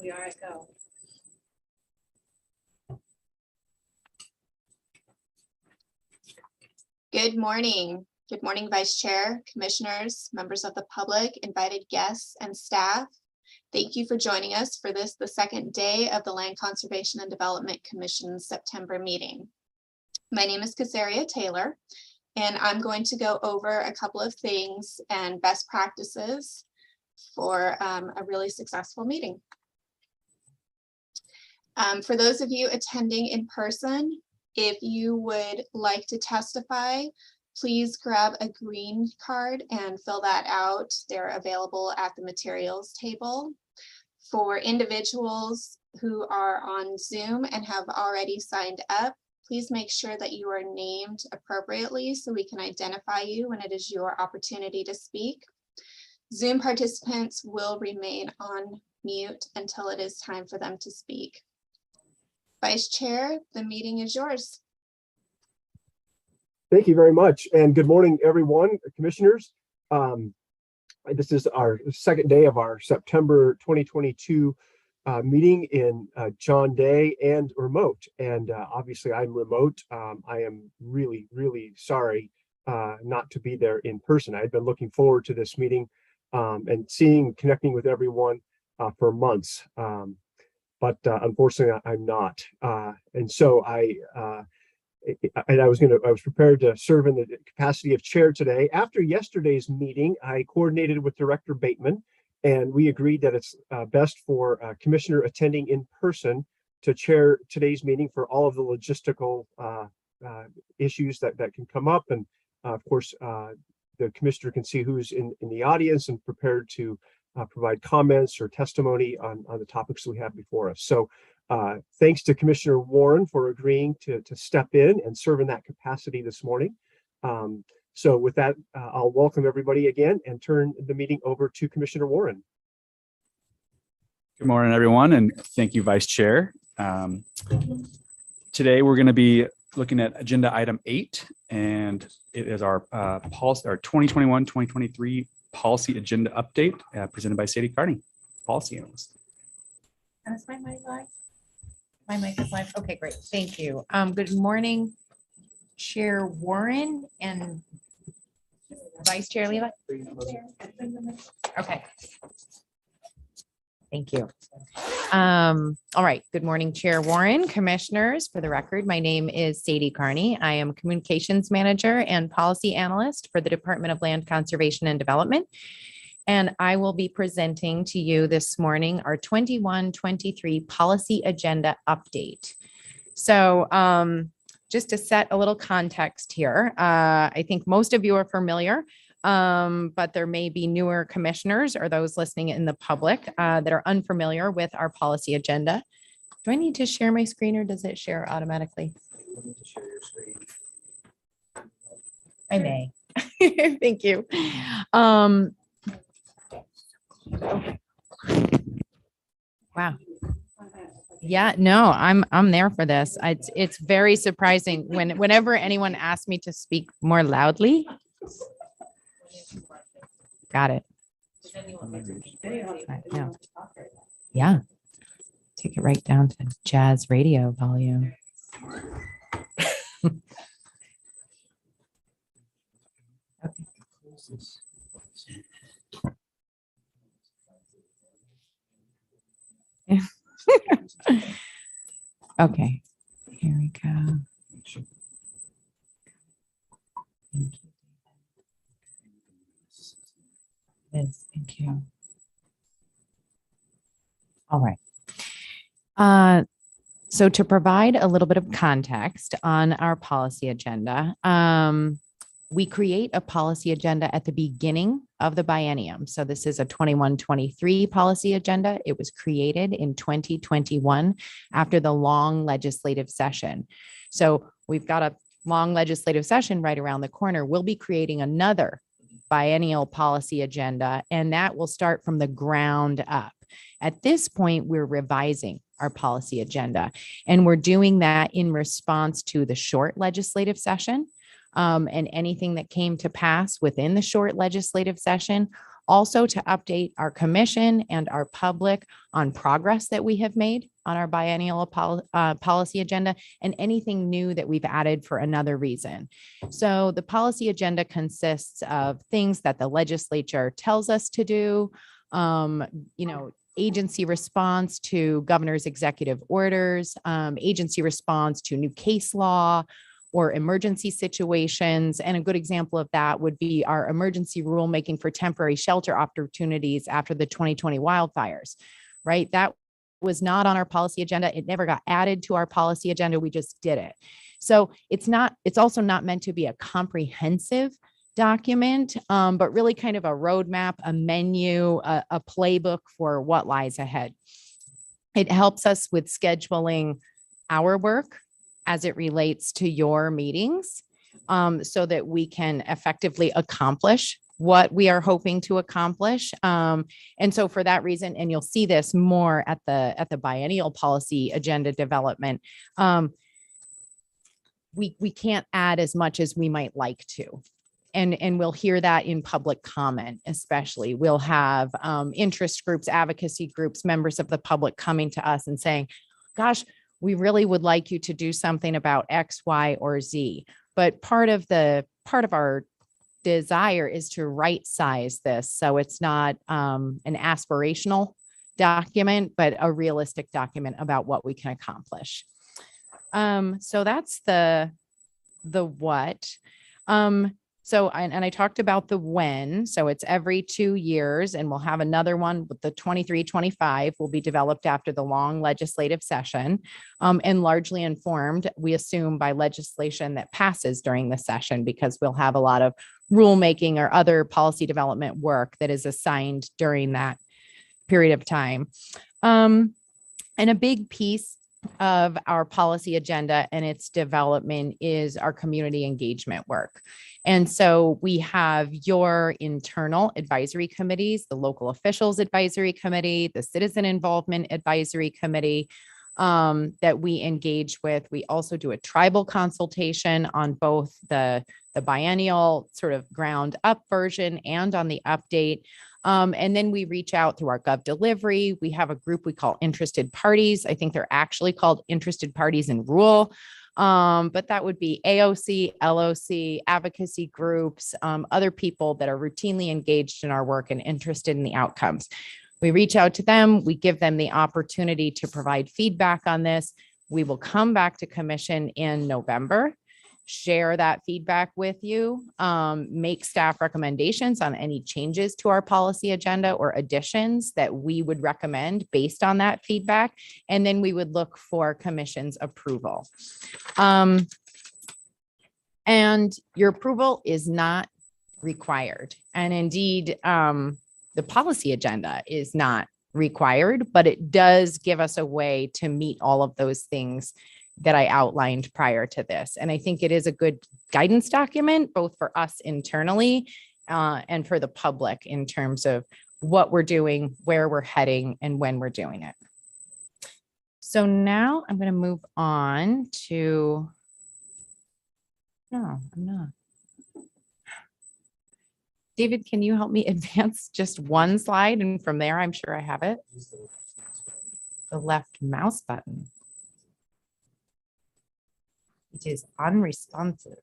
We are at go. Good morning. Good morning, Vice Chair, Commissioners, members of the public, invited guests, and staff. Thank you for joining us for the second day of the Land Conservation and Development Commission's September meeting. My name is Casaria Taylor, and I'm going to go over a couple of things and best practices for a really successful meeting. For those of you attending in person, if you would like to testify, please grab a green card and fill that out. They're available at the materials table. For individuals who are on Zoom and have already signed up, please make sure that you are named appropriately so we can identify you when it is your opportunity to speak. Zoom participants will remain on mute until it is time for them to speak. Vice Chair, the meeting is yours. Thank you very much, and good morning, everyone, commissioners. This is our second day of our September 2022 meeting in John Day and remote. And obviously, I'm remote. I am really, really sorry not to be there in person. I've been looking forward to this meeting and connecting with everyone for months. But unfortunately, I'm not. And so I was prepared to serve in the capacity of chair today. After yesterday's meeting, I coordinated with Director Bateman, and we agreed that it's best for a commissioner attending in person to chair today's meeting for all of the logistical issues that can come up. And of course, the commissioner can see who's in the audience and prepared to provide comments or testimony on the topics we have before us. So thanks to Commissioner Warren for agreeing to step in and serve in that capacity this morning. So with that, I'll welcome everybody again and turn the meeting over to Commissioner Warren. Good morning, everyone, and thank you, Vice Chair. Today, we're going to be looking at agenda item 8, and it is our policy, our 2021-2023 policy agenda update presented by Sadie Carney, policy analyst. And is my mic live? My mic is live. Okay, great. Thank you. Good morning, Chair Warren and Vice Chair Levi. Okay. Thank you. All right. Good morning, Chair Warren, commissioners. For the record, my name is Sadie Carney. I am Communications Manager and Policy Analyst for the Department of Land Conservation and Development. And I will be presenting to you this morning our 21-23 policy agenda update. So just to set a little context here, I think most of you are familiar, but there may be newer commissioners or those listening in the public that are unfamiliar with our policy agenda. Do I need to share my screen or does it share automatically? I may. Thank you. Wow. Yeah, no, I'm there for this. It's very surprising whenever anyone asks me to speak more loudly. Got it. No. Yeah. Take it right down to jazz radio volume. Okay, here we go. Thank you. Yes, thank you. All right. So to provide a little bit of context on our policy agenda, we create a policy agenda at the beginning of the biennium. So this is a 21-23 policy agenda. It was created in 2021 after the long legislative session. So we've got a long legislative session right around the corner. We'll be creating another biennial policy agenda, and that will start from the ground up. At this point, we're revising our policy agenda, and we're doing that in response to the short legislative session and anything that came to pass within the short legislative session, Also to update our commission and our public on progress that we have made on our biennial policy agenda and anything new that we've added for another reason. So the policy agenda consists of things that the legislature tells us to do, agency response to governor's executive orders, agency response to new case law or emergency situations. And a good example of that would be our emergency rulemaking for temporary shelter opportunities after the 2020 wildfires, right? That was not on our policy agenda. It never got added to our policy agenda. We just did it. So it's also not meant to be a comprehensive document, but really kind of a roadmap, a menu, a playbook for what lies ahead. It helps us with scheduling our work as it relates to your meetings, so that we can effectively accomplish what we are hoping to accomplish. And so for that reason, and you'll see this more at the biennial policy agenda development, we can't add as much as we might like to. And we'll hear that in public comment, especially. We'll have interest groups, advocacy groups, members of the public coming to us and saying, gosh, we really would like you to do something about X, Y, or Z. But part of our desire is to right size this. So it's not an aspirational document, but a realistic document about what we can accomplish. So that's the what. So, and I talked about the when, so it's every 2 years, and we'll have another one with the 23-25 will be developed after the long legislative session, and largely informed, we assume, by legislation that passes during the session, because we'll have a lot of rulemaking or other policy development work that is assigned during that period of time. And a big piece of our policy agenda and its development is our community engagement work. And so we have your internal advisory committees, the local officials advisory committee, the citizen involvement advisory committee that we engage with. We also do a tribal consultation on both the biennial sort of ground up version and on the update. And then we reach out through our Gov Delivery. We have a group we call Interested Parties. I think they're actually called Interested Parties in Rural. But that would be AOC, LOC, advocacy groups, other people that are routinely engaged in our work and interested in the outcomes. We reach out to them. We give them the opportunity to provide feedback on this. We will come back to commission in November, share that feedback with you, make staff recommendations on any changes to our policy agenda or additions that we would recommend based on that feedback. And then we would look for commission's approval. And your approval is not required. And indeed, the policy agenda is not required, but it does give us a way to meet all of those things that I outlined prior to this. And I think it is a good guidance document, both for us internally and for the public in terms of what we're doing, where we're heading, and when we're doing it. So now I'm going to move on to, no, I'm not. David, can you help me advance just one slide? And from there, I'm sure I have it. The left mouse button. It is unresponsive.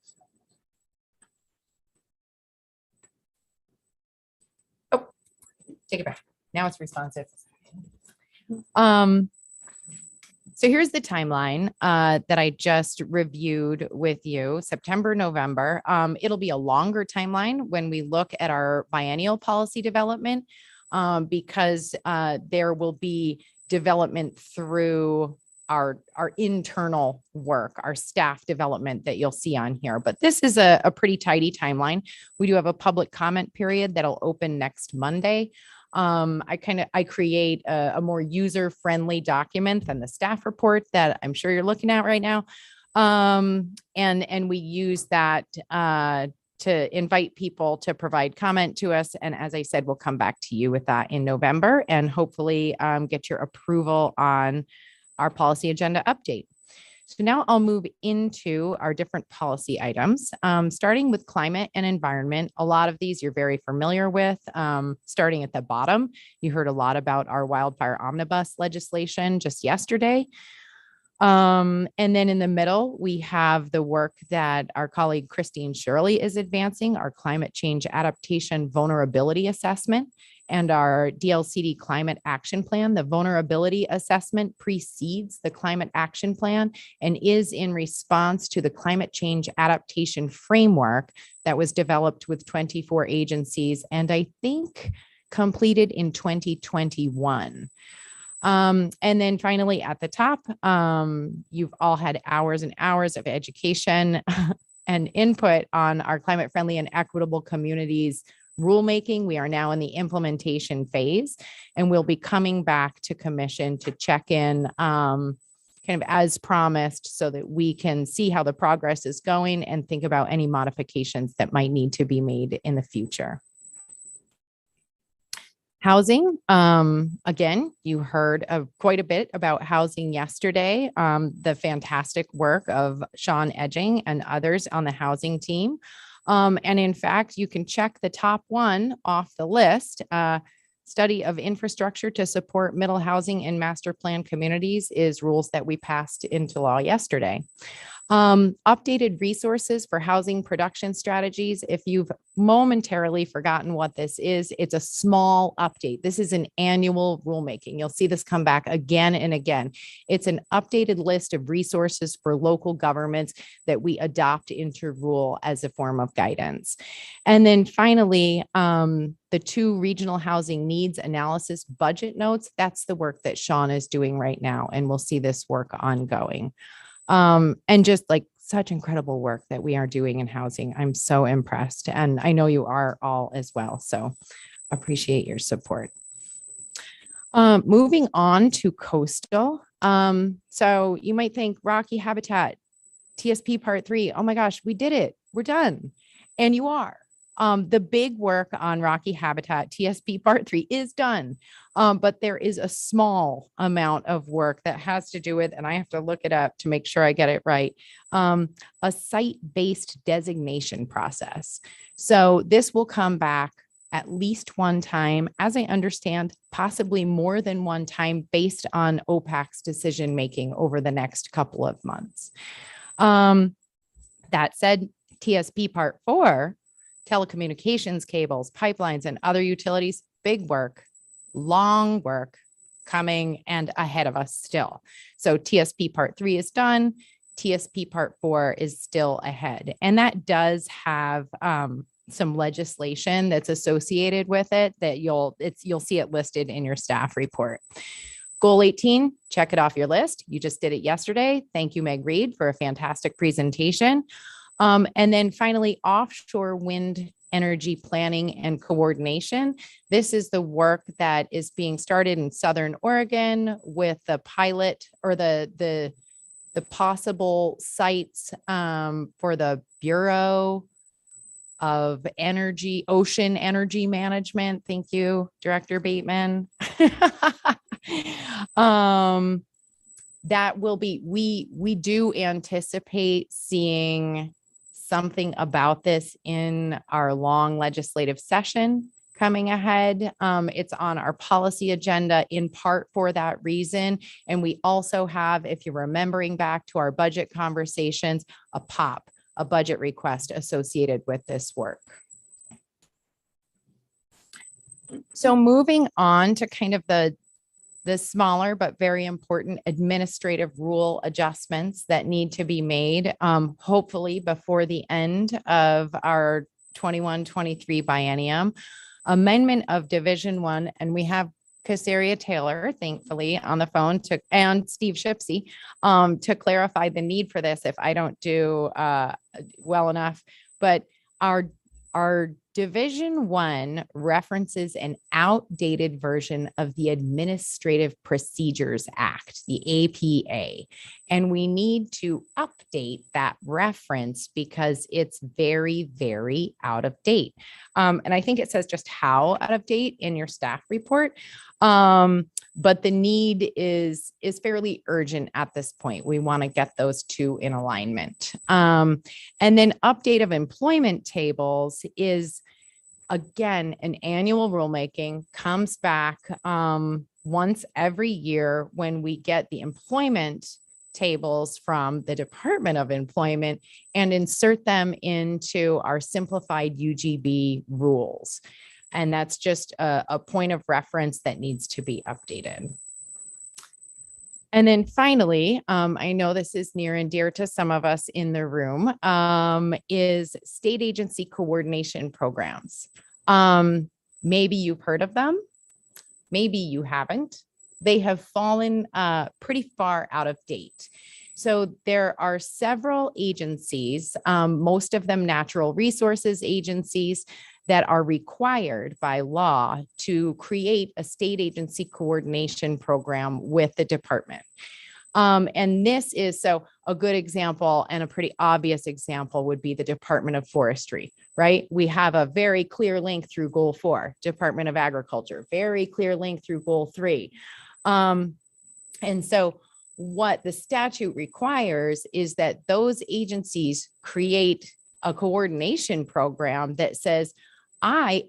Oh, take it back. Now it's responsive. So here's the timeline that I just reviewed with you, September, November. It'll be a longer timeline when we look at our biennial policy development because there will be development through our internal work, our staff development that you'll see on here. But this is a pretty tidy timeline. We do have a public comment period that'll open next Monday. I create a more user-friendly document than the staff report that I'm sure you're looking at right now. And we use that to invite people to provide comment to us. And as I said, we'll come back to you with that in November and hopefully get your approval on our policy agenda update. So now I'll move into our different policy items, starting with climate and environment. A lot of these you're very familiar with. Starting at the bottom, you heard a lot about our wildfire omnibus legislation just yesterday. And then in the middle, we have the work that our colleague Christine Shirley is advancing, our climate change adaptation vulnerability assessment and our DLCD climate action plan. The vulnerability assessment precedes the climate action plan and is in response to the climate change adaptation framework that was developed with 24 agencies and I think completed in 2021. And then finally at the top, you've all had hours and hours of education and input on our climate friendly and equitable communities rulemaking. We are now in the implementation phase and we'll be coming back to commission to check in kind of as promised so that we can see how the progress is going and think about any modifications that might need to be made in the future. Housing, again, you heard quite a bit about housing yesterday, the fantastic work of Sean Edging and others on the housing team. And in fact, you can check the top one off the list. Study of infrastructure to support middle housing in master plan communities is rules that we passed into law yesterday. Updated resources for housing production strategies. If you've momentarily forgotten what this is, it's a small update. This is an annual rulemaking. You'll see this come back again and again. It's an updated list of resources for local governments that we adopt into rule as a form of guidance. And then finally, the 2 regional housing needs analysis budget notes. That's the work that Sean is doing right now, and we'll see this work ongoing. And just like such incredible work that we are doing in housing. I'm so impressed and I know you are all as well. So appreciate your support. Moving on to coastal. So you might think Rocky Habitat, TSP part 3. Oh my gosh, we did it. We're done. And you are. The big work on Rocky Habitat TSP part 3 is done. But there is a small amount of work that has to do with, and I have to look it up to make sure I get it right, a site-based designation process. So this will come back at least one time, as I understand, possibly more than one time based on OPAC's decision-making over the next couple of months. That said, TSP part 4, telecommunications cables, pipelines, and other utilities, big work, long work coming and ahead of us still. So TSP part 3 is done. TSP part 4 is still ahead. And that does have some legislation that's associated with it that you'll see it listed in your staff report. Goal 18, check it off your list. You just did it yesterday. Thank you, Meg Reed, for a fantastic presentation. And then finally, offshore wind energy planning and coordination. This is the work that is being started in Southern Oregon with the pilot or the possible sites for the Bureau of Energy, Ocean Energy Management. Thank you, Director Bateman. That will be, we do anticipate seeing something about this in our long legislative session coming ahead. It's on our policy agenda in part for that reason. And we also have, if you're remembering back to our budget conversations, a budget request associated with this work. So moving on to kind of the smaller but very important administrative rule adjustments that need to be made, hopefully before the end of our 21-23 biennium. Amendment of Division 1, and we have Casaria Taylor, thankfully, on the phone and Steve Shipsey to clarify the need for this if I don't do well enough. But our Division 1 references an outdated version of the Administrative Procedures Act, the APA, and we need to update that reference because it's very, very out of date. And I think it says just how out of date in your staff report. But the need is fairly urgent at this point. We want to get those two in alignment. And then update of employment tables is, again, an annual rulemaking, comes back once every year when we get the employment tables from the Department of Employment and insert them into our simplified UGB rules. And that's just a point of reference that needs to be updated. And then finally, I know this is near and dear to some of us in the room, is state agency coordination programs. Maybe you've heard of them, maybe you haven't. They have fallen pretty far out of date. So there are several agencies, most of them natural resources agencies, that are required by law to create a state agency coordination program with the department. And this is, so a good example and a pretty obvious example would be the Department of Forestry, right? We have a very clear link through Goal 4, Department of Agriculture, very clear link through Goal 3. And so what the statute requires is that those agencies create a coordination program that says,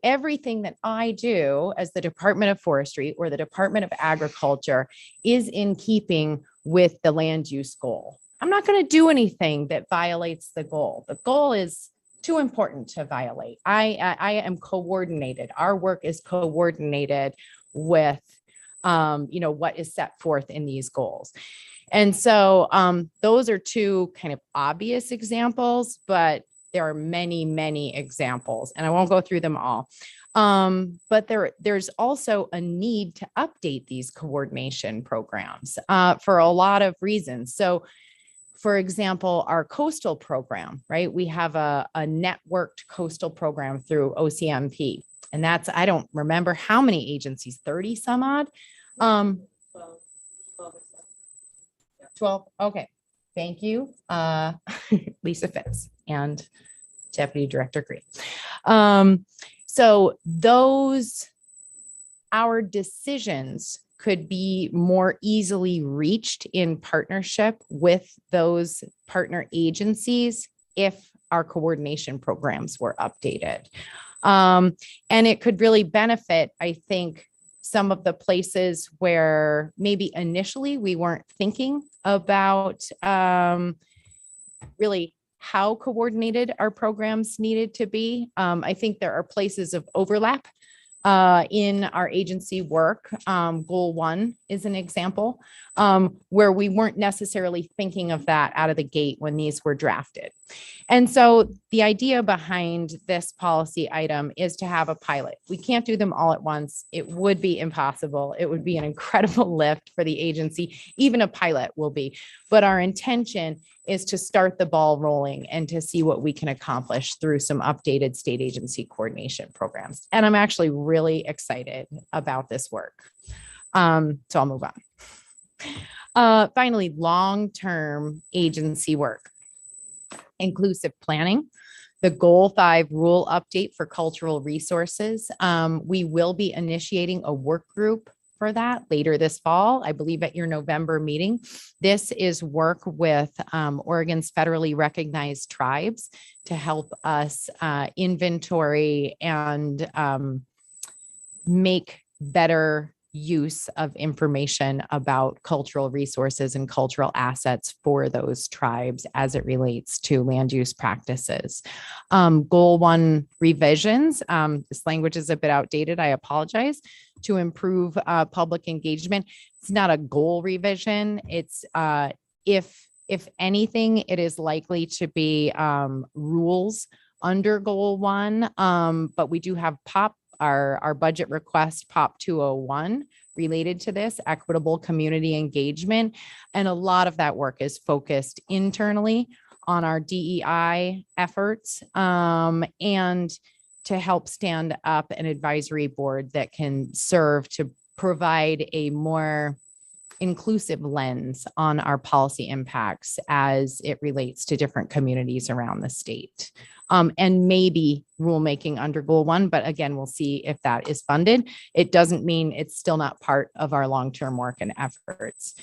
everything that I do as the Department of Forestry or the Department of Agriculture is in keeping with the land use goal. I'm not going to do anything that violates the goal. The goal is too important to violate. I am coordinated. Our work is coordinated with, what is set forth in these goals. And so those are two kind of obvious examples, but there are many, many examples, and I won't go through them all. But there's also a need to update these coordination programs for a lot of reasons. So, for example, our coastal program, right? We have a networked coastal program through OCMP, and that's, I don't remember how many agencies, 30 some odd. 12. Okay. Thank you, Lisa Fitz and Deputy Director Green. So our decisions could be more easily reached in partnership with those partner agencies if our coordination programs were updated. And it could really benefit, I think, some of the places where maybe initially we weren't thinking about really how coordinated our programs needed to be. I think there are places of overlap in our agency work. Goal 1 is an example where we weren't necessarily thinking of that out of the gate when these were drafted. And so the idea behind this policy item is to have a pilot. We can't do them all at once. It would be impossible. It would be an incredible lift for the agency. Even a pilot will be. But our intention is to start the ball rolling and to see what we can accomplish through some updated state agency coordination programs. And I'm actually really excited about this work. So I'll move on. Finally, long-term agency work. Inclusive planning, the Goal 5 rule update for cultural resources. We will be initiating a work group for that later this fall, I believe at your November meeting. This is work with Oregon's federally recognized tribes to help us inventory and make better use of information about cultural resources and cultural assets for those tribes as it relates to land use practices. Goal 1 revisions, this language is a bit outdated, I apologize, to improve public engagement. It's not a goal revision. It's if anything, it is likely to be rules under Goal 1, but we do have our budget request POP 201 related to this, equitable community engagement. And a lot of that work is focused internally on our DEI efforts and to help stand up an advisory board that can serve to provide a more inclusive lens on our policy impacts as it relates to different communities around the state. And maybe rulemaking under Goal 1, but again, we'll see if that is funded. It doesn't mean it's still not part of our long-term work and efforts.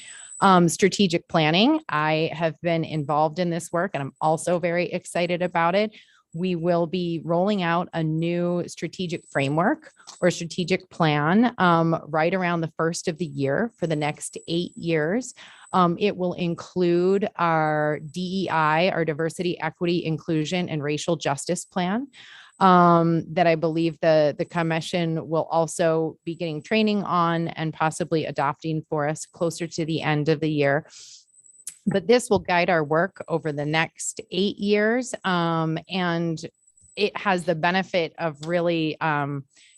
Strategic planning, I have been involved in this work and I'm also very excited about it. We will be rolling out a new strategic framework or strategic plan right around the first of the year for the next 8 years. It will include our DEI, our diversity, equity, inclusion, and racial justice plan that I believe the commission will also be getting training on and possibly adopting for us closer to the end of the year. But this will guide our work over the next 8 years. And it has the benefit of really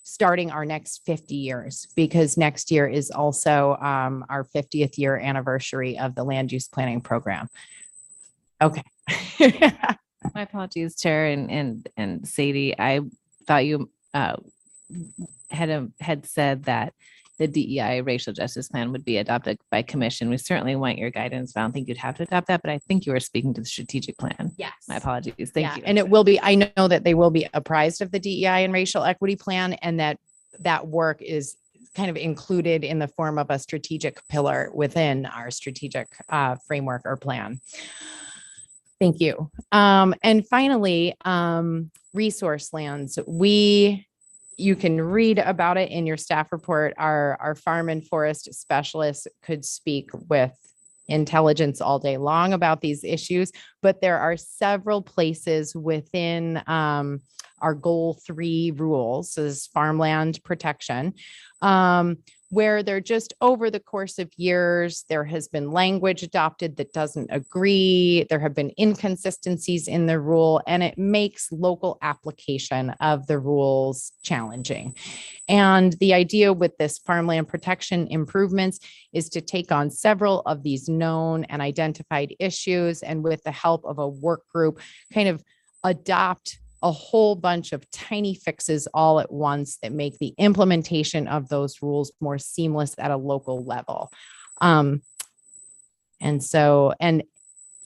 starting our next 50 years, because next year is also our 50th year anniversary of the land use planning program. Okay. My apologies, Chair and Sadie. I thought you had said that the DEI racial justice plan would be adopted by commission. We certainly want your guidance, but I don't think you'd have to adopt that. But I think you were speaking to the strategic plan. Yes. My apologies. Thank you. And it will be, I know that they will be apprised of the DEI and racial equity plan, and that work is kind of included in the form of a strategic pillar within our strategic framework or plan. Thank you. And finally, resource lands. You can read about it in your staff report. Our farm and forest specialists could speak with intelligence all day long about these issues, but there are several places within our Goal 3 rules, so this is farmland protection, where they're just over the course of years, there has been language adopted that doesn't agree. There have been inconsistencies in the rule, and it makes local application of the rules challenging. And the idea with this farmland protection improvements is to take on several of these known and identified issues, and with the help of a work group, kind of adopt a whole bunch of tiny fixes all at once that make the implementation of those rules more seamless at a local level. And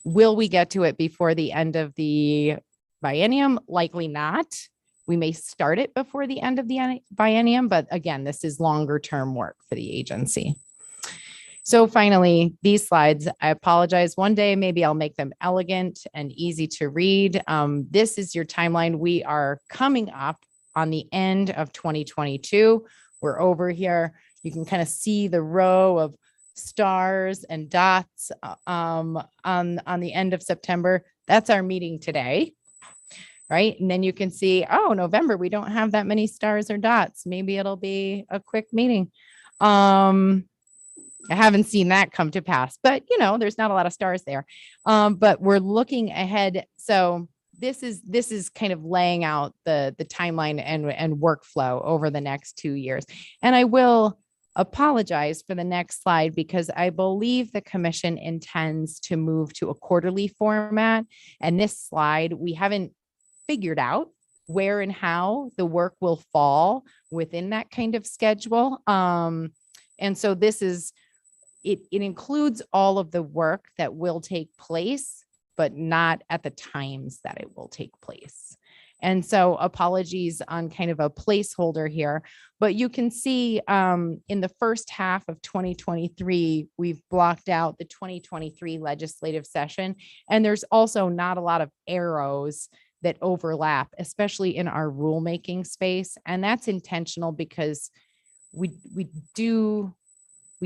will we get to it before the end of the biennium? Likely not. We may start it before the end of the biennium, but again, this is longer term work for the agency. So finally, these slides, I apologize. One day, maybe I'll make them elegant and easy to read. This is your timeline. We are coming up on the end of 2022. We're over here. You can kind of see the row of stars and dots on the end of September. That's our meeting today, right? And then you can see, oh, November, we don't have that many stars or dots. Maybe it'll be a quick meeting. I haven't seen that come to pass, but there's not a lot of stars there. But we're looking ahead. So this is kind of laying out the timeline and workflow over the next 2 years. And I will apologize for the next slide because I believe the commission intends to move to a quarterly format. And this slide, we haven't figured out where and how the work will fall within that kind of schedule. And so this is, it includes all of the work that will take place, but not at the times that it will take place. And so apologies on kind of a placeholder here, but you can see in the first half of 2023, we've blocked out the 2023 legislative session. And there's also not a lot of arrows that overlap, especially in our rulemaking space. And that's intentional because we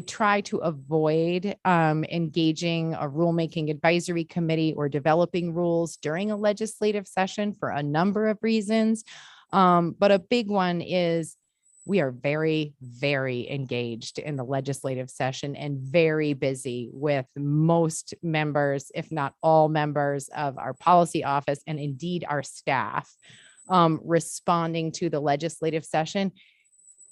try to avoid engaging a rulemaking advisory committee or developing rules during a legislative session for a number of reasons. But a big one is we are very, very engaged in the legislative session and very busy with most members, if not all members of our policy office and indeed our staff responding to the legislative session.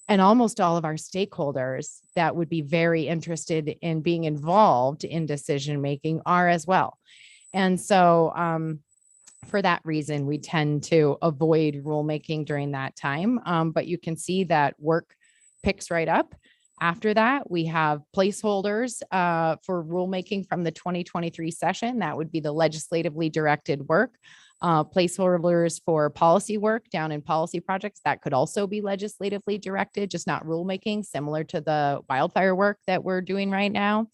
And almost all of our stakeholders that would be very interested in being involved in decision-making are as well. And so for that reason, we tend to avoid rulemaking during that time. But you can see that work picks right up After that, we have placeholders for rulemaking from the 2023 session. That would be the legislatively directed work. Placeholders for policy work down in policy projects. That could also be legislatively directed, just not rulemaking, similar to the wildfire work that we're doing right now.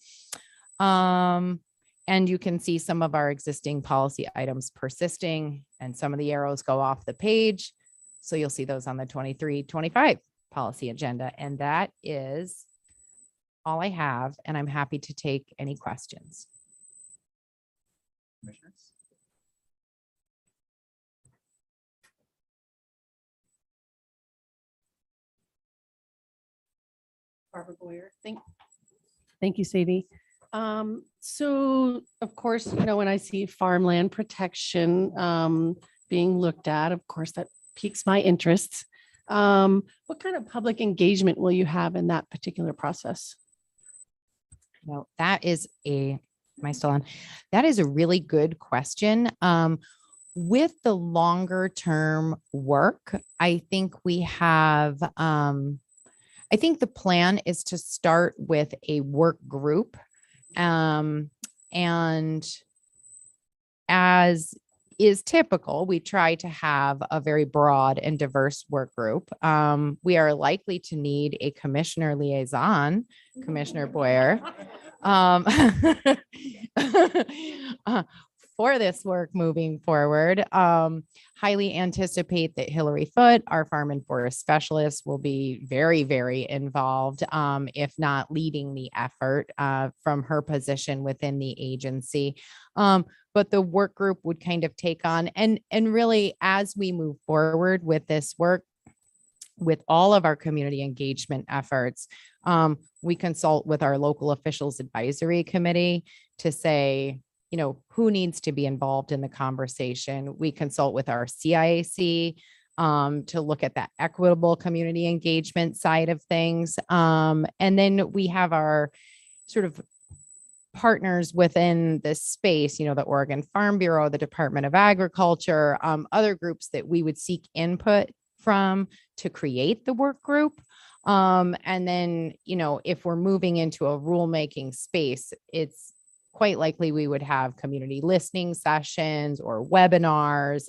And you can see some of our existing policy items persisting, and some of the arrows go off the page. So you'll see those on the 23-25 policy agenda. And that is all I have, and I'm happy to take any questions. Commissioners? Barbara Boyer. Thank you, Sadie. So of course, when I see farmland protection being looked at, of course, that piques my interests. What kind of public engagement will you have in that particular process? Well, that is am I still on? That is a really good question. With the longer term work, I think we have, I think the plan is to start with a work group. And as is typical, we try to have a very broad and diverse work group. We are likely to need a commissioner liaison, Commissioner Boyer, for this work moving forward. Highly anticipate that Hillary Foote, our farm and forest specialist, will be very, very involved, if not leading the effort from her position within the agency. But the work group would kind of take on, and really, as we move forward with this work, with all of our community engagement efforts, we consult with our local officials advisory committee to say, who needs to be involved in the conversation. We consult with our CIAC to look at that equitable community engagement side of things. And then we have our sort of partners within this space, the Oregon Farm Bureau, the Department of Agriculture, other groups that we would seek input from to create the work group. And then, if we're moving into a rulemaking space, it's quite likely we would have community listening sessions or webinars,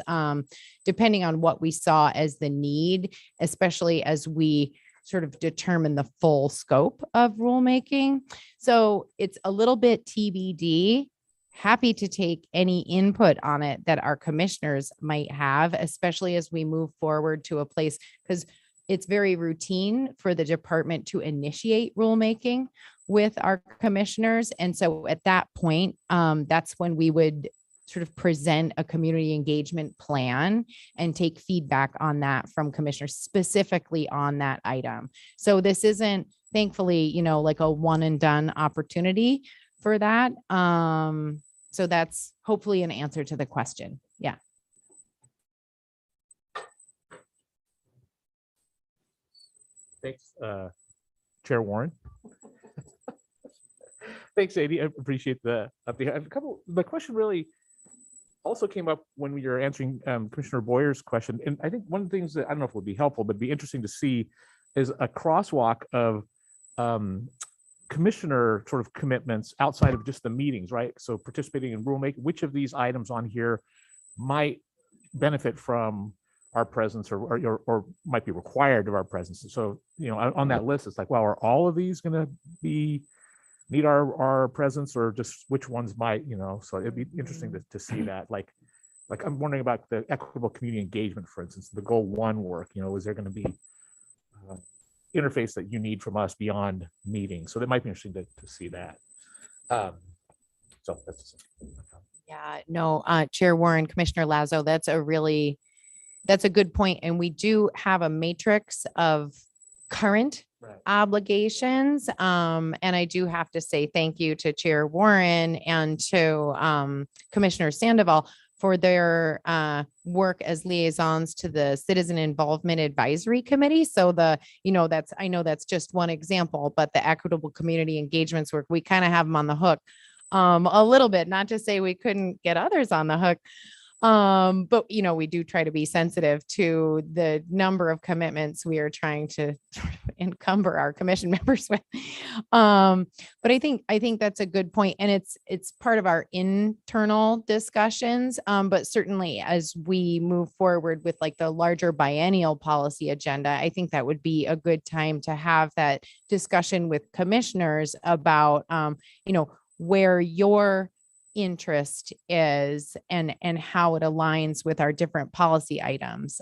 depending on what we saw as the need, especially as we sort of determine the full scope of rulemaking. So it's a little bit TBD. Happy to take any input on it that our commissioners might have, especially as we move forward to a place, because it's very routine for the department to initiate rulemaking with our commissioners. And so at that point, that's when we would sort of present a community engagement plan and take feedback on that from commissioners specifically on that item. So this isn't, thankfully, like a one and done opportunity for that. So that's hopefully an answer to the question. Yeah. Thanks, Chair Warren. Thanks, Sadie. I appreciate the update. I have a couple. The question really also came up when we were answering Commissioner Boyer's question, and I think one of the things that I don't know if would be helpful, but be interesting to see is a crosswalk of commissioner sort of commitments outside of just the meetings, right? So participating in rulemaking, which of these items on here might benefit from our presence or might be required of our presence. So, on that list, it's like, well, are all of these going to need our presence, or just which ones might, so it'd be interesting to see that. Like I'm wondering about the equitable community engagement, for instance, the goal 1 work, is there going to be interface that you need from us beyond meetings? So that might be interesting to see that. So that's Yeah, no, Chair Warren, Commissioner Lazo, that's a good point. And we do have a matrix of current obligations. And I do have to say thank you to Chair Warren and to Commissioner Sandoval for their work as liaisons to the Citizen Involvement Advisory Committee. So I know that's just one example, but the equitable community engagements work, we kind of have them on the hook a little bit, not to say we couldn't get others on the hook. But we do try to be sensitive to the number of commitments we are trying to sort of encumber our commission members with. But I think that's a good point, and it's part of our internal discussions. But certainly as we move forward with like the larger biennial policy agenda, I think that would be a good time to have that discussion with commissioners about, where your interest is and how it aligns with our different policy items.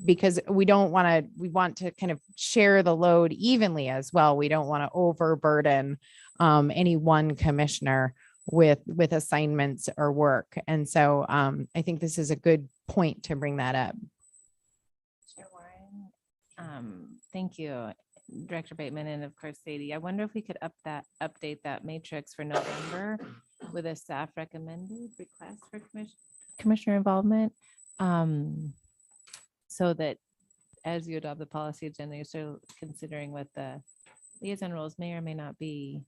Because we want to kind of share the load evenly as well. We don't want to overburden any one commissioner with assignments or work. And so I think this is a good point to bring that up. Chair Warren, thank you, Director Bateman, and of course, Sadie. I wonder if we could update that matrix for November with a staff recommended request for commissioner involvement. So that as you adopt the policy agenda, you're still considering what the liaison roles may or may not be.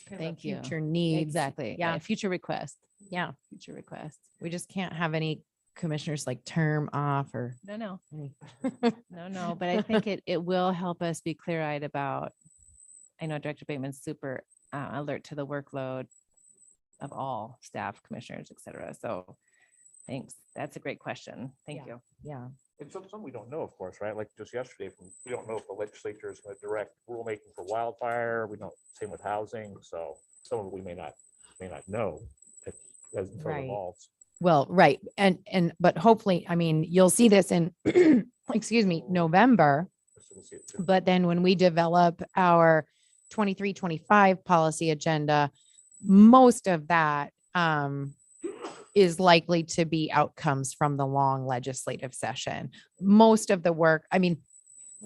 Thank you. Future needs. Exactly. Yeah. Future request. Yeah. Future request. We just can't have any commissioners like term off or. No. But I think it will help us be clear-eyed about, I know Director Bateman's super alert to the workload of all staff, commissioners, et cetera. So thanks. That's a great question. Thank you. Yeah. And some we don't know, of course, right? Like just yesterday, we don't know if the legislature is going to direct rulemaking for wildfire. We don't, same with housing. So some of it we may not know as until it Right. evolves. Well, right. But hopefully, I mean, you'll see this in, excuse me, November. So we'll see it too. But then when we develop our 23-25 policy agenda, most of that is likely to be outcomes from the long legislative session. Most of the work, I mean,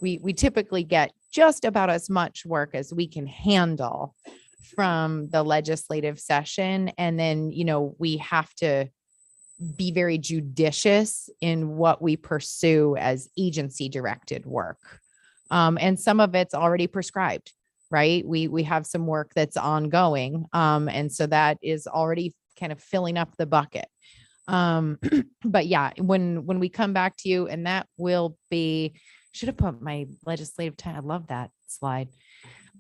we typically get just about as much work as we can handle from the legislative session. And then, we have to be very judicious in what we pursue as agency directed work. And some of it's already prescribed, right? We have some work that's ongoing. And so that is already kind of filling up the bucket. But yeah, when we come back to you, and that will be, should have put my legislative time. I love that slide.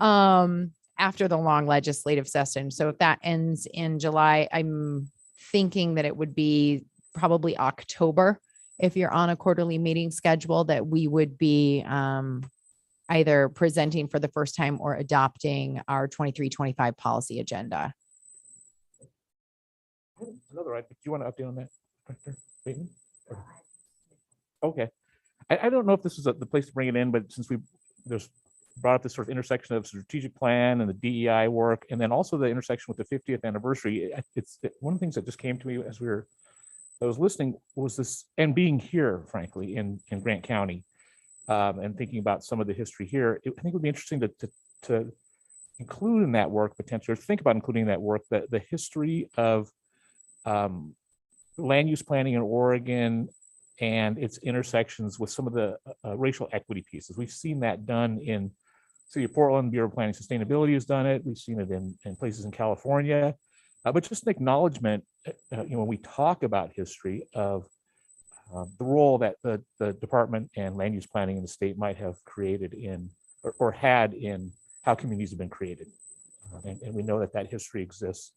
After the long legislative session. So if that ends in July, I'm thinking that it would be probably October, if you're on a quarterly meeting schedule, that we would be either presenting for the first time or adopting our 23-25 policy agenda. Another item. Do you want to update on that, Director Bateman? Okay. I don't know if this is the place to bring it in, but since there's brought up this sort of intersection of strategic plan and the DEI work, and then also the intersection with the 50th anniversary, it's one of the things that just came to me as I was listening was this, and being here, frankly, in Grant County, and thinking about some of the history here, I think it would be interesting to include in that work potentially, or think about including in that work, the history of land use planning in Oregon and its intersections with some of the racial equity pieces. We've seen that done in City of Portland. Bureau of Planning and Sustainability has done it. We've seen it in places in California. But just an acknowledgement, when we talk about history of the role that the department and land use planning in the state might have created in or had in how communities have been created. And we know that history exists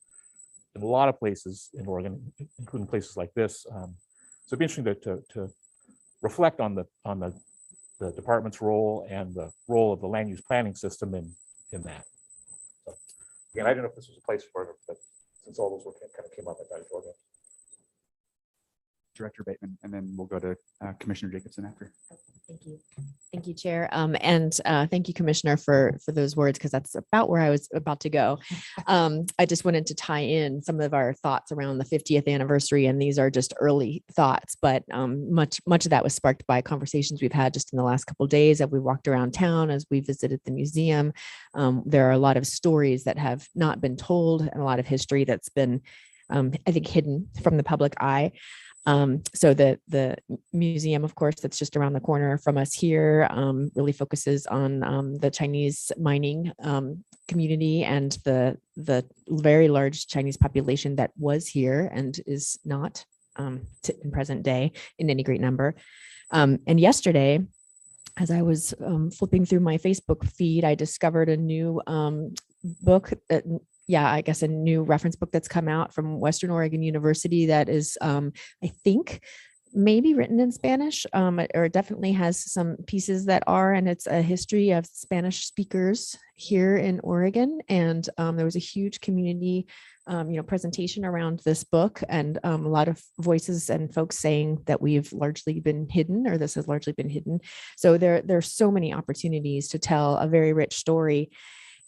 in a lot of places in Oregon, including places like this. So it'd be interesting to reflect on the department's role and the role of the land use planning system in that. So again, I don't know if this was a place for it, but since all those work kind of came up, I thought I'd go. Director Bateman, and then we'll go to Commissioner Jacobson after. Thank you. Thank you, Chair. And thank you, Commissioner, for those words, because that's about where I was about to go. I just wanted to tie in some of our thoughts around the 50th anniversary, and these are just early thoughts, but much of that was sparked by conversations we've had just in the last couple of days as we walked around town, as we visited the museum. There are a lot of stories that have not been told and a lot of history that's been, I think, hidden from the public eye. So the museum, of course, that's just around the corner from us here, really focuses on the Chinese mining community and the very large Chinese population that was here and is not in present day in any great number. And yesterday, as I was flipping through my Facebook feed, I discovered a new book that, I guess a new reference book that's come out from Western Oregon University that is, I think, maybe written in Spanish, or it definitely has some pieces that are, and it's a history of Spanish speakers here in Oregon. And there was a huge community, presentation around this book, and a lot of voices and folks saying that we've largely been hidden, or this has largely been hidden. So there's so many opportunities to tell a very rich story.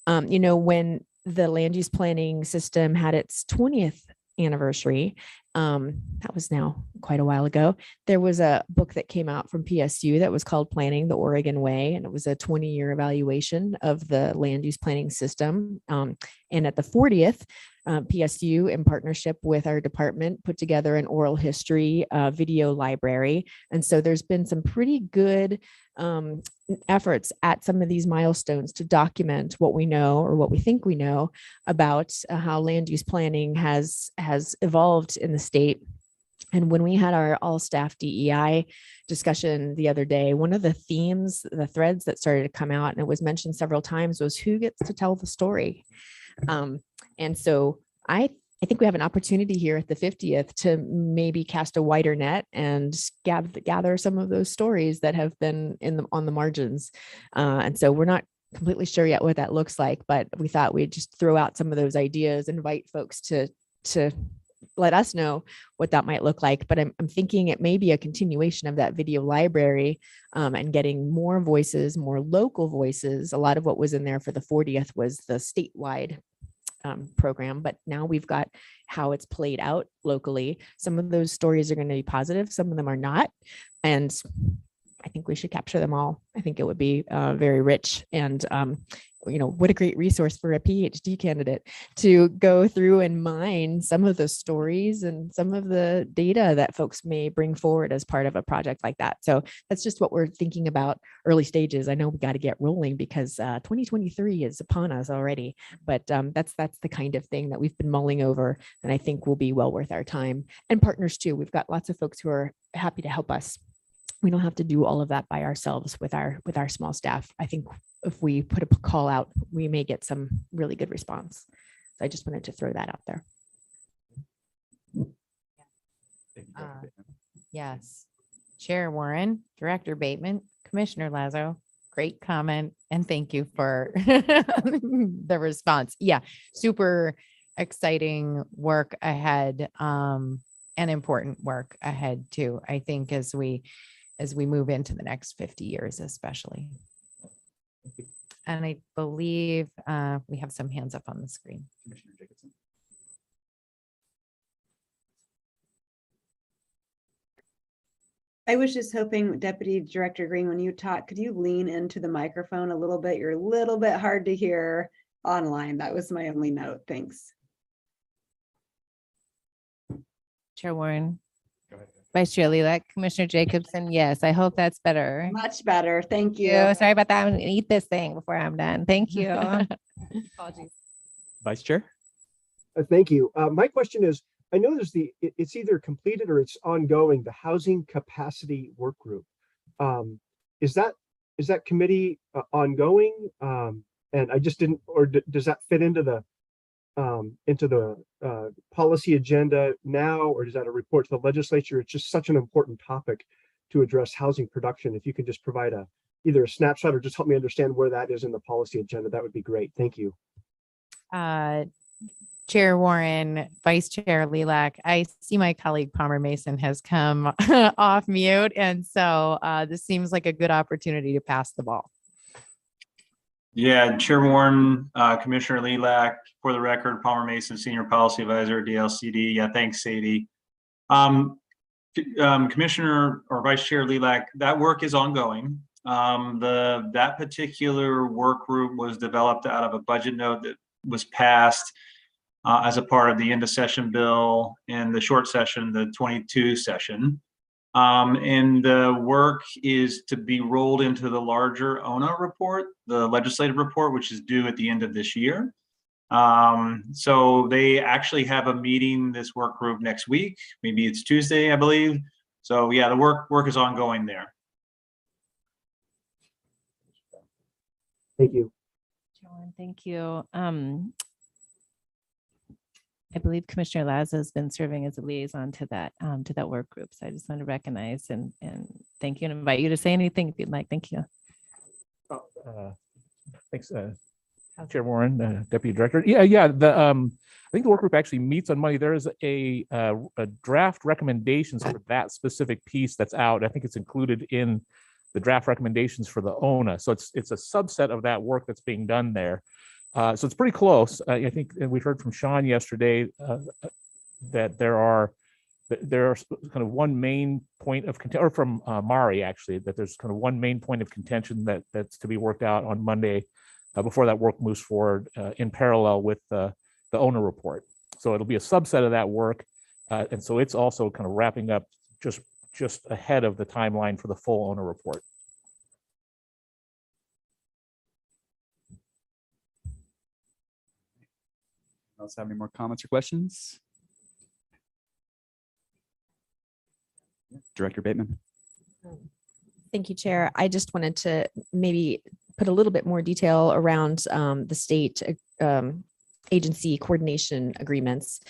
When the land use planning system had its 20th anniversary, that was now quite a while ago, there was a book that came out from PSU that was called Planning the Oregon Way, and it was a 20-year evaluation of the land use planning system. And at the 40th, PSU, in partnership with our department, put together an oral history video library. And so there's been some pretty good efforts at some of these milestones to document what we know, or what we think we know, about how land use planning has evolved in the state. And when we had our all staff DEI discussion the other day, one of the themes, the threads that started to come out, and it was mentioned several times, was who gets to tell the story. And so I think we have an opportunity here at the 50th to maybe cast a wider net and gather some of those stories that have been on the margins. And so we're not completely sure yet what that looks like, but we thought we'd just throw out some of those ideas, invite folks to let us know what that might look like. But I'm thinking it may be a continuation of that video library, and getting more voices, more local voices. A lot of what was in there for the 40th was the statewide program, but now we've got how it's played out locally. Some of those stories are going to be positive, some of them are not. And I think we should capture them all. I think it would be very rich, and what a great resource for a PhD candidate to go through and mine some of the stories and some of the data that folks may bring forward as part of a project like that. So that's just what we're thinking about early stages. I know we got to get rolling because 2023 is upon us already, but that's the kind of thing that we've been mulling over, and I think will be well worth our time. And partners too. We've got lots of folks who are happy to help us. We don't have to do all of that by ourselves with our small staff. I think if we put a call out, we may get some really good response. So I just wanted to throw that out there. Yes. Chair Warren, Director Bateman, Commissioner Lazo, great comment. And thank you for the response. Yeah, super exciting work ahead, and important work ahead too. I think as we move into the next 50 years, especially. And I believe we have some hands up on the screen. Commissioner Jacobson. I was just hoping, Deputy Director Green, when you talk, could you lean into the microphone a little bit? You're a little bit hard to hear online. That was my only note. Thanks. Chair Warren, Go ahead. Vice Chair Lilac, Commissioner Jacobson. Yes, I hope that's better. Much better. Thank you. Sorry about that. I'm gonna eat this thing before I'm done. Thank you. Apologies. Vice Chair. Thank you. My question is, I know there's it's either completed or it's ongoing, the Housing Capacity Work Group. Is that committee ongoing? And I just didn't, or does that fit into the policy agenda now, or is that a report to the legislature? It's just such an important topic to address housing production. If you could just provide either a snapshot or just help me understand where that is in the policy agenda, that would be great. Thank you. Chair Warren, Vice Chair Lilac, I see my colleague Palmer Mason has come off mute. And so this seems like a good opportunity to pass the ball. Yeah, Chair Warren, Commissioner Lilac, for the record, Palmer Mason, Senior Policy Advisor at DLCD. Yeah, thanks, Sadie. Commissioner or Vice Chair Lilac, that work is ongoing. That particular work group was developed out of a budget note that was passed as a part of the end of session bill in the short session, the 22 session. And the work is to be rolled into the larger ONA report, the legislative report, which is due at the end of this year. So they actually have a meeting, this work group, next week. Maybe it's Tuesday, I believe. So yeah, the work is ongoing there. Thank you. John, thank you. I believe Commissioner Laza has been serving as a liaison to that work group. So I just want to recognize and thank you and invite you to say anything if you'd like. Thank you. Thanks, Chair Warren, Deputy Director. Yeah. I think the work group actually meets on Monday. There is a draft recommendations for that specific piece that's out. I think it's included in the draft recommendations for the ONA. So it's a subset of that work that's being done there. So it's pretty close. I think we heard from Sean yesterday that there's kind of one main point of contention, or from Mari actually, that there's kind of one main point of contention that's to be worked out on Monday before that work moves forward in parallel with the ONA report. So it'll be a subset of that work. And so it's also kind of wrapping up just ahead of the timeline for the full ONA report. Else have any more comments or questions? Director Bateman. Thank you, Chair. I just wanted to maybe put a little bit more detail around the state agency coordination agreements.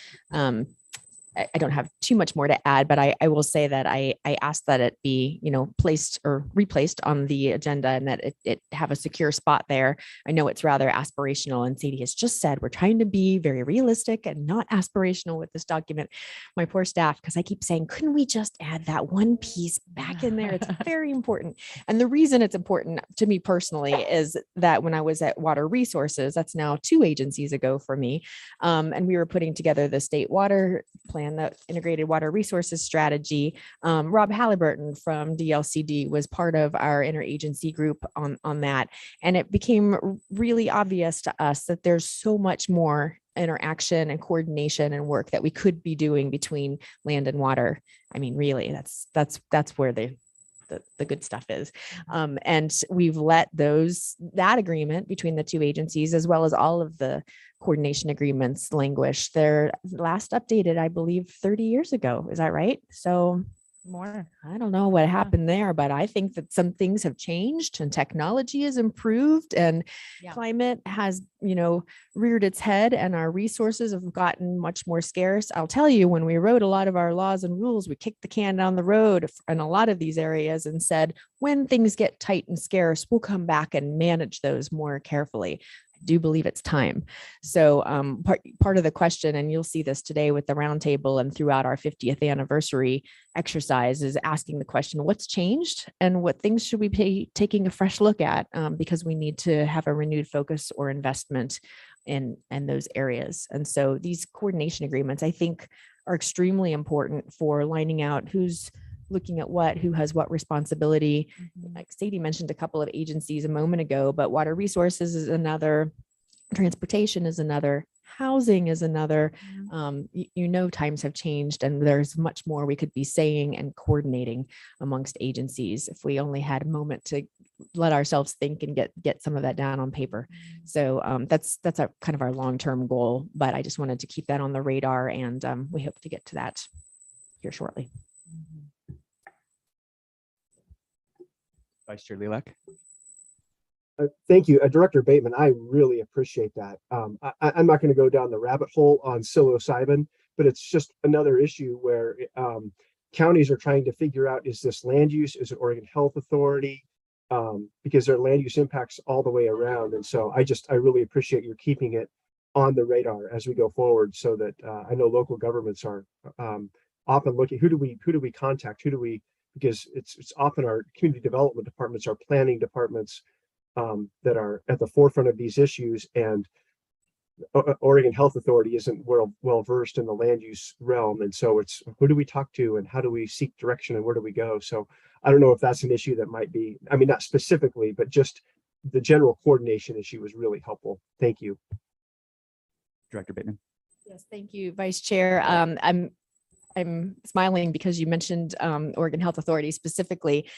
I don't have too much more to add, but I will say that I asked that it be, placed or replaced on the agenda and that it have a secure spot there. I know it's rather aspirational, and Sadie has just said we're trying to be very realistic and not aspirational with this document. My poor staff, because I keep saying, couldn't we just add that one piece back in there? It's very important. And the reason it's important to me personally is that when I was at Water Resources, that's now 2 agencies ago for me, and we were putting together the state water plan, the integrated water resources strategy. Rob Halliburton from DLCD was part of our interagency group on that. And it became really obvious to us that there's so much more interaction and coordination and work that we could be doing between land and water. I mean, really, that's where the good stuff is. And we've let that agreement between the 2 agencies, as well as all of the coordination agreements, languish. They're last updated, I believe, 30 years ago. Is that right? So More. I don't know what happened there, but I think that some things have changed and technology has improved and climate has, reared its head and our resources have gotten much more scarce. I'll tell you, when we wrote a lot of our laws and rules, we kicked the can down the road in a lot of these areas and said, when things get tight and scarce, we'll come back and manage those more carefully. Do believe it's time. So part of the question, and you'll see this today with the roundtable and throughout our 50th anniversary exercise, is asking the question, what's changed and what things should we be taking a fresh look at, because we need to have a renewed focus or investment in those areas. And so these coordination agreements, I think, are extremely important for lining out who's looking at what, who has what responsibility. Like Sadie mentioned a couple of agencies a moment ago, but water resources is another, transportation is another, housing is another. Times have changed and there's much more we could be saying and coordinating amongst agencies if we only had a moment to let ourselves think and get some of that down on paper. So that's our kind of our long-term goal, but I just wanted to keep that on the radar, and we hope to get to that here shortly. Vice Chair Lilac. Thank you, Director Bateman. I really appreciate that. I'm not going to go down the rabbit hole on psilocybin, but it's just another issue where counties are trying to figure out, is this land use? Is it Oregon Health Authority? Because their land use impacts all the way around. And so I really appreciate your keeping it on the radar as we go forward, so that I know local governments are often looking, who do we contact? Because it's often our community development departments, our planning departments that are at the forefront of these issues, and Oregon Health Authority isn't well versed in the land use realm. And so it's, who do we talk to and how do we seek direction and where do we go? So I don't know if that's an issue that might be, I mean, not specifically, but just the general coordination issue was really helpful. Thank you. Director Bateman. Yes, thank you, Vice Chair. I'm smiling because you mentioned Oregon Health Authority specifically.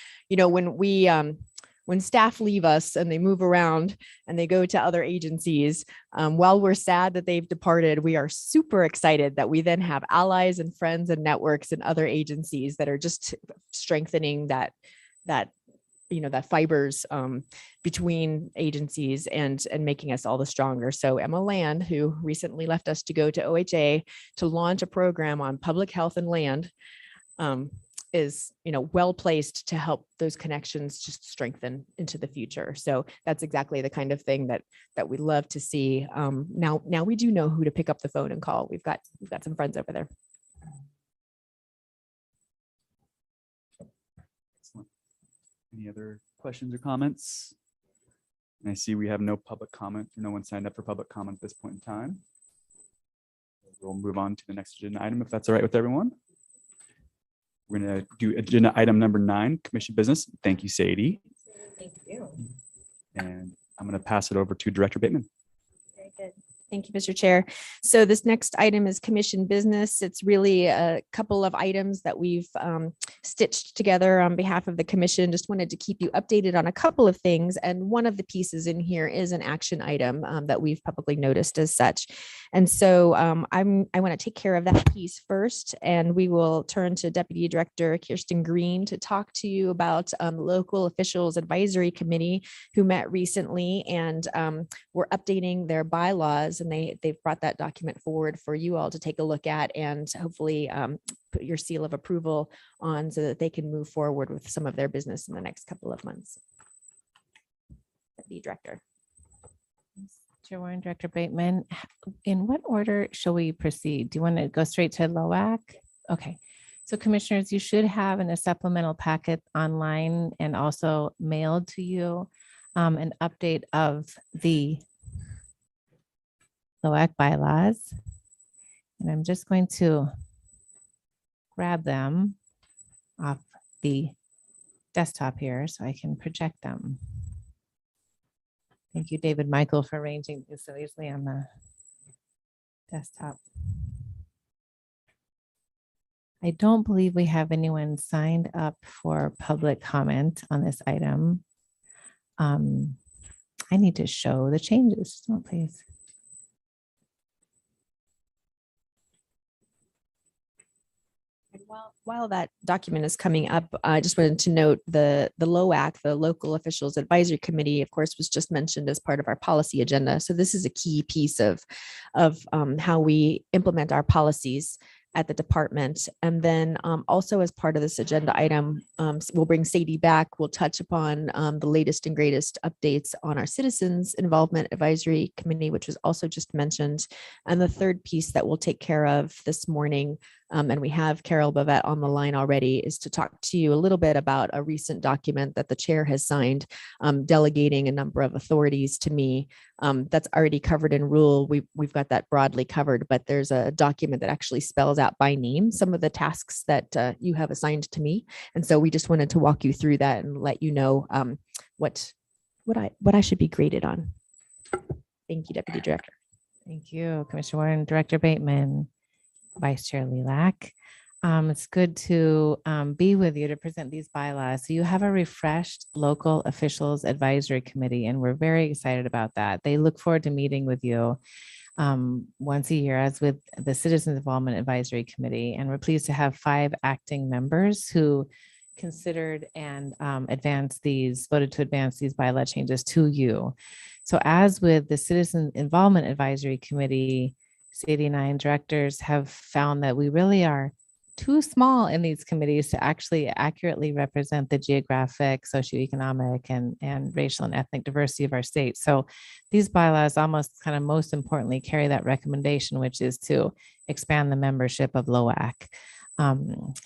When when staff leave us and they move around and they go to other agencies, while we're sad that they've departed, we are super excited that we then have allies and friends and networks and other agencies that are just strengthening that fibers between agencies and making us all the stronger. So Emma Land, who recently left us to go to OHA to launch a program on public health and land, is well placed to help those connections just strengthen into the future. So that's exactly the kind of thing that we love to see. Now we do know who to pick up the phone and call. We've got some friends over there. Excellent. Any other questions or comments? And I see we have no public comment. No one signed up for public comment at this point in time. We'll move on to the next agenda item if that's all right with everyone. We're going to do agenda item number 9, commission business. Thank you, Sadie. Thank you. And I'm going to pass it over to Director Bateman. Very good. Thank you, Mr. Chair. So this next item is commission business. It's really a couple of items that we've stitched together on behalf of the commission. Just wanted to keep you updated on a couple of things. And one of the pieces in here is an action item that we've publicly noticed as such. And so I want to take care of that piece first, and we will turn to Deputy Director Kirsten Green to talk to you about Local Officials Advisory Committee, who met recently and were updating their bylaws. And they've brought that document forward for you all to take a look at and hopefully put your seal of approval on so that they can move forward with some of their business in the next couple of months. Deputy Director. Chair Warren, Director Bateman, in what order shall we proceed? Do you want to go straight to LOAC? Okay. So commissioners, you should have in a supplemental packet online and also mailed to you an update of the LOAC bylaws. And I'm just going to grab them off the desktop here so I can project them. Thank you, David Michael, for arranging this so easily on the desktop. I don't believe we have anyone signed up for public comment on this item. I need to show the changes, please. While that document is coming up, I just wanted to note the LOAC, the Local Officials Advisory Committee, of course, was just mentioned as part of our policy agenda. So this is a key piece of how we implement our policies at the department. And then also as part of this agenda item, we'll bring Sadie back. We'll touch upon the latest and greatest updates on our Citizens Involvement Advisory Committee, which was also just mentioned. And the third piece that we'll take care of this morning, and we have Carol Bavette on the line already, is to talk to you a little bit about a recent document that the chair has signed, delegating a number of authorities to me. That's already covered in rule. We've got that broadly covered, but there's a document that actually spells out by name some of the tasks that you have assigned to me. And so we just wanted to walk you through that and let you know what I should be graded on. Thank you, Deputy Director. Thank you, Commissioner Warren, Director Bateman, Vice Chair Lilac. It's good to be with you to present these bylaws. So you have a refreshed Local Officials Advisory Committee, and we're very excited about that. They look forward to meeting with you once a year, as with the Citizens Involvement Advisory Committee. And we're pleased to have 5 acting members who considered and voted to advance these bylaw changes to you. So as with the Citizen Involvement Advisory Committee, Sadie and I directors have found that we really are too small in these committees to actually accurately represent the geographic, socioeconomic, and racial and ethnic diversity of our state. So these bylaws almost kind of most importantly carry that recommendation, which is to expand the membership of LOAC.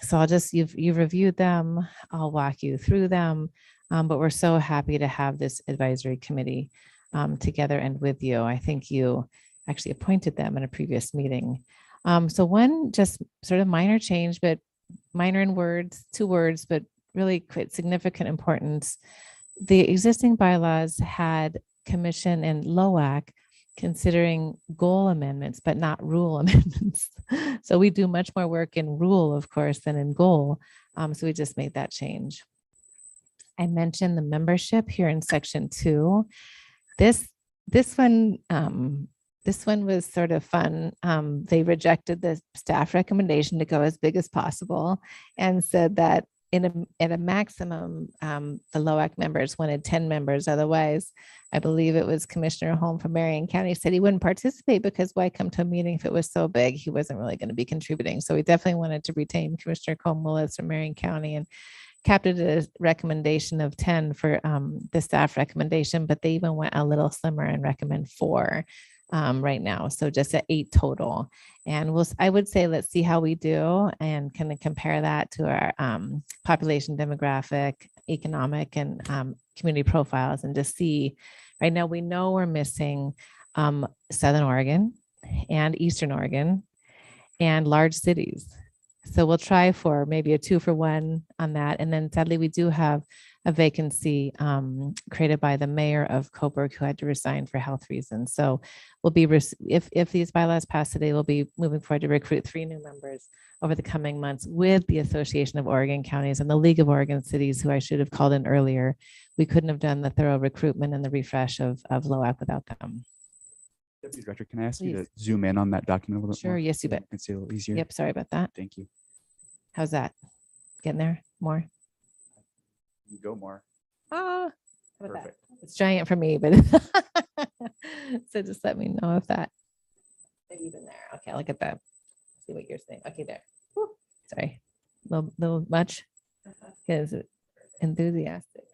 So you've reviewed them. I'll walk you through them, but we're so happy to have this advisory committee together and with you. I think you actually appointed them in a previous meeting. So one just sort of minor change, but minor in words, 2 words, but really quite significant importance. The existing bylaws had commission and LOAC considering goal amendments, but not rule amendments. So we do much more work in rule, of course, than in goal. So we just made that change. I mentioned the membership here in section 2. This one was sort of fun. They rejected the staff recommendation to go as big as possible and said that at a maximum, the LOAC members wanted 10 members. Otherwise, I believe it was Commissioner Holm from Marion County said he wouldn't participate because why come to a meeting if it was so big? He wasn't really going to be contributing. So we definitely wanted to retain Commissioner Colm Willis from Marion County and capped it at a recommendation of 10 for the staff recommendation, but they even went a little slimmer and recommend 4 right now. So just at 8 total. And I would say, let's see how we do and kind of compare that to our population demographic, economic and community profiles and just see. Right now, we know we're missing Southern Oregon and Eastern Oregon and large cities. So we'll try for maybe a 2-for-1 on that. And then sadly, we do have a vacancy created by the mayor of Coburg who had to resign for health reasons. So we'll be, if these bylaws pass today, we'll be moving forward to recruit 3 new members over the coming months with the Association of Oregon Counties and the League of Oregon Cities, who I should have called in earlier. We couldn't have done the thorough recruitment and the refresh of LOAC without them. Deputy Director, can I ask you Please. to zoom in on that document a little bit Sure, more? yes, you bet. It's a little easier. Yep, sorry about that. Thank you. How's that? Getting there more? You go more. Ah, how about that? Perfect. It's giant for me, but so just let me know if that maybe even there. Okay, look at that. See what you're saying. Okay, there. Whew. Sorry, little much because enthusiastic.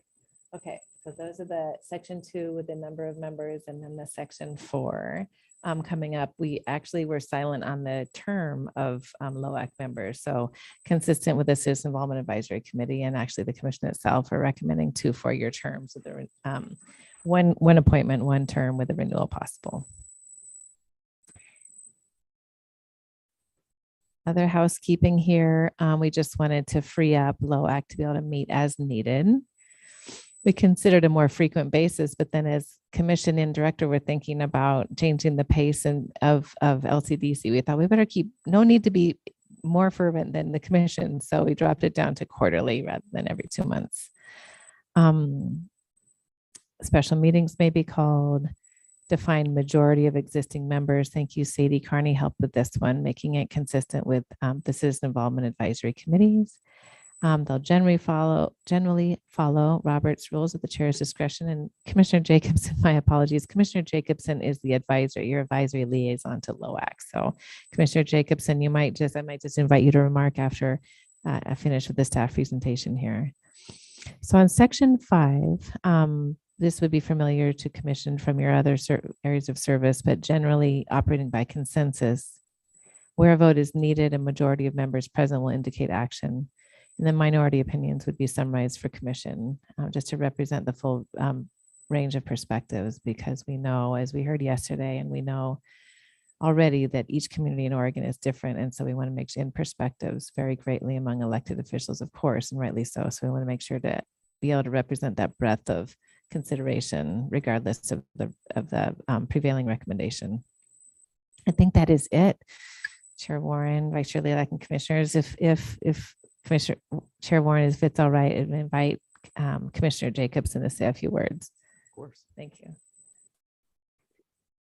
Okay, so those are the section 2 with the number of members, and then the section 4 coming up. We actually were silent on the term of LOAC members, so consistent with the Citizen Involvement Advisory Committee and actually the commission itself are recommending 2 4-year terms with the one appointment, 1 term with a renewal possible. Other housekeeping here, we just wanted to free up LOAC to be able to meet as needed. We considered a more frequent basis, but then as commission and director were thinking about changing the pace of LCDC, we thought we better keep, no need to be more fervent than the commission. So we dropped it down to quarterly rather than every 2 months. Special meetings may be called, defined majority of existing members. Thank you, Sadie Carney helped with this one, making it consistent with the Citizen Involvement Advisory Committees. They'll generally follow Robert's rules at the chair's discretion. And Commissioner Jacobson, my apologies, Commissioner Jacobson is the advisor, your advisory liaison to LOAC. So Commissioner Jacobson, I might just invite you to remark after I finish with the staff presentation here. So on section 5, this would be familiar to commission from your other areas of service, but generally operating by consensus. Where a vote is needed, a majority of members present will indicate action. And then minority opinions would be summarized for commission, just to represent the full range of perspectives, because we know, as we heard yesterday, and we know already that each community in Oregon is different. And so we want to make sure in perspectives vary greatly among elected officials, of course, and rightly so. So we want to make sure to be able to represent that breadth of consideration, regardless of the prevailing recommendation. I think that is it. Chair Warren, Vice Chair Lilac, and commissioners, if Commissioner Chair Warren, if it's all right, and invite Commissioner Jacobson to say a few words. Of course. Thank you.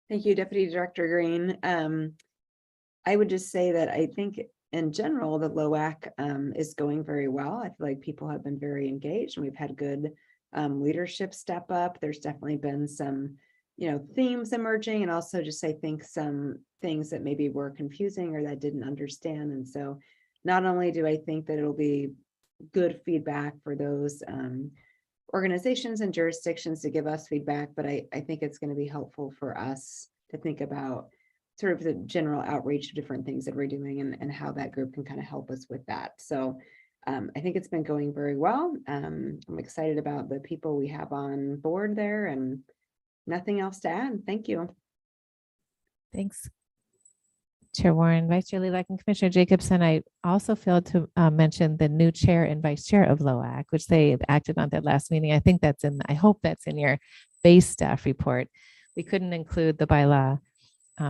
Thank you, Deputy Director Green. I would just say that I think in general, the LOAC is going very well. I feel like people have been very engaged and we've had good leadership step up. There's definitely been some, themes emerging, and also just, I think, some things that maybe were confusing or that I didn't understand. And so not only do I think that it'll be good feedback for those organizations and jurisdictions to give us feedback, but I think it's going to be helpful for us to think about sort of the general outreach of different things that we're doing and how that group can kind of help us with that. So I think it's been going very well. I'm excited about the people we have on board there, and nothing else to add. Thank you. Thanks, Chair Warren, Vice Chair Lilac, and Commissioner Jacobson. I also failed to mention the new chair and vice chair of LOAC, which they acted on that last meeting. I think that's I hope that's in your base staff report. We couldn't include the bylaw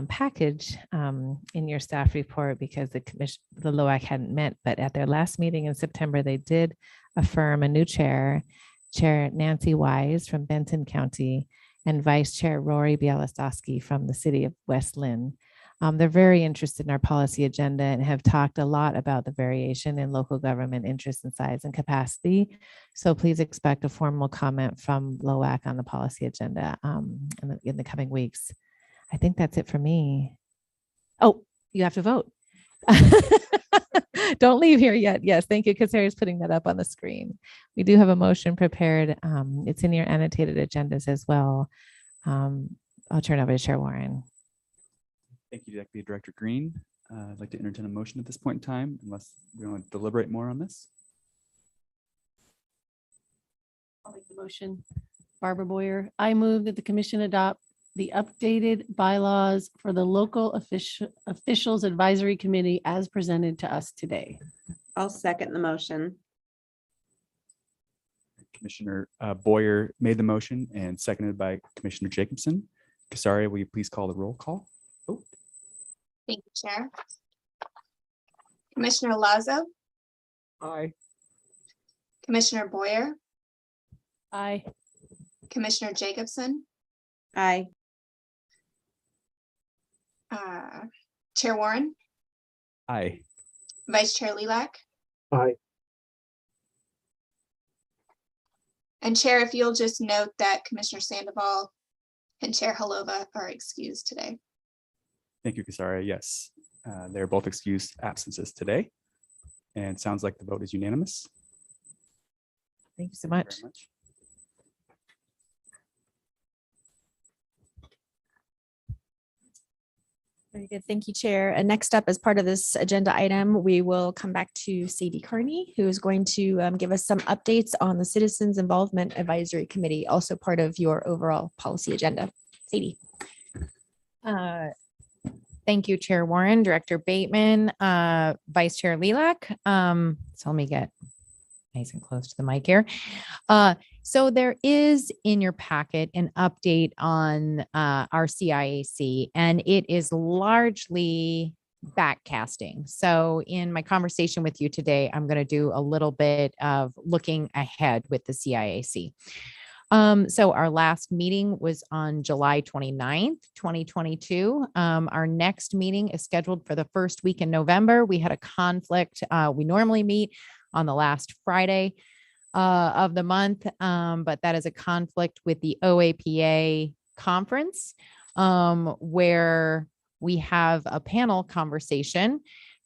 package in your staff report because the LOAC hadn't met, but at their last meeting in September, they did affirm a new chair Chair Nancy Wise from Benton County, and Vice Chair Rory Bielostowski from the city of West Lynn. They're very interested in our policy agenda and have talked a lot about the variation in local government interest and size and capacity. So please expect a formal comment from LOAC on the policy agenda in the coming weeks. I think that's it for me. Oh, you have to vote. Don't leave here yet. Yes, thank you, because Harry's putting that up on the screen. We do have a motion prepared. It's in your annotated agendas as well. I'll turn over to Chair Warren. Thank you, Deputy Director Green. I'd like to entertain a motion at this point in time, unless we want to deliberate more on this. I'll make the motion. Barbara Boyer, I move that the commission adopt the updated bylaws for the local officials advisory committee as presented to us today. I'll second the motion. Commissioner Boyer made the motion and seconded by Commissioner Jacobson. Casaria, will you please call the roll call? Oh, Thank you, Chair. Commissioner Lazo, Aye. Commissioner Boyer, Aye. Commissioner Jacobson, Aye. Chair Warren, aye. Vice Chair Lilac, Aye. and Chair, if you'll just note that Commissioner Sandoval and Chair Halova are excused today. Thank you, Casaria. Yes, they're both excused absences today. And sounds like the vote is unanimous. Thank you so Thank you much. very much. Very good. Thank you, Chair. And next up, as part of this agenda item, we will come back to Sadie Carney, who is going to give us some updates on the Citizens Involvement Advisory Committee, also part of your overall policy agenda. Sadie. Thank you, Chair Warren, Director Bateman, Vice Chair Lilac. So let me get nice and close to the mic here. So there is in your packet an update on our CIAC, and it is largely backcasting. So in my conversation with you today, I'm going to do a little bit of looking ahead with the CIAC. So our last meeting was on July 29th, 2022. Our next meeting is scheduled for the first week in November. We had a conflict. We normally meet on the last Friday of the month, but that is a conflict with the OAPA conference, where we have a panel conversation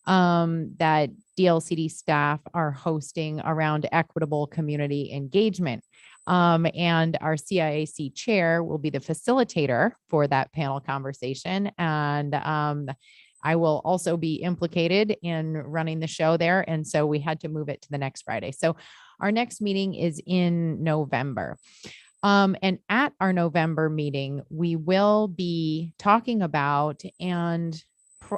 that DLCD staff are hosting around equitable community engagement. And our CIAC chair will be the facilitator for that panel conversation. And I will also be implicated in running the show there. And so we had to move it to the next Friday. So our next meeting is in November. And at our November meeting, we will be talking about and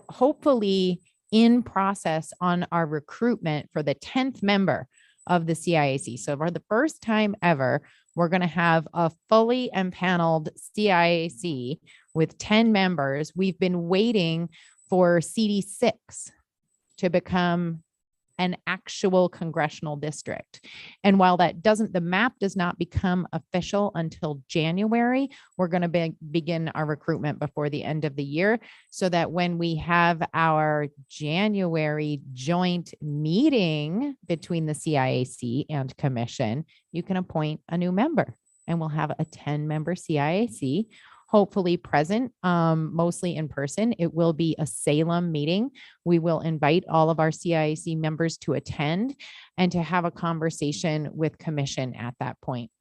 hopefully in process on our recruitment for the 10th member of the CIAC. So for the first time ever, we're going to have a fully empaneled CIAC with 10 members. We've been waiting for CD6 to become an actual congressional district. And while that the map does not become official until January, we're going to begin our recruitment before the end of the year, so that when we have our January joint meeting between the CIAC and commission, you can appoint a new member, and we'll have a 10-member CIAC, hopefully present, mostly in person. It will be a Salem meeting. We will invite all of our CIAC members to attend and to have a conversation with commission at that point.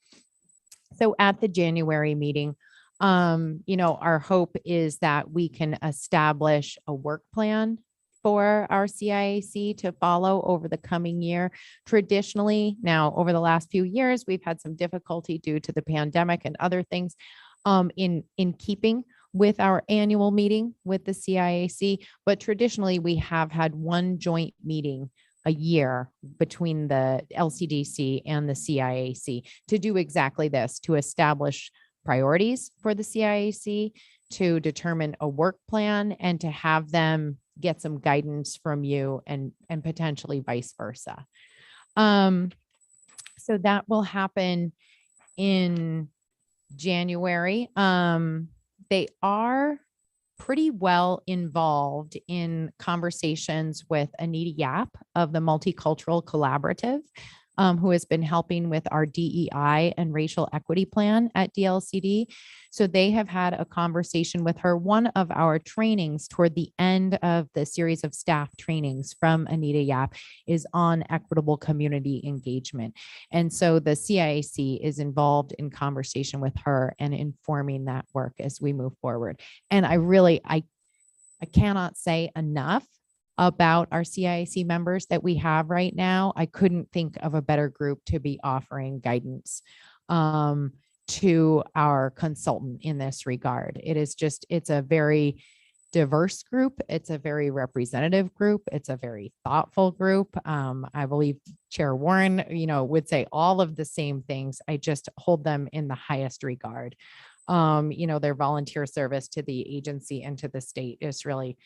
So at the January meeting, our hope is that we can establish a work plan for our CIAC to follow over the coming year. Traditionally, now over the last few years, we've had some difficulty due to the pandemic and other things in keeping with our annual meeting with the CIAC, but traditionally we have had one joint meeting a year between the LCDC and the CIAC to do exactly this, to establish priorities for the CIAC, to determine a work plan, and to have them get some guidance from you and potentially vice versa. So that will happen in January. They are pretty well involved in conversations with Anita Yap of the Multicultural Collaborative, who has been helping with our DEI and racial equity plan at DLCD. So they have had a conversation with her. One of our trainings toward the end of the series of staff trainings from Anita Yap is on equitable community engagement. And so the CIAC is involved in conversation with her and informing that work as we move forward. And I cannot say enough about our CIAC members that we have right now. I couldn't think of a better group to be offering guidance to our consultant in this regard. It's a very diverse group. It's a very representative group. It's a very thoughtful group. I believe Chair Warren, would say all of the same things. I just hold them in the highest regard. Their volunteer service to the agency and to the state is really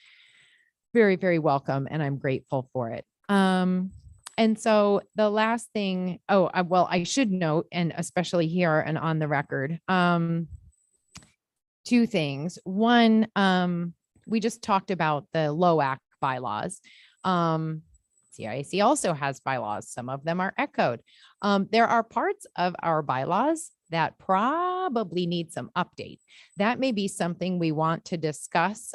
very, very welcome, and I'm grateful for it. And so the last thing, I should note, and especially here and on the record, two things. One, we just talked about the LOAC bylaws. CIAC also has bylaws. Some of them are echoed. There are parts of our bylaws that probably need some update. That may be something we want to discuss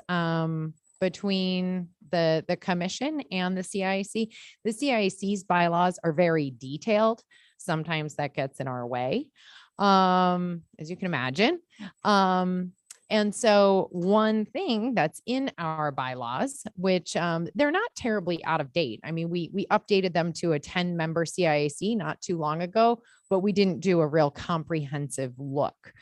between the commission and the CIAC. The CIAC's bylaws are very detailed. Sometimes that gets in our way, as you can imagine. And so one thing that's in our bylaws, which they're not terribly out of date. I mean, we updated them to a 10-member CIAC not too long ago, but we didn't do a real comprehensive look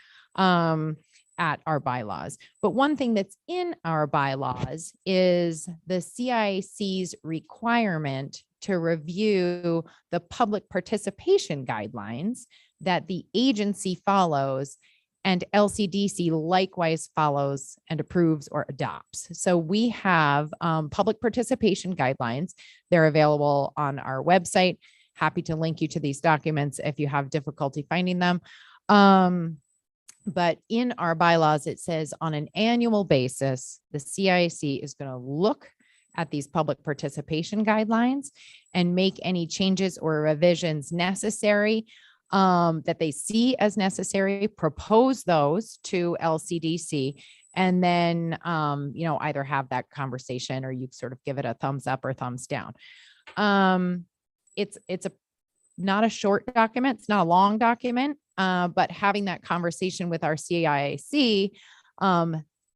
at our bylaws. But one thing that's in our bylaws is the CIAC's requirement to review the public participation guidelines that the agency follows, and LCDC likewise follows and approves or adopts. So we have public participation guidelines. They're available on our website. Happy to link you to these documents if you have difficulty finding them. But in our bylaws, it says on an annual basis, the CIAC is going to look at these public participation guidelines and make any changes or revisions necessary that they see as necessary, propose those to LCDC, and then, either have that conversation or you sort of give it a thumbs up or thumbs down. It's not a short document. It's not a long document, but having that conversation with our CIAC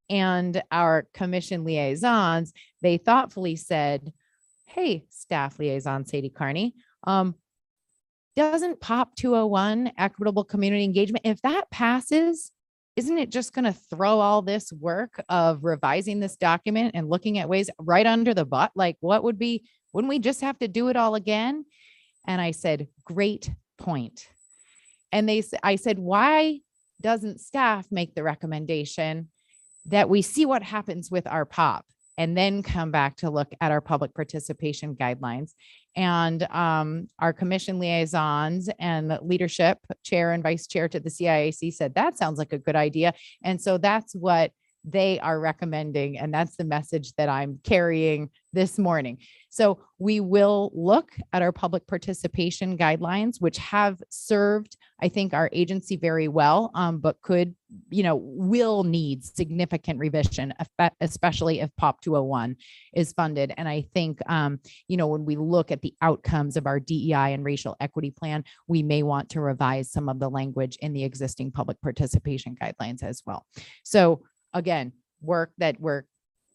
and our commission liaisons, they thoughtfully said, hey, staff liaison Sadie Carney, doesn't POP 201, equitable community engagement, if that passes, isn't it just going to throw all this work of revising this document and looking at ways right under the butt? Like, wouldn't we just have to do it all again? And I said, great point. And I said, why doesn't staff make the recommendation that we see what happens with our POP and then come back to look at our public participation guidelines? And our commission liaisons and leadership chair and vice chair to the CIAC said, that sounds like a good idea. And so that's what they are recommending. And that's the message that I'm carrying this morning. So we will look at our public participation guidelines, which have served, I think, our agency very well, but will need significant revision, especially if POP 201 is funded. And I think, when we look at the outcomes of our DEI and racial equity plan, we may want to revise some of the language in the existing public participation guidelines as well. So again, work that we're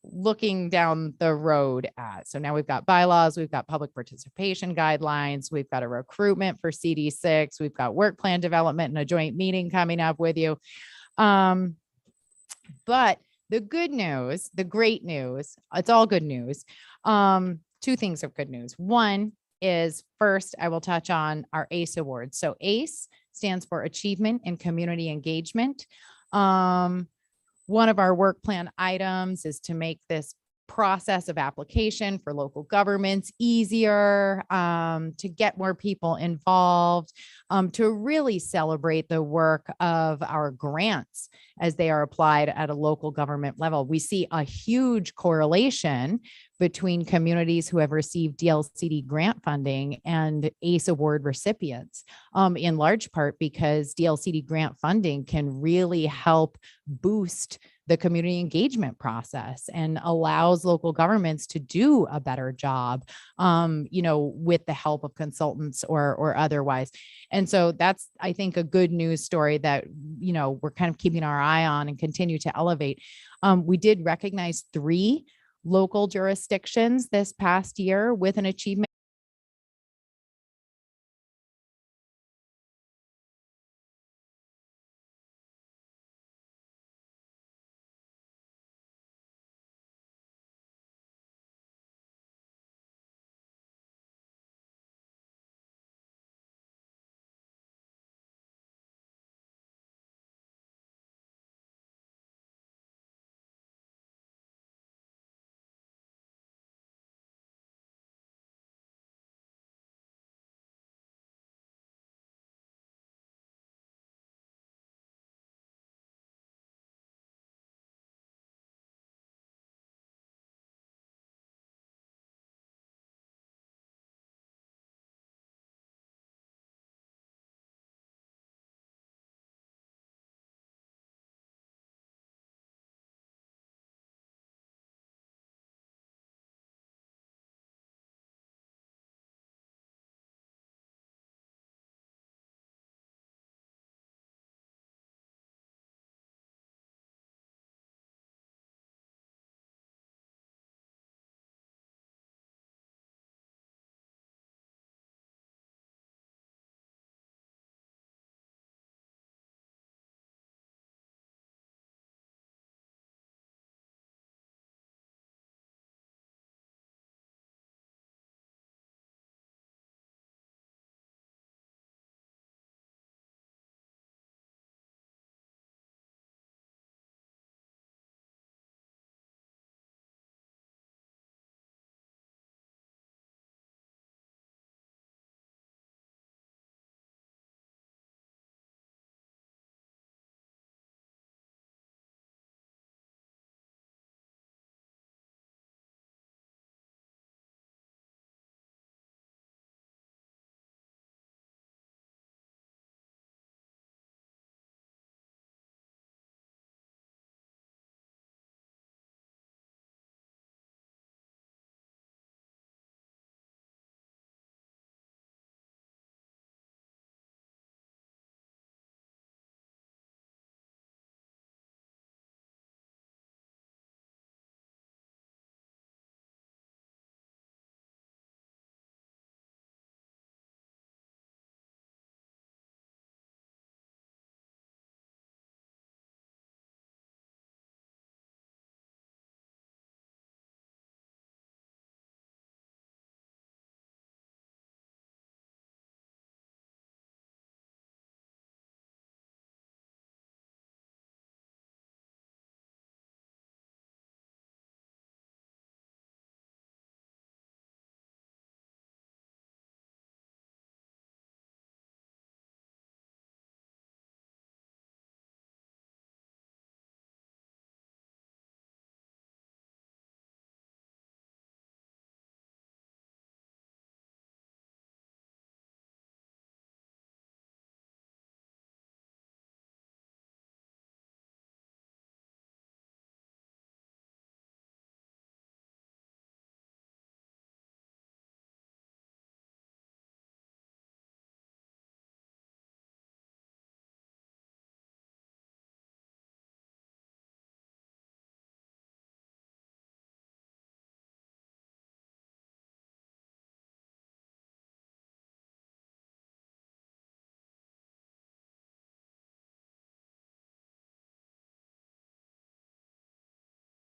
looking down the road at. So now we've got bylaws, we've got public participation guidelines, we've got a recruitment for CD6, we've got work plan development and a joint meeting coming up with you. But the good news, the great news, it's all good news. Two things of good news. One is, first, I will touch on our ACE awards. So ACE stands for Achievement in Community Engagement. One of our work plan items is to make this process of application for local governments easier, to get more people involved, to really celebrate the work of our grants as they are applied at a local government level. We see a huge correlation between communities who have received DLCD grant funding and ACE award recipients, in large part because DLCD grant funding can really help boost the community engagement process and allows local governments to do a better job, with the help of consultants or otherwise. And so that's, I think, a good news story that, we're kind of keeping our eye on and continue to elevate. We did recognize 3 local jurisdictions this past year with an achievement.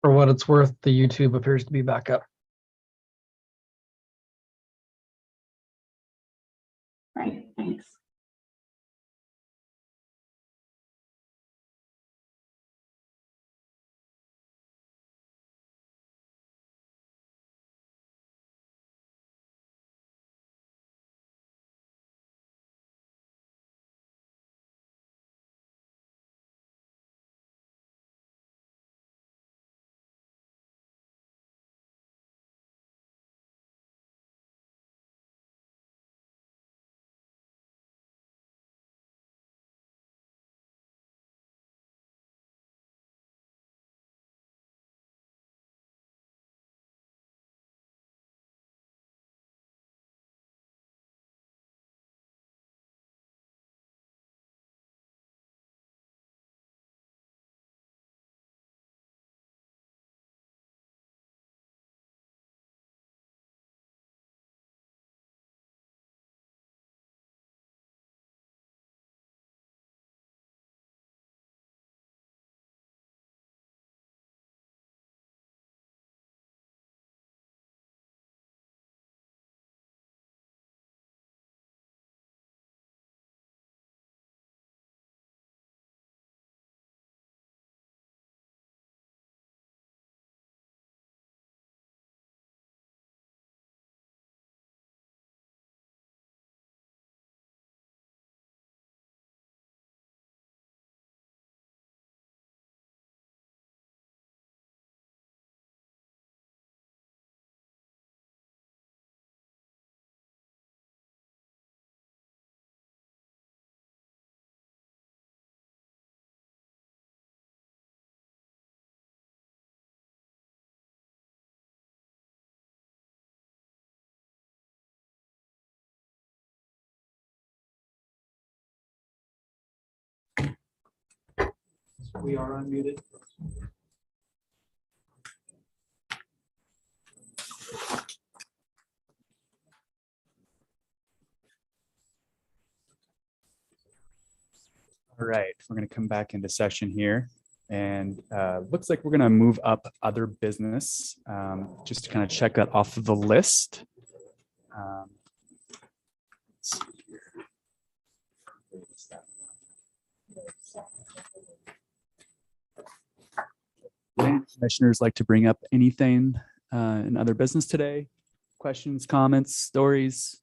For what it's worth, the YouTube appears to be back up. Right, thanks. We are unmuted. All right, we're going to come back into session here, and looks like we're going to move up other business, just to kind of check that off of the list. Let's see here. Would commissioners like to bring up anything in other business today? Questions, comments, stories?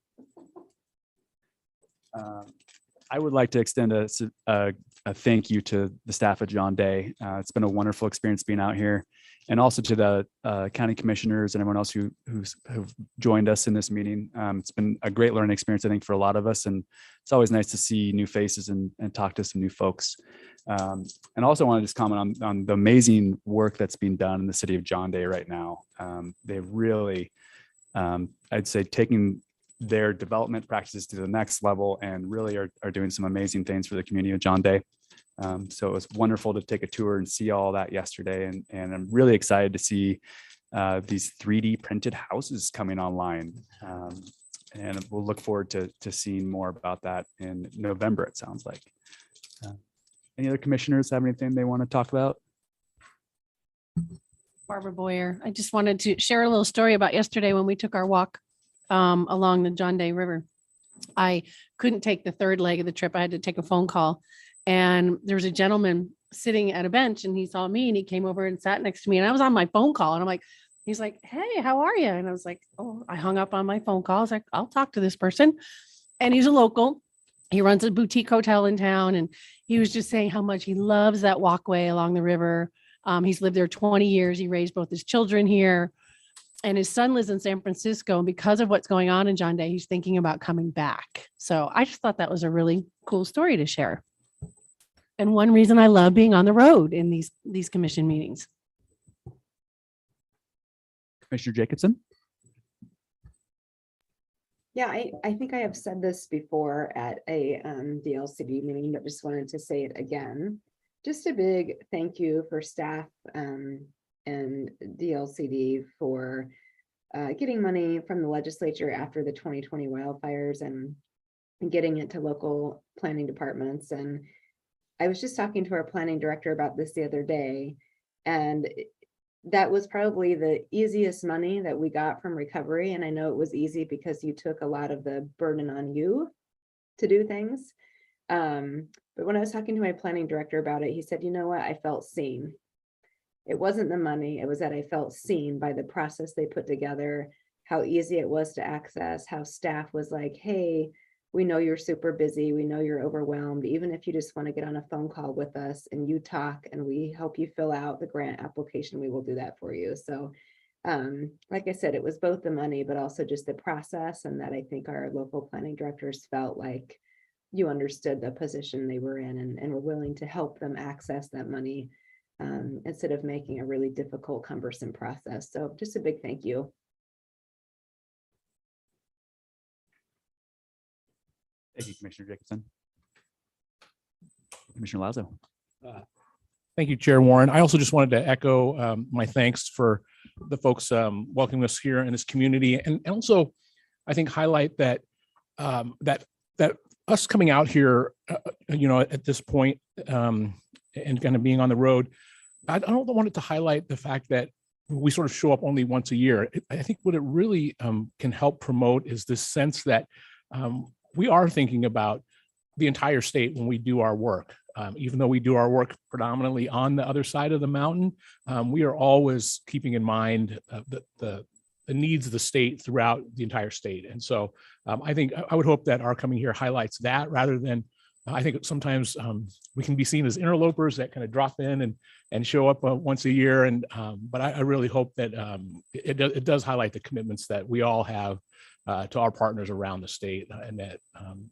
I would like to extend a thank you to the staff at John Day. It's been a wonderful experience being out here, and also to the county commissioners and everyone else who's joined us in this meeting. It's been a great learning experience, I think, for a lot of us, and it's always nice to see new faces and talk to some new folks. And also want to just comment on the amazing work that's being done in the city of John Day right now. They've really, I'd say, taking their development practices to the next level and really are doing some amazing things for the community of John Day. So it was wonderful to take a tour and see all that yesterday. And I'm really excited to see these 3D printed houses coming online. And we'll look forward to seeing more about that in November, it sounds like. Any other commissioners have anything they want to talk about? Barbara Boyer. I just wanted to share a little story about yesterday when we took our walk along the John Day River. I couldn't take the third leg of the trip. I had to take a phone call, and there was a gentleman sitting at a bench, and he saw me and he came over and sat next to me, and I was on my phone call, and I'm like, he's like, "Hey, how are you?" And I was like, "Oh," I hung up on my phone call. I was like, "I'll talk to this person." And he's a local. He runs a boutique hotel in town, and he was just saying how much he loves that walkway along the river. He's lived there 20 years. He raised both his children here, and his son lives in San Francisco. And because of what's going on in John Day, he's thinking about coming back. So I just thought that was a really cool story to share. And one reason I love being on the road in these commission meetings. Commissioner Jacobson? Yeah, I think I have said this before at a DLCD meeting, but just wanted to say it again. Just a big thank you for staff and DLCD for getting money from the legislature after the 2020 wildfires and getting it to local planning departments. And I was just talking to our planning director about this the other day, and that was probably the easiest money that we got from recovery. And I know it was easy because you took a lot of the burden on you to do things. But when I was talking to my planning director about it, he said, "You know what? I felt seen." It wasn't the money. It was that I felt seen by the process they put together, how easy it was to access, how staff was like, "Hey, we know you're super busy. We know you're overwhelmed. Even if you just want to get on a phone call with us and you talk and we help you fill out the grant application, we will do that for you." So like I said, it was both the money, but also just the process, and that I think our local planning directors felt like you understood the position they were in and were willing to help them access that money instead of making a really difficult, cumbersome process. So just a big thank you. Thank you, Commissioner Jacobson. Commissioner Lazo. Thank you, Chair Warren. I also just wanted to echo my thanks for the folks welcoming us here in this community, and also I think highlight that that us coming out here, at this point and kind of being on the road, I don't want it to highlight the fact that we sort of show up only once a year. I think what it really can help promote is this sense that we are thinking about the entire state when we do our work. Even though we do our work predominantly on the other side of the mountain, we are always keeping in mind the needs of the state throughout the entire state. And so I think I would hope that our coming here highlights that, rather than, I think sometimes we can be seen as interlopers that kind of drop in and show up once a year. And but I really hope that it does highlight the commitments that we all have to our partners around the state, and that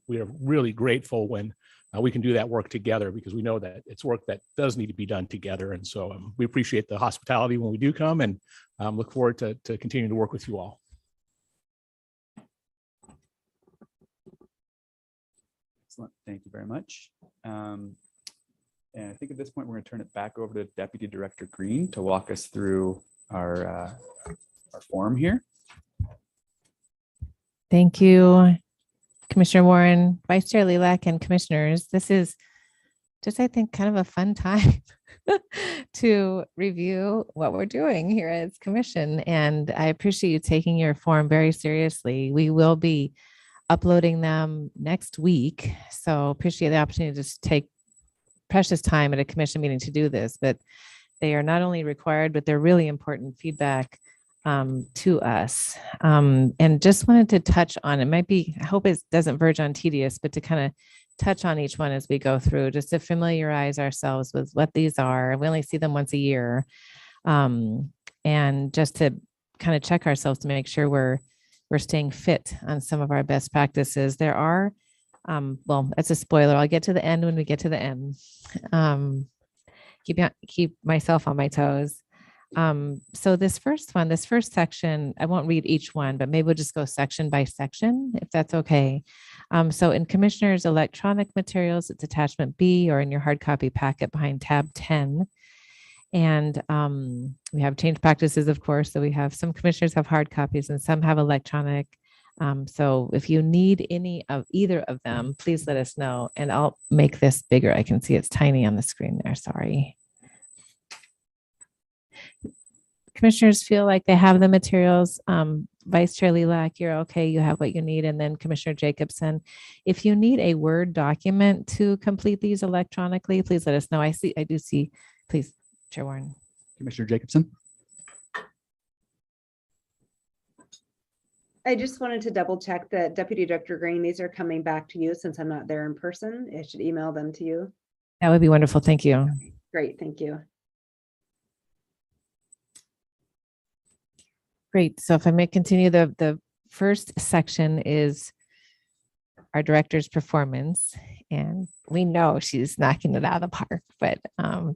we are really grateful when we can do that work together, because we know that it's work that does need to be done together. And so we appreciate the hospitality when we do come, and look forward to continuing to work with you all. Excellent. Thank you very much. And I think at this point, we're going to turn it back over to Deputy Director Green to walk us through our forum here. Thank you, Commissioner Warren, Vice Chair Lilac, and commissioners. This is just, I think, kind of a fun time to review what we're doing here as commission. And I appreciate you taking your forum very seriously. We will be uploading them next week. So appreciate the opportunity to just take precious time at a commission meeting to do this, but they are not only required, but they're really important feedback to us. And just wanted to touch on, it might be, I hope it doesn't verge on tedious, but to kind of touch on each one as we go through, just to familiarize ourselves with what these are. We only see them once a year. And just to kind of check ourselves to make sure we're staying fit on some of our best practices. There are, well, that's a spoiler. I'll get to the end when we get to the end. Keep myself on my toes. So this first section, I won't read each one, but maybe we'll just go section by section, if that's okay. So in Commissioners' electronic materials, it's attachment B, or in your hard copy packet behind tab 10. And we have changed practices, of course. So we have some commissioners have hard copies and some have electronic. So if you need any of either of them, please let us know and I'll make this bigger. I can see it's tiny on the screen there. Sorry. Commissioners feel like they have the materials. Vice Chair Lilac, you're okay. You have what you need. And then Commissioner Jacobson, if you need a Word document to complete these electronically, please let us know. I do see, please, Chair Warren. Commissioner Jacobson. I just wanted to double check that Deputy Director Green, these are coming back to you since I'm not there in person. I should email them to you. That would be wonderful. Thank you. Great, thank you. Great. So if I may continue, the first section is our director's performance. And we know she's knocking it out of the park, but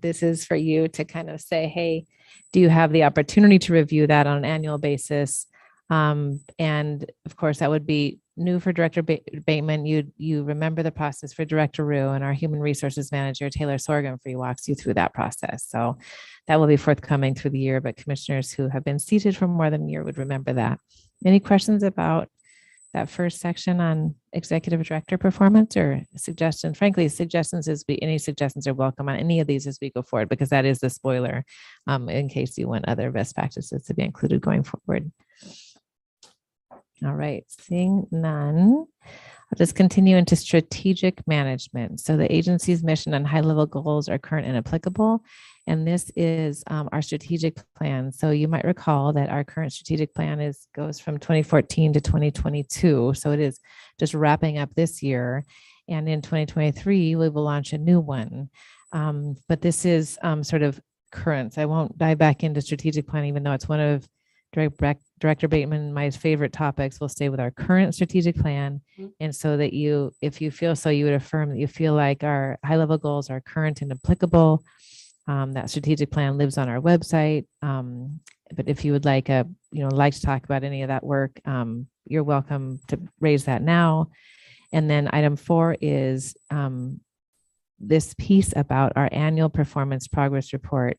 this is for you to kind of say, hey, do you have the opportunity to review that on an annual basis? And of course, that would be new for Director Bateman. You remember the process for Director Rue, and our Human Resources Manager, Taylor Sorghum, walks you through that process. So that will be forthcoming through the year, but commissioners who have been seated for more than a year would remember that. Any questions about that first section on executive director performance or suggestions? Frankly, any suggestions are welcome on any of these as we go forward, because that is the spoiler in case you want other best practices to be included going forward. All right, seeing none, I'll just continue into strategic management. So the agency's mission and high-level goals are current and applicable. And this is our strategic plan. So you might recall that our current strategic plan goes from 2014 to 2022. So it is just wrapping up this year. And in 2023, we will launch a new one. But this is sort of current. So I won't dive back into strategic plan, even though it's one of Director Bateman, my favorite topics. Will stay with our current strategic plan. And so that if you feel so, you would affirm that you feel like our high-level goals are current and applicable. That strategic plan lives on our website. But if you would like to talk about any of that work, you're welcome to raise that now. And then item 4 is this piece about our annual performance progress report.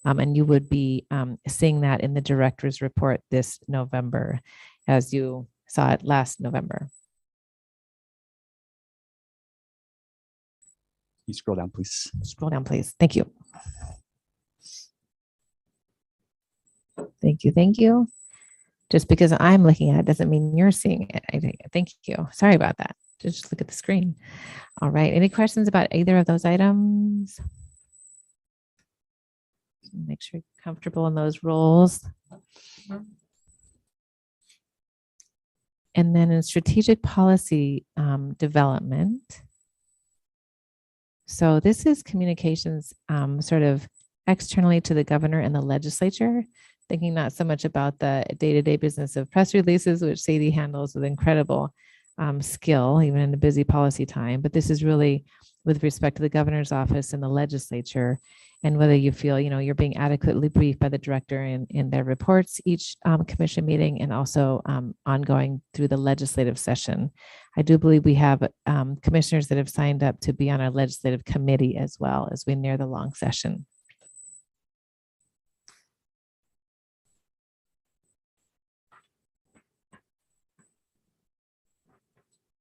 And you would be seeing that in the director's report this November, as you saw it last November. Can you scroll down, please? Scroll down, please. Thank you. Thank you. Thank you. Just because I'm looking at it doesn't mean you're seeing it. Thank you. Sorry about that. Just look at the screen. All right. Any questions about either of those items? Make sure you're comfortable in those roles. And then in strategic policy development. So this is communications sort of externally to the governor and the legislature, thinking not so much about the day-to-day business of press releases, which Sadie handles with incredible skill, even in a busy policy time. But this is really with respect to the governor's office and the legislature. and whether you feel, you're being adequately briefed by the director in their reports each commission meeting, and also ongoing through the legislative session. I do believe we have commissioners that have signed up to be on our legislative committee as well as we near the long session.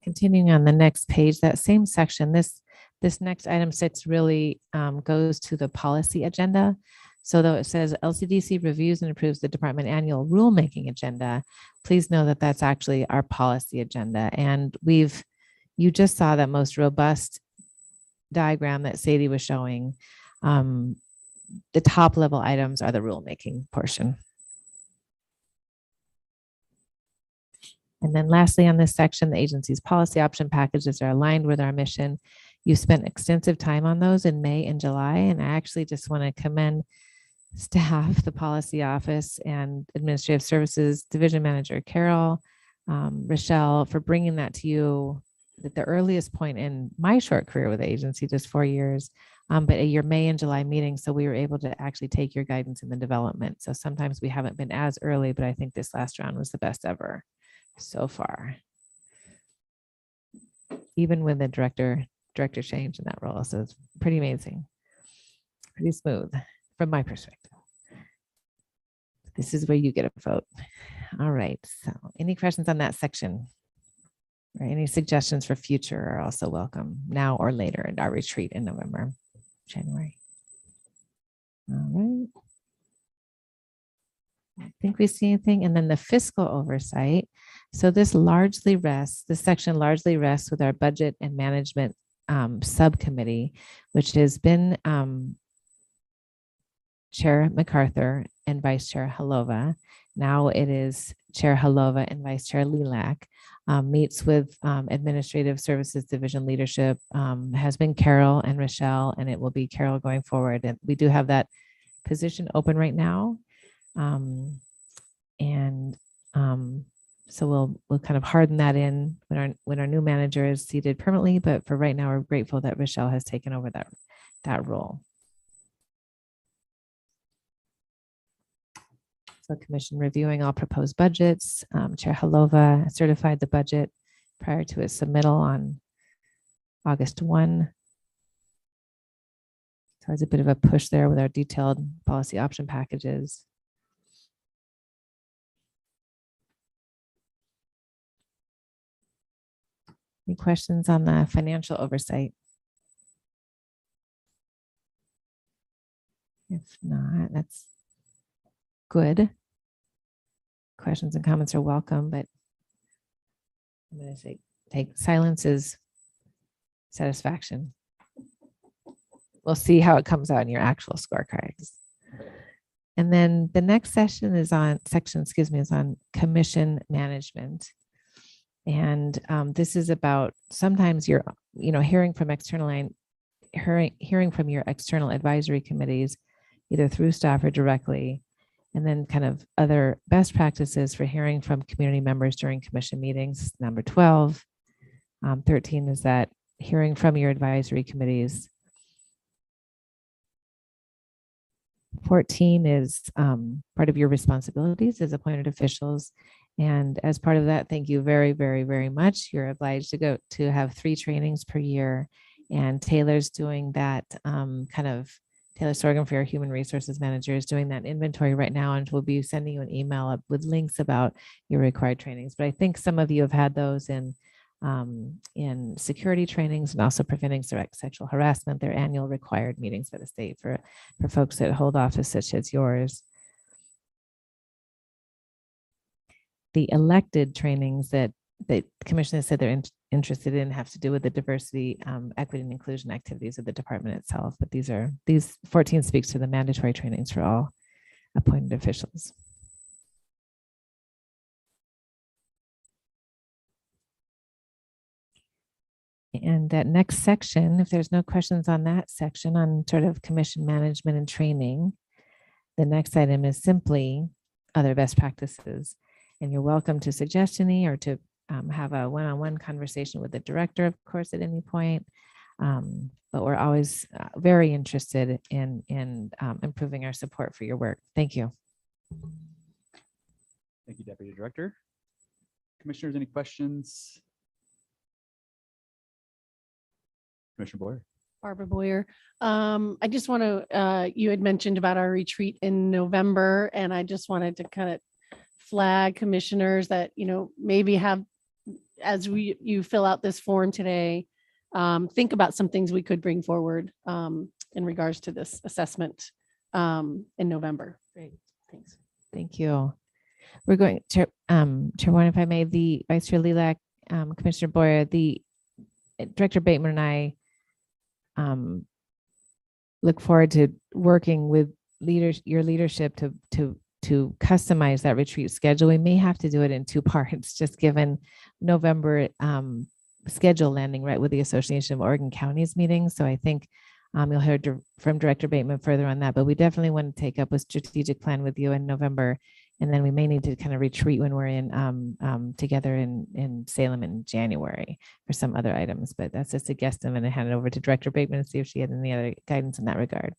Continuing on the next page, that same section, this next item 6 really goes to the policy agenda. So though it says LCDC reviews and approves the department annual rulemaking agenda, please know that that's actually our policy agenda. And you just saw that most robust diagram that Sadie was showing. The top level items are the rulemaking portion. And then lastly, on this section, the agency's policy option packages are aligned with our mission. You spent extensive time on those in May and July, and I actually just want to commend staff, the policy office, and administrative services division manager Carol, Rochelle, for bringing that to you at the earliest point in my short career with the agency, just 4 years, but at your May and July meeting. So we were able to actually take your guidance in the development. So sometimes we haven't been as early, but I think this last round was the best ever so far, even with the director change in that role. So it's pretty amazing, pretty smooth from my perspective. This is where you get a vote. All right, so any questions on that section or any suggestions for future are also welcome now or later in our retreat in January. All right, I think we see anything. And then the fiscal oversight. So this section largely rests with our budget and management subcommittee, which has been Chair MacArthur and Vice Chair Halova. Now it is Chair Halova and Vice Chair Lilac. Meets with Administrative Services Division leadership, has been Carol and Rochelle, and it will be Carol going forward. And we do have that position open right now. So we'll kind of harden that in when our new manager is seated permanently. But for right now, we're grateful that Rochelle has taken over that role. So commission reviewing all proposed budgets. Chair Halova certified the budget prior to its submittal on August 1. So there's a bit of a push there with our detailed policy option packages. Any questions on the financial oversight? If not, that's good. Questions and comments are welcome, but I'm going to say take silence is satisfaction. We'll see how it comes out in your actual scorecards. And then the next section is on commission management. And this is about sometimes you're, hearing from hearing from your external advisory committees, either through staff or directly, and then kind of other best practices for hearing from community members during commission meetings. Number 12, 13 is that hearing from your advisory committees. 14 is part of your responsibilities as appointed officials. And as part of that, thank you very, very, very much. You're obliged to have 3 trainings per year. And Taylor's doing that Taylor Sorghum for your human resources manager is doing that inventory right now, and we'll be sending you an email up with links about your required trainings. But I think some of you have had those in security trainings and also preventing sexual harassment, their annual required meetings by the state for folks that hold office such as yours. The elected trainings that the commission has said they're interested in have to do with the diversity, equity, and inclusion activities of the department itself. But these 14 speaks to the mandatory trainings for all appointed officials. And that next section, if there's no questions on that section on sort of commission management and training, the next item is simply other best practices. And you're welcome to suggest any or to have a one-on-one conversation with the director, of course, at any point. But we're always very interested in improving our support for your work. Thank you. Thank you, Deputy Director. Commissioners, any questions? Commissioner Boyer. Barbara Boyer. I just want to, you had mentioned about our retreat in November, and I just wanted to kind of flag commissioners that, maybe have, as you fill out this form today, think about some things we could bring forward in regards to this assessment in November. Great, thanks. Thank you. We're going to, Chair Warren, if I may, the Vice Chair Lilac, Commissioner Boyer, the Director Bateman and I look forward to working with your leadership to customize that retreat schedule. We may have to do it in 2 parts, just given November schedule landing right with the Association of Oregon Counties meeting. So I think you'll hear from Director Bateman further on that, but we definitely want to take up a strategic plan with you in November. And then we may need to kind of retreat when we're in together in Salem in January for some other items, but that's just a guess. I'm going to hand it over to Director Bateman and see if she had any other guidance in that regard.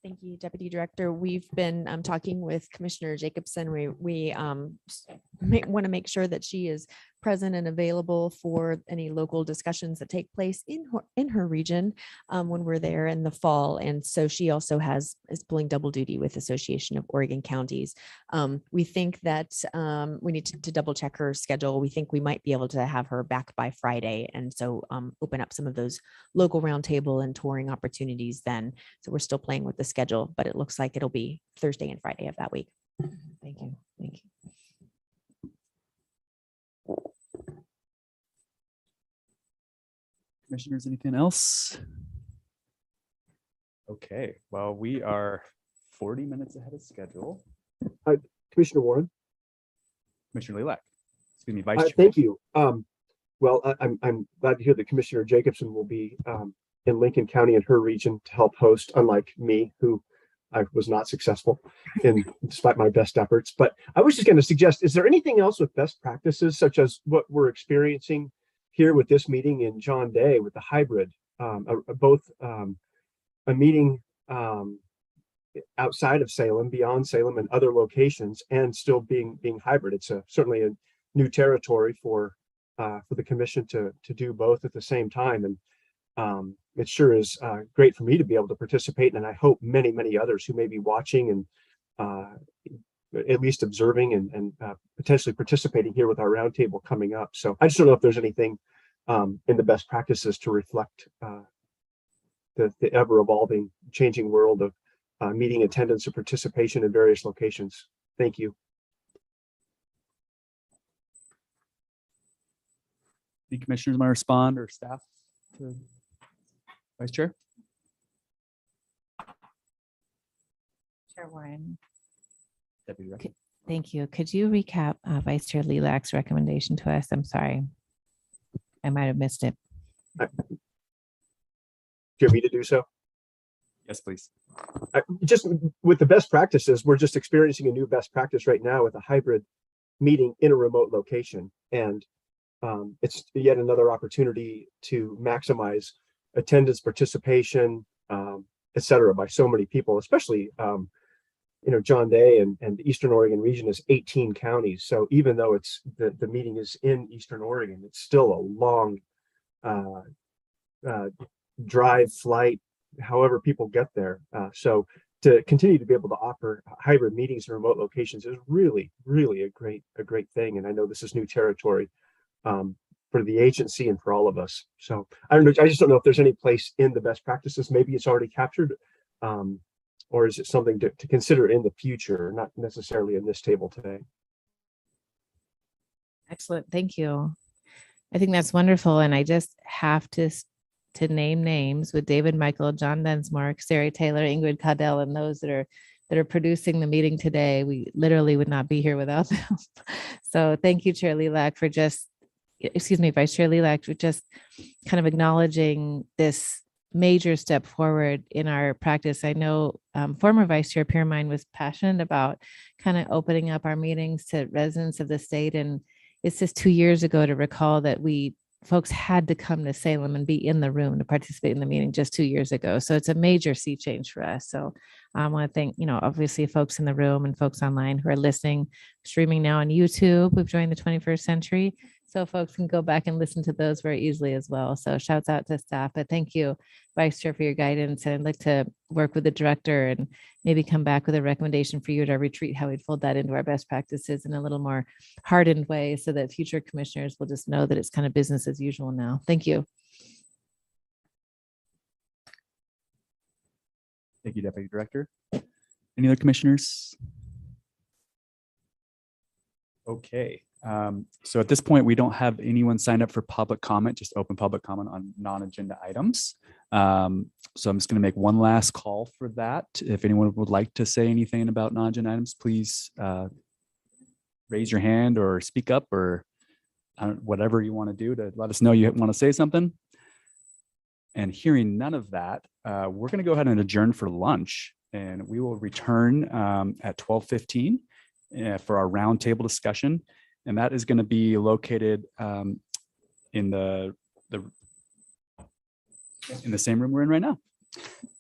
Thank you, Deputy Director. We've been talking with Commissioner Jacobson. We want to make sure that she is present and available for any local discussions that take place in her region when we're there in the fall. And so she also is pulling double duty with Association of Oregon Counties. We think that we need to double check her schedule. We think we might be able to have her back by Friday, and so open up some of those local roundtable and touring opportunities then. So we're still playing with the schedule, but it looks like it'll be Thursday and Friday of that week. Thank you. Thank you. Commissioners, anything else? Okay, well, we are 40 minutes ahead of schedule. Commissioner Warren. Commissioner Lilac, excuse me, Vice Chair. Thank you. Well, I'm glad to hear that Commissioner Jacobson will be in Lincoln County and her region to help host, unlike me, who I was not successful in despite my best efforts. But I was just going to suggest, is there anything else with best practices, such as what we're experiencing here with this meeting in John Day with the hybrid, both a meeting outside of Salem, beyond Salem, and other locations, and still being hybrid? It's certainly a new territory for the commission to do both at the same time, and it sure is great for me to be able to participate, and I hope many others who may be watching and at least observing and potentially participating here with our roundtable coming up. So I just don't know if there's anything in the best practices to reflect the ever evolving, changing world of meeting attendance or participation in various locations. Thank you. Any commissioners want to respond, or staff to Vice Chair? Chair Warren. Deputy Director. Thank you. Could you recap Vice Chair Lilac's recommendation to us? I'm sorry. I might have missed it. Do you want me to do so? Yes, please. Just with the best practices, we're just experiencing a new best practice right now with a hybrid meeting in a remote location. And it's yet another opportunity to maximize attendance, participation, et cetera, by so many people, especially, John Day and the Eastern Oregon region is 18 counties. So even though it's the meeting is in Eastern Oregon, it's still a long drive, flight, however people get there. So to continue to be able to offer hybrid meetings in remote locations is really a great thing. And I know this is new territory for the agency and for all of us. So I don't know. I just don't know if there's any place in the best practices. Maybe it's already captured, or is it something to consider in the future, not necessarily in this table today? Excellent. Thank you. I think that's wonderful. And I just have to name names with David Michael, John Densmore, Sari Taylor, Ingrid Caudell, and those that are producing the meeting today. We literally would not be here without them. So thank you, Chair Lilac, for Vice Chair Lilac, for just kind of acknowledging this major step forward in our practice. I know former Vice Chair Piermine was passionate about kind of opening up our meetings to residents of the state. And it's just 2 years ago to recall that we folks had to come to Salem and be in the room to participate in the meeting just 2 years ago. So it's a major sea change for us. So I want to thank, obviously folks in the room and folks online who are listening, streaming now on YouTube. We've joined the 21st century. So folks can go back and listen to those very easily as well. So shouts out to staff, but thank you, Vice Chair, for your guidance. And I'd like to work with the director and maybe come back with a recommendation for you at our retreat, how we'd fold that into our best practices in a little more hardened way so that future commissioners will just know that it's kind of business as usual now. Thank you. Thank you, Deputy Director. Any other commissioners? Okay, so at this point, we don't have anyone signed up for public comment, just open public comment on non-agenda items. So I'm just going to make one last call for that. If anyone would like to say anything about non-agenda items, please raise your hand or speak up or whatever you want to do to let us know you want to say something. And hearing none of that, we're going to go ahead and adjourn for lunch, and we will return at 12:15 for our roundtable discussion. And that is going to be located in the same room we're in right now.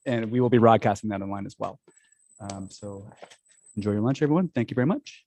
And we will be broadcasting that online as well. So enjoy your lunch, everyone. Thank you very much.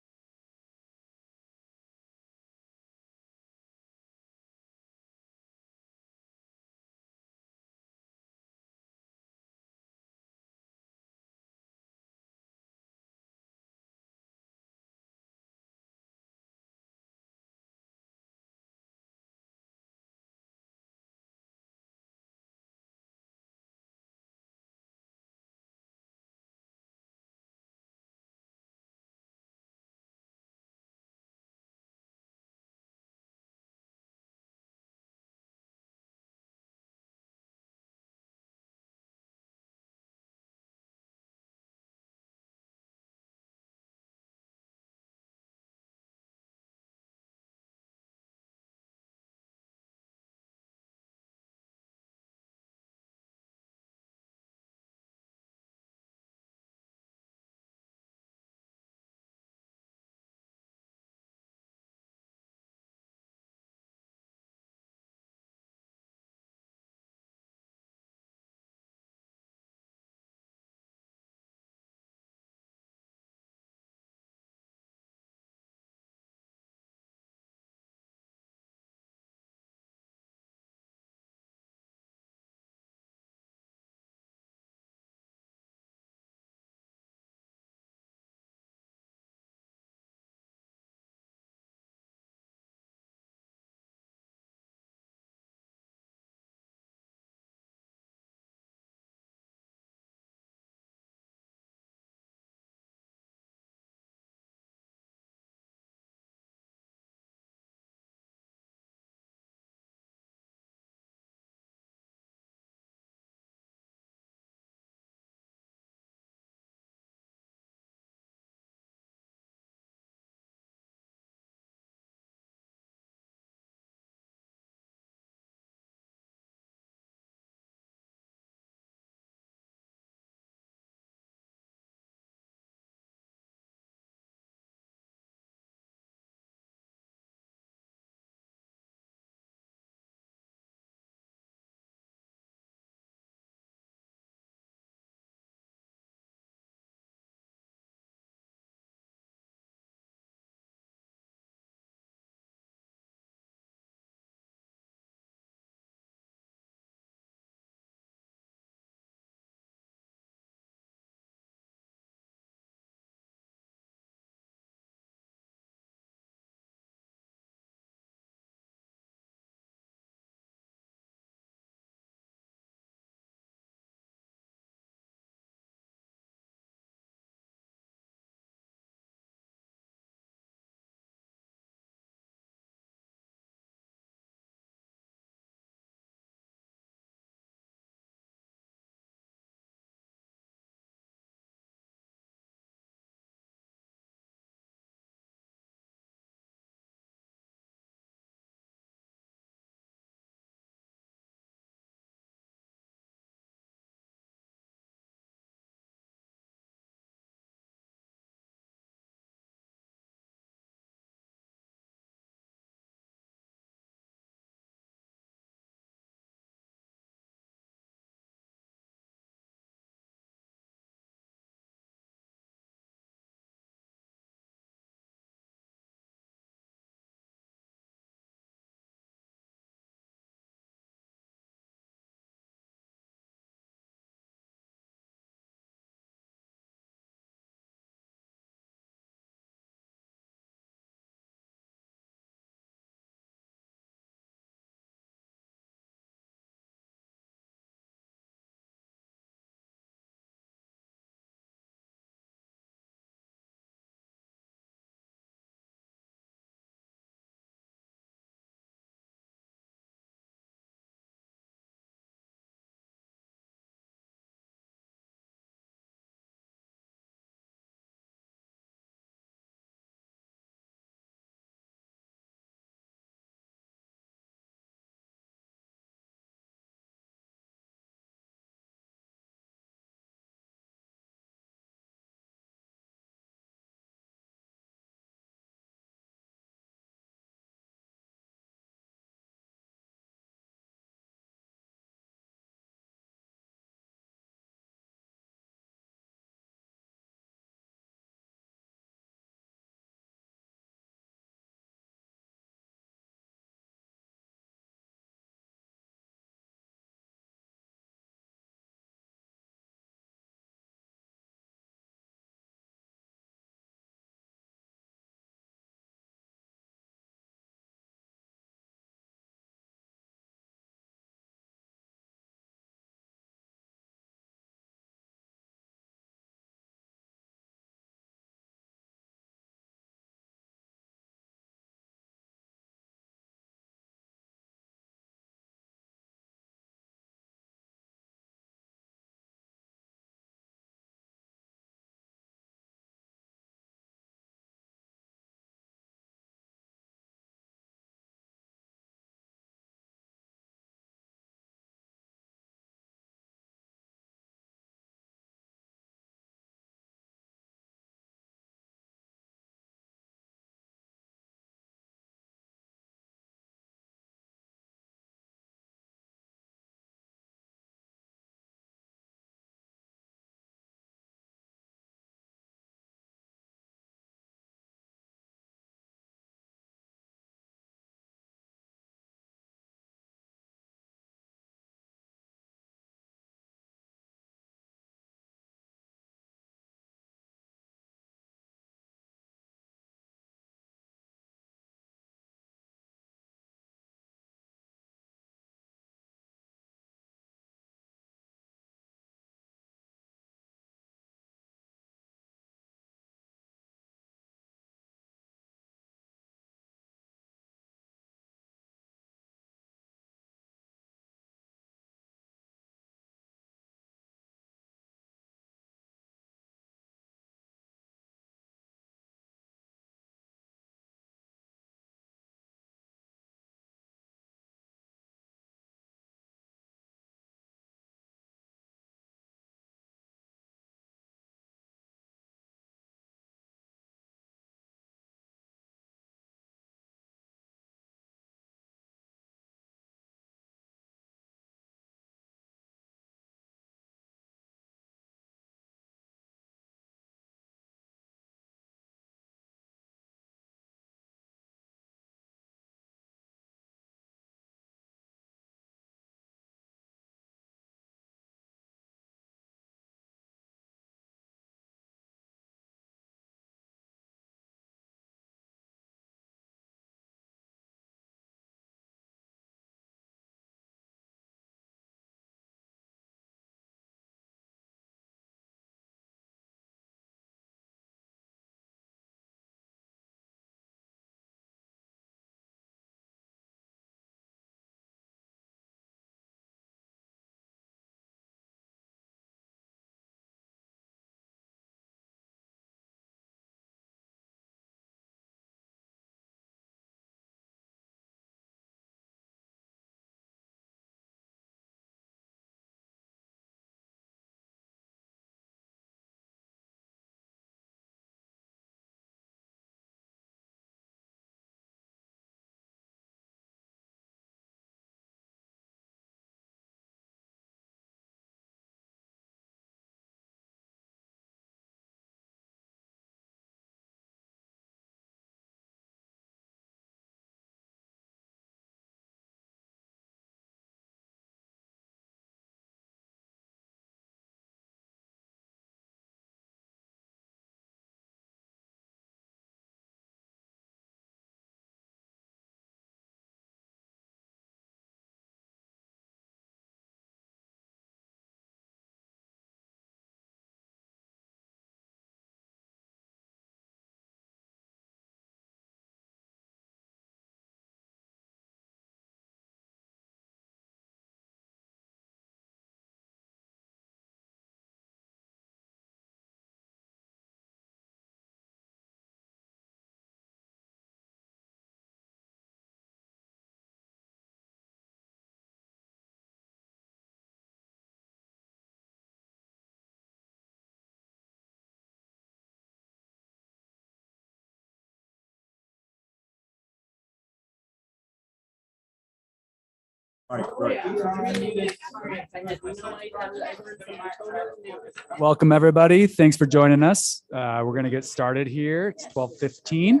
Welcome, everybody. Thanks for joining us. We're going to get started here. It's 12:15.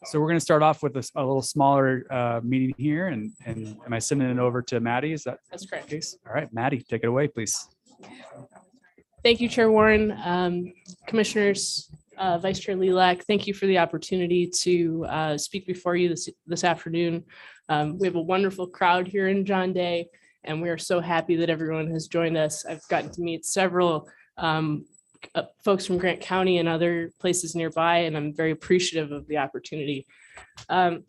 So we're going to start off with a little smaller meeting here. And am I sending it over to Maddie? That's correct. Case? All right, Maddie, take it away, please. Thank you, Chair Warren, Commissioners, Vice Chair Lilac. Thank you for the opportunity to speak before you this afternoon. We have a wonderful crowd here in John Day, and we are so happy that everyone has joined us. I've gotten to meet several folks from Grant County and other places nearby, and I'm very appreciative of the opportunity.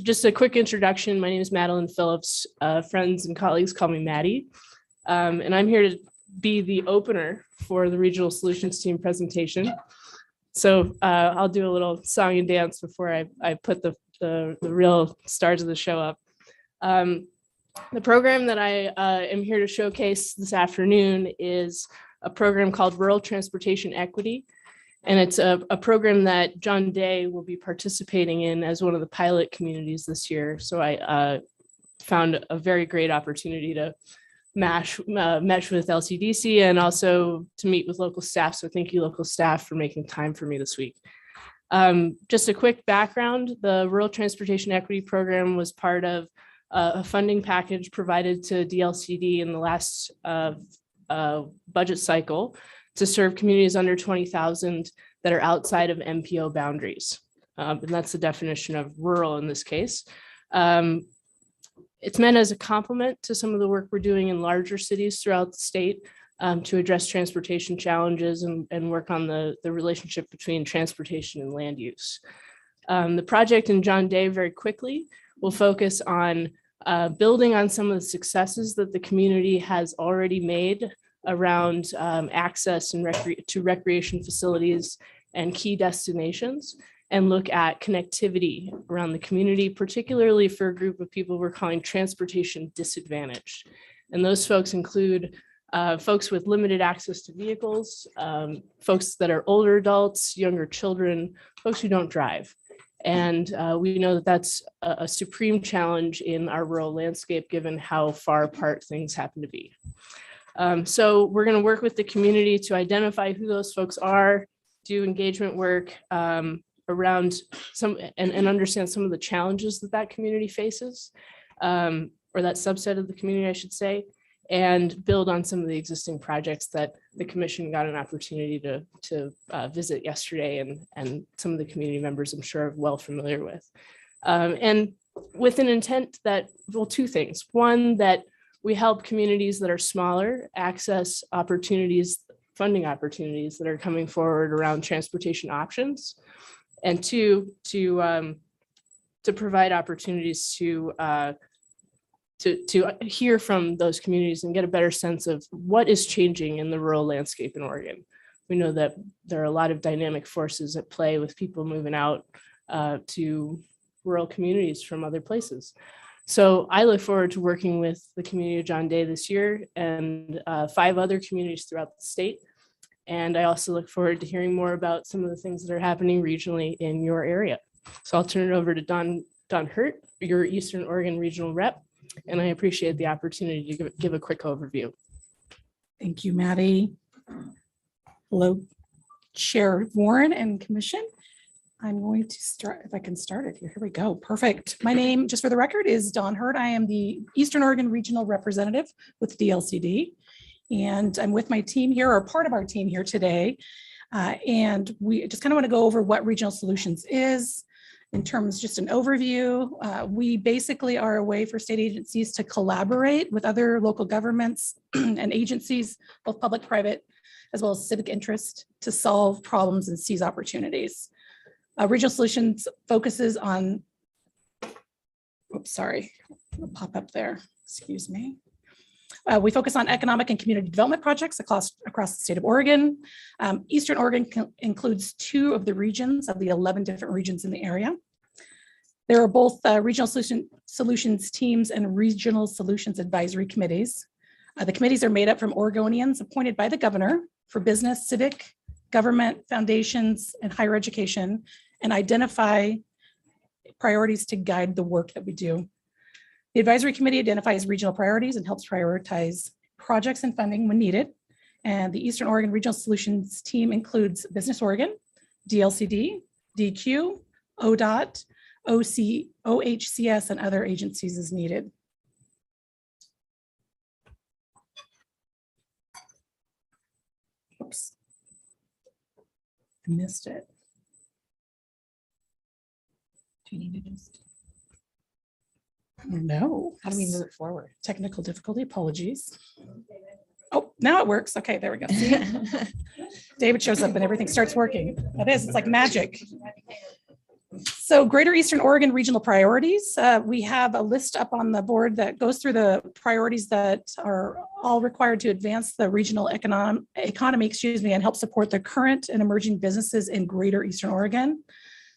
Just a quick introduction. My name is Madeline Phillips. Friends and colleagues call me Maddie, and I'm here to be the opener for the Regional Solutions Team presentation. So I'll do a little song and dance before I put the real stars of the show up. The program that I am here to showcase this afternoon is a program called Rural Transportation Equity. And it's a program that John Day will be participating in as one of the pilot communities this year. So I found a very great opportunity to mesh with LCDC and also to meet with local staff. So thank you, local staff, for making time for me this week. Just a quick background, the Rural Transportation Equity Program was part of a funding package provided to DLCD in the last budget cycle to serve communities under 20,000 that are outside of MPO boundaries. And that's the definition of rural in this case. It's meant as a complement to some of the work we're doing in larger cities throughout the state to address transportation challenges and work on the relationship between transportation and land use. The project in John Day very quickly will focus on building on some of the successes that the community has already made around access and to recreation facilities and key destinations, and look at connectivity around the community, particularly for a group of people we're calling transportation disadvantaged. And those folks include folks with limited access to vehicles, folks that are older adults, younger children, folks who don't drive. And we know that that's a supreme challenge in our rural landscape, given how far apart things happen to be. So we're going to work with the community to identify who those folks are, do engagement work around some and understand some of the challenges that community faces, or that subset of the community, I should say, and build on some of the existing projects that the commission got an opportunity to visit yesterday, and some of the community members I'm sure are well familiar with. And with an intent that, well, two things. One, that we help communities that are smaller access opportunities, funding opportunities that are coming forward around transportation options. And two, to provide opportunities to hear from those communities and get a better sense of what is changing in the rural landscape in Oregon. We know that there are a lot of dynamic forces at play with people moving out to rural communities from other places. So I look forward to working with the community of John Day this year and 5 other communities throughout the state. And I also look forward to hearing more about some of the things that are happening regionally in your area. So I'll turn it over to Don Hurt, your Eastern Oregon Regional Rep, and I appreciate the opportunity to give a quick overview. Thank you, Maddie. Hello, Chair Warren and Commission. I'm going to start, if I can start it here. Here we go. Perfect. My name, just for the record, is Don Hurt. I am the Eastern Oregon Regional Representative with DLCD. And I'm with my team here, or part of our team here today. And we just kind of want to go over what Regional Solutions is in terms, just an overview. We basically are a way for state agencies to collaborate with other local governments and agencies, both public, private, as well as civic interest, to solve problems and seize opportunities. Regional Solutions focuses on, oops, sorry, it'll pop up there, excuse me. We focus on economic and community development projects across the state of Oregon. Eastern Oregon includes 2 of the regions of the 11 different regions in the area. There are both Regional Solutions teams and Regional Solutions Advisory Committees. The committees are made up from Oregonians appointed by the governor for business, civic, government, foundations, and higher education, and identify priorities to guide the work that we do. The advisory committee identifies regional priorities and helps prioritize projects and funding when needed. And the Eastern Oregon Regional Solutions team includes Business Oregon, DLCD, DQ, ODOT, OC, OHCS, and other agencies as needed. Oops. I missed it. Do you need to just? No. How do we move it forward? Technical difficulty, apologies. Oh, now it works. Okay, there we go. See? David shows up and everything starts working. That is, it's like magic. So Greater Eastern Oregon regional priorities. We have a list up on the board that goes through the priorities that are all required to advance the regional economy, and help support the current and emerging businesses in Greater Eastern Oregon.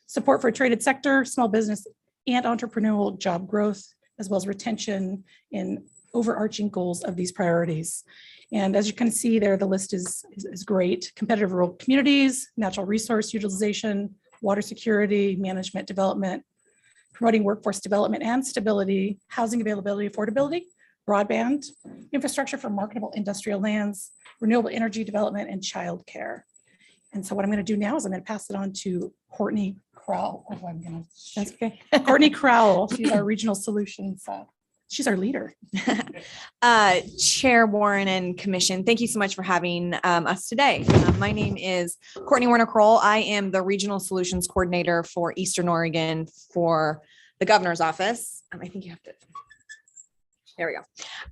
Support for traded sector, small business, and entrepreneurial job growth, as well as retention in overarching goals of these priorities. And as you can see there, the list is great. Competitive rural communities, natural resource utilization, water security, management development, promoting workforce development and stability, housing availability, affordability, broadband, infrastructure for marketable industrial lands, renewable energy development, and childcare. And so what I'm going to do now is I'm going to pass it on to Courtney Crowell. Oh, that's okay. Courtney Crowell. She's our regional solutions. She's our leader. Chair Warren and Commission, thank you so much for having us today. My name is Courtney Warner Crowell. I am the Regional Solutions Coordinator for Eastern Oregon for the Governor's Office. I think you have to. There we go.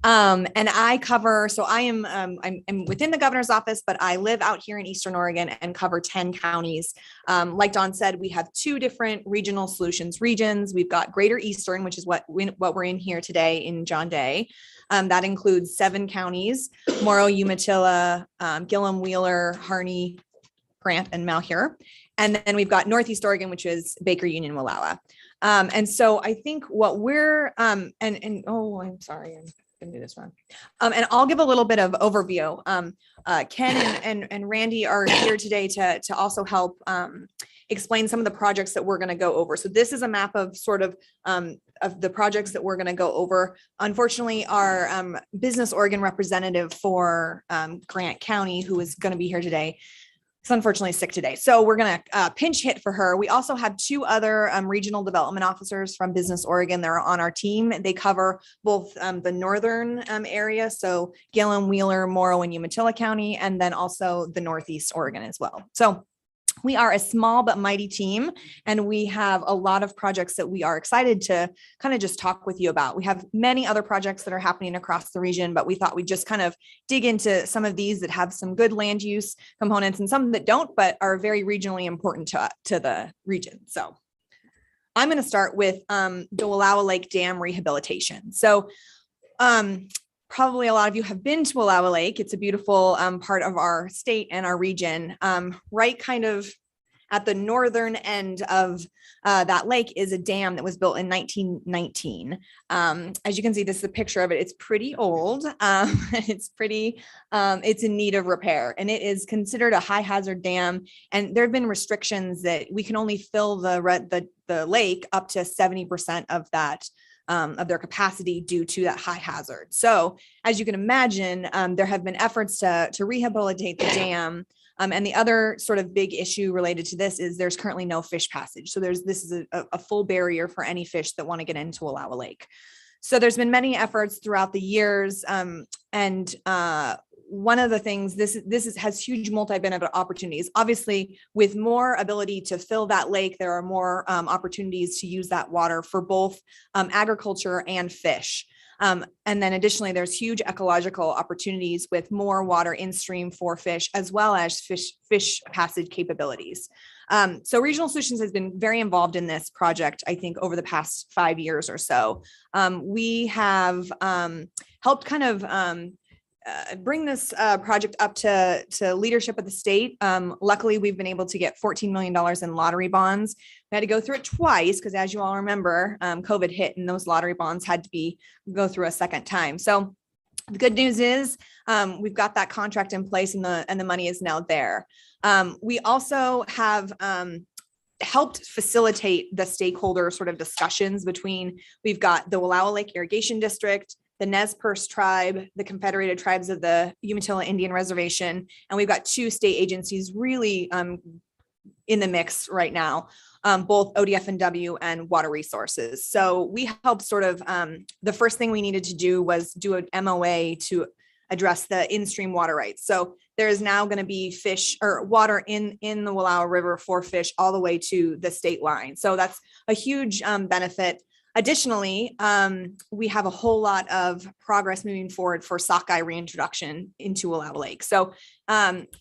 And I cover, so I am, I'm within the Governor's Office, but I live out here in Eastern Oregon and cover 10 counties. Like Dawn said, we have 2 different regional solutions regions. We've got Greater Eastern, which is what we're in here today in John Day. That includes 7 counties: Morrow, Umatilla, Gillum, Wheeler, Harney, Grant, and Malheur. And then we've got Northeast Oregon, which is Baker, Union, Wallowa. And so I think what we're, oh, I'm sorry, I'm gonna do this wrong. And I'll give a little bit of overview. Ken and Randy are here today to also help explain some of the projects that we're gonna go over. So this is a map of sort of the projects that we're gonna go over. Unfortunately, our Business Oregon representative for Grant County, who is gonna be here today, is unfortunately sick today. So we're going to pinch hit for her. We also have 2 other regional development officers from Business Oregon that are on our team. They cover both the northern area, so Gillum, Wheeler, Morrow, and Umatilla County, and then also the Northeast Oregon as well. So we are a small but mighty team, and we have a lot of projects that we are excited to kind of just talk with you about. We have many other projects that are happening across the region, but we thought we'd just kind of dig into some of these that have some good land use components and some that don't, but are very regionally important to the region. So I'm going to start with the Wallowa Lake Dam rehabilitation. So probably a lot of you have been to Wallowa Lake. It's a beautiful part of our state and our region. Right kind of at the northern end of that lake is a dam that was built in 1919. As you can see, this is a picture of it. It's pretty old. It's in need of repair, and it is considered a high hazard dam. And there have been restrictions that we can only fill the lake up to 70% of that of their capacity due to that high hazard. So as you can imagine, there have been efforts to rehabilitate the dam. And the other sort of big issue related to this is there's currently no fish passage. So this is a full barrier for any fish that want to get into Wallowa Lake. So there's been many efforts throughout the years. And one of the things, this has huge multi-benefit opportunities. Obviously, with more ability to fill that lake, there are more opportunities to use that water for both agriculture and fish. And then additionally, there's huge ecological opportunities with more water in stream for fish, as well as fish passage capabilities. So Regional Solutions has been very involved in this project, I think, over the past 5 years or so. We have helped kind of bring this project up to leadership of the state. Luckily, we've been able to get $14 million in lottery bonds. We had to go through it twice because, as you all remember, COVID hit and those lottery bonds had to go through a second time. So the good news is we've got that contract in place, and the money is now there. We also have helped facilitate the stakeholder sort of discussions between, we've got the Wallowa Lake Irrigation District, the Nez Perce Tribe, the Confederated Tribes of the Umatilla Indian Reservation, and we've got 2 state agencies really in the mix right now, both ODF&W and Water Resources. So we helped sort of, the first thing we needed to do was do an MOA to address the in-stream water rights. So there is now going to be fish or water in the Wallowa River for fish all the way to the state line. So that's a huge benefit. Additionally, we have a whole lot of progress moving forward for sockeye reintroduction into Wallowa Lake. So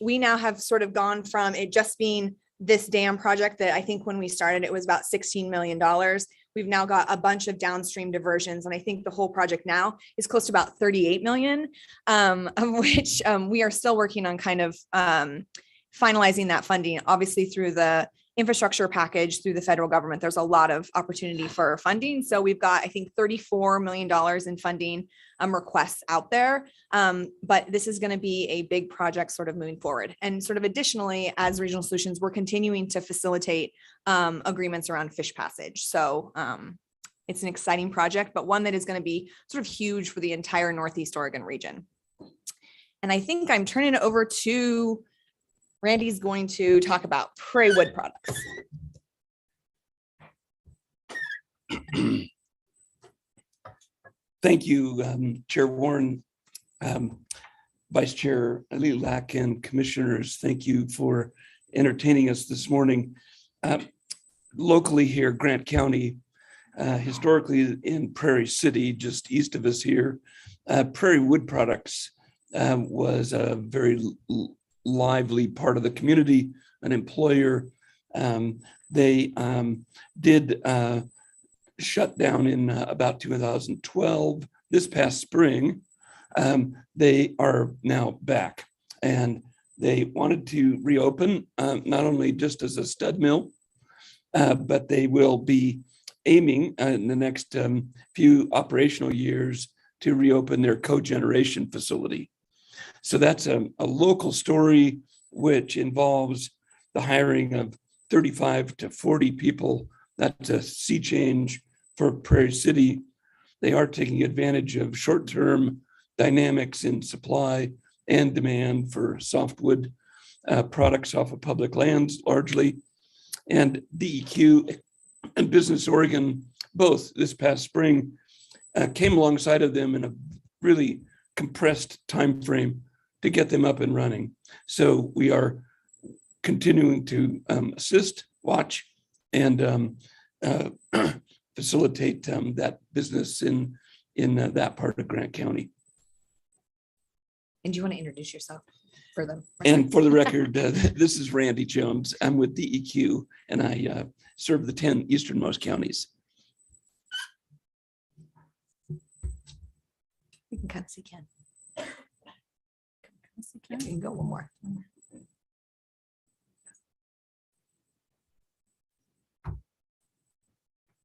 we now have sort of gone from it just being this dam project that I think when we started, it was about $16 million. We've now got a bunch of downstream diversions. And I think the whole project now is close to about 38 million, of which we are still working on kind of finalizing that funding, obviously through the infrastructure package through the federal government. There's a lot of opportunity for funding. So we've got, I think, $34 million in funding requests out there. But this is going to be a big project sort of moving forward. And sort of additionally, as Regional Solutions, we're continuing to facilitate agreements around fish passage. So it's an exciting project, but one that is going to be sort of huge for the entire Northeast Oregon region. And I think I'm turning it over to Randy's going to talk about Prairie Wood products. Thank you, Chair Warren, Vice Chair Lelak, and Commissioners. Thank you for entertaining us this morning. Locally here, Grant County, historically in Prairie City, just east of us here, Prairie Wood Products was a very lively part of the community, an employer. They did shut down in about 2012. This past spring, they are now back, and they wanted to reopen, not only just as a stud mill, but they will be aiming in the next few operational years to reopen their cogeneration facility. So that's a local story which involves the hiring of 35 to 40 people. That's a sea change for Prairie City. They are taking advantage of short-term dynamics in supply and demand for softwood products off of public lands largely. And DEQ and Business Oregon, both this past spring, came alongside of them in a really compressed time frame to get them up and running. So we are continuing to assist, watch, and facilitate that business in that part of Grant County. And do you want to introduce yourself for them? And for the record, this is Randy Jones. I'm with DEQ, and I serve the 10 easternmost counties. You can kind of see Ken. Yeah, you can go one more.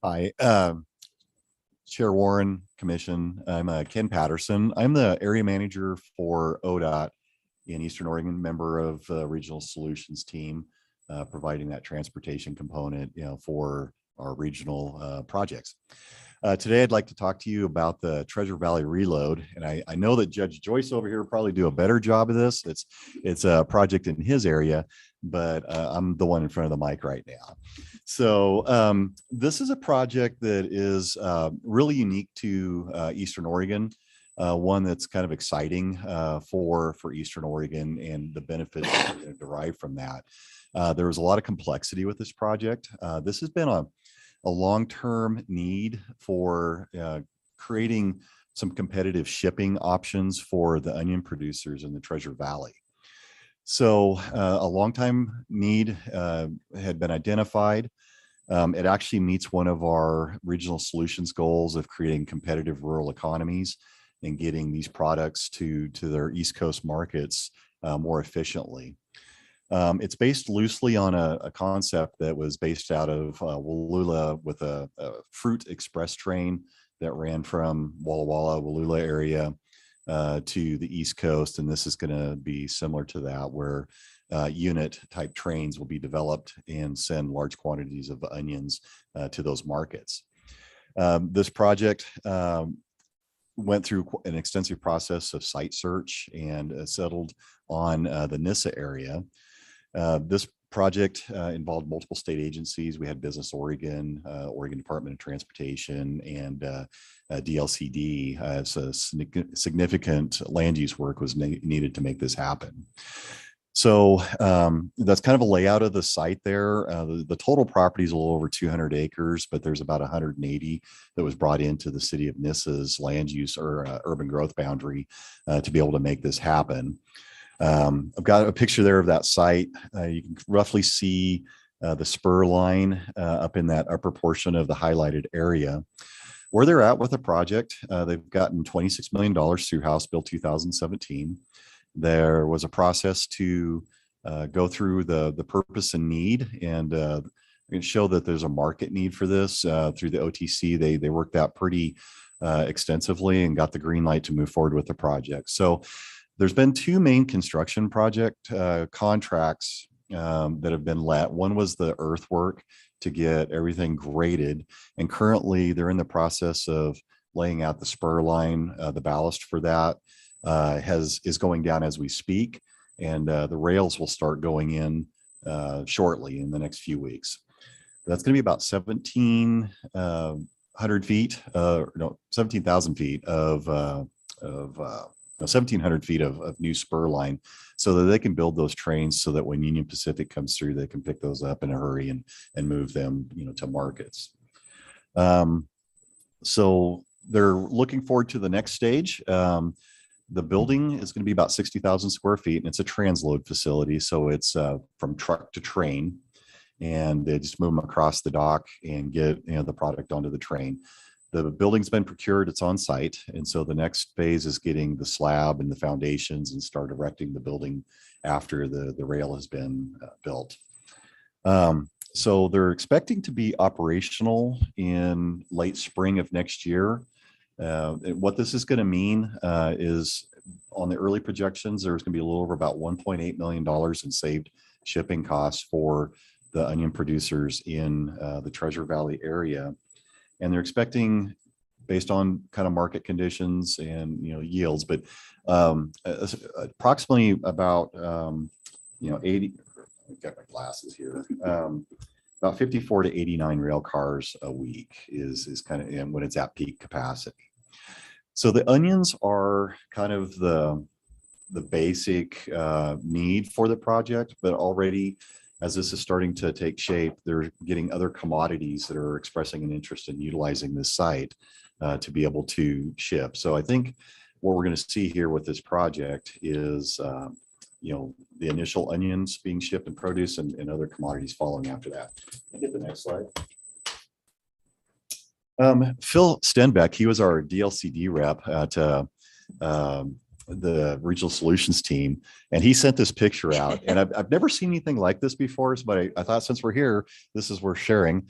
Hi, Chair Warren, Commission. I'm Ken Patterson. I'm the area manager for ODOT in Eastern Oregon, member of the Regional Solutions team, providing that transportation component, for our regional projects. Today, I'd like to talk to you about the Treasure Valley Reload. And I know that Judge Joyce over here will probably do a better job of this. It's a project in his area, but I'm the one in front of the mic right now. So this is a project that is really unique to Eastern Oregon, one that's kind of exciting for Eastern Oregon and the benefits derived from that. There was a lot of complexity with this project. This has been a long-term need for creating some competitive shipping options for the onion producers in the Treasure Valley. So a long-time need had been identified. It actually meets one of our Regional Solutions goals of creating competitive rural economies and getting these products to their East Coast markets more efficiently. It's based loosely on a concept that was based out of Wallula with a fruit express train that ran from Walla Walla, Wallula area to the East Coast. And this is going to be similar to that, where unit type trains will be developed and send large quantities of onions to those markets. This project went through an extensive process of site search and settled on the Nissa area. This project involved multiple state agencies. We had Business Oregon, Oregon Department of Transportation, and DLCD. So significant land use work was needed to make this happen. So that's kind of a layout of the site there. The total property is a little over 200 acres, but there's about 180 that was brought into the city of Nissa's land use or urban growth boundary to be able to make this happen. I've got a picture there of that site. You can roughly see the spur line up in that upper portion of the highlighted area. Where they're at with the project, they've gotten $26 million through House Bill 2017. There was a process to go through the purpose and need and show that there's a market need for this through the OTC. They worked that pretty extensively and got the green light to move forward with the project. So there's been two main construction project contracts that have been let. One was the earthwork to get everything graded. And currently they're in the process of laying out the spur line. The ballast for that is going down as we speak. And the rails will start going in shortly in the next few weeks. That's going to be about 1,700 feet, 17,000 feet of 1,700 feet of new spur line so that they can build those trains so that when Union Pacific comes through, they can pick those up in a hurry and move them, to markets. So they're looking forward to the next stage. The building is going to be about 60,000 square feet, and it's a transload facility. So it's from truck to train, and they just move them across the dock and get the product onto the train. The building's been procured, it's on site. And so the next phase is getting the slab and the foundations and start erecting the building after the rail has been built. So they're expecting to be operational in late spring of next year. What this is going to mean is on the early projections, there's going to be a little over about $1.8 million in saved shipping costs for the onion producers in the Treasure Valley area. And they're expecting, based on kind of market conditions and yields, but approximately about 80. I've got my glasses here. About 54 to 89 rail cars a week is kind of when it's at peak capacity. So the onions are kind of the basic need for the project, but already as this is starting to take shape, they're getting other commodities that are expressing an interest in utilizing this site to be able to ship. So I think what we're going to see here with this project is, the initial onions being shipped and produce and other commodities following after that. Can I get the next slide? Phil Stenbeck, he was our DLCD rep at the Regional Solutions team, and he sent this picture out, and I've never seen anything like this before, but I thought since we're here, this is worth sharing.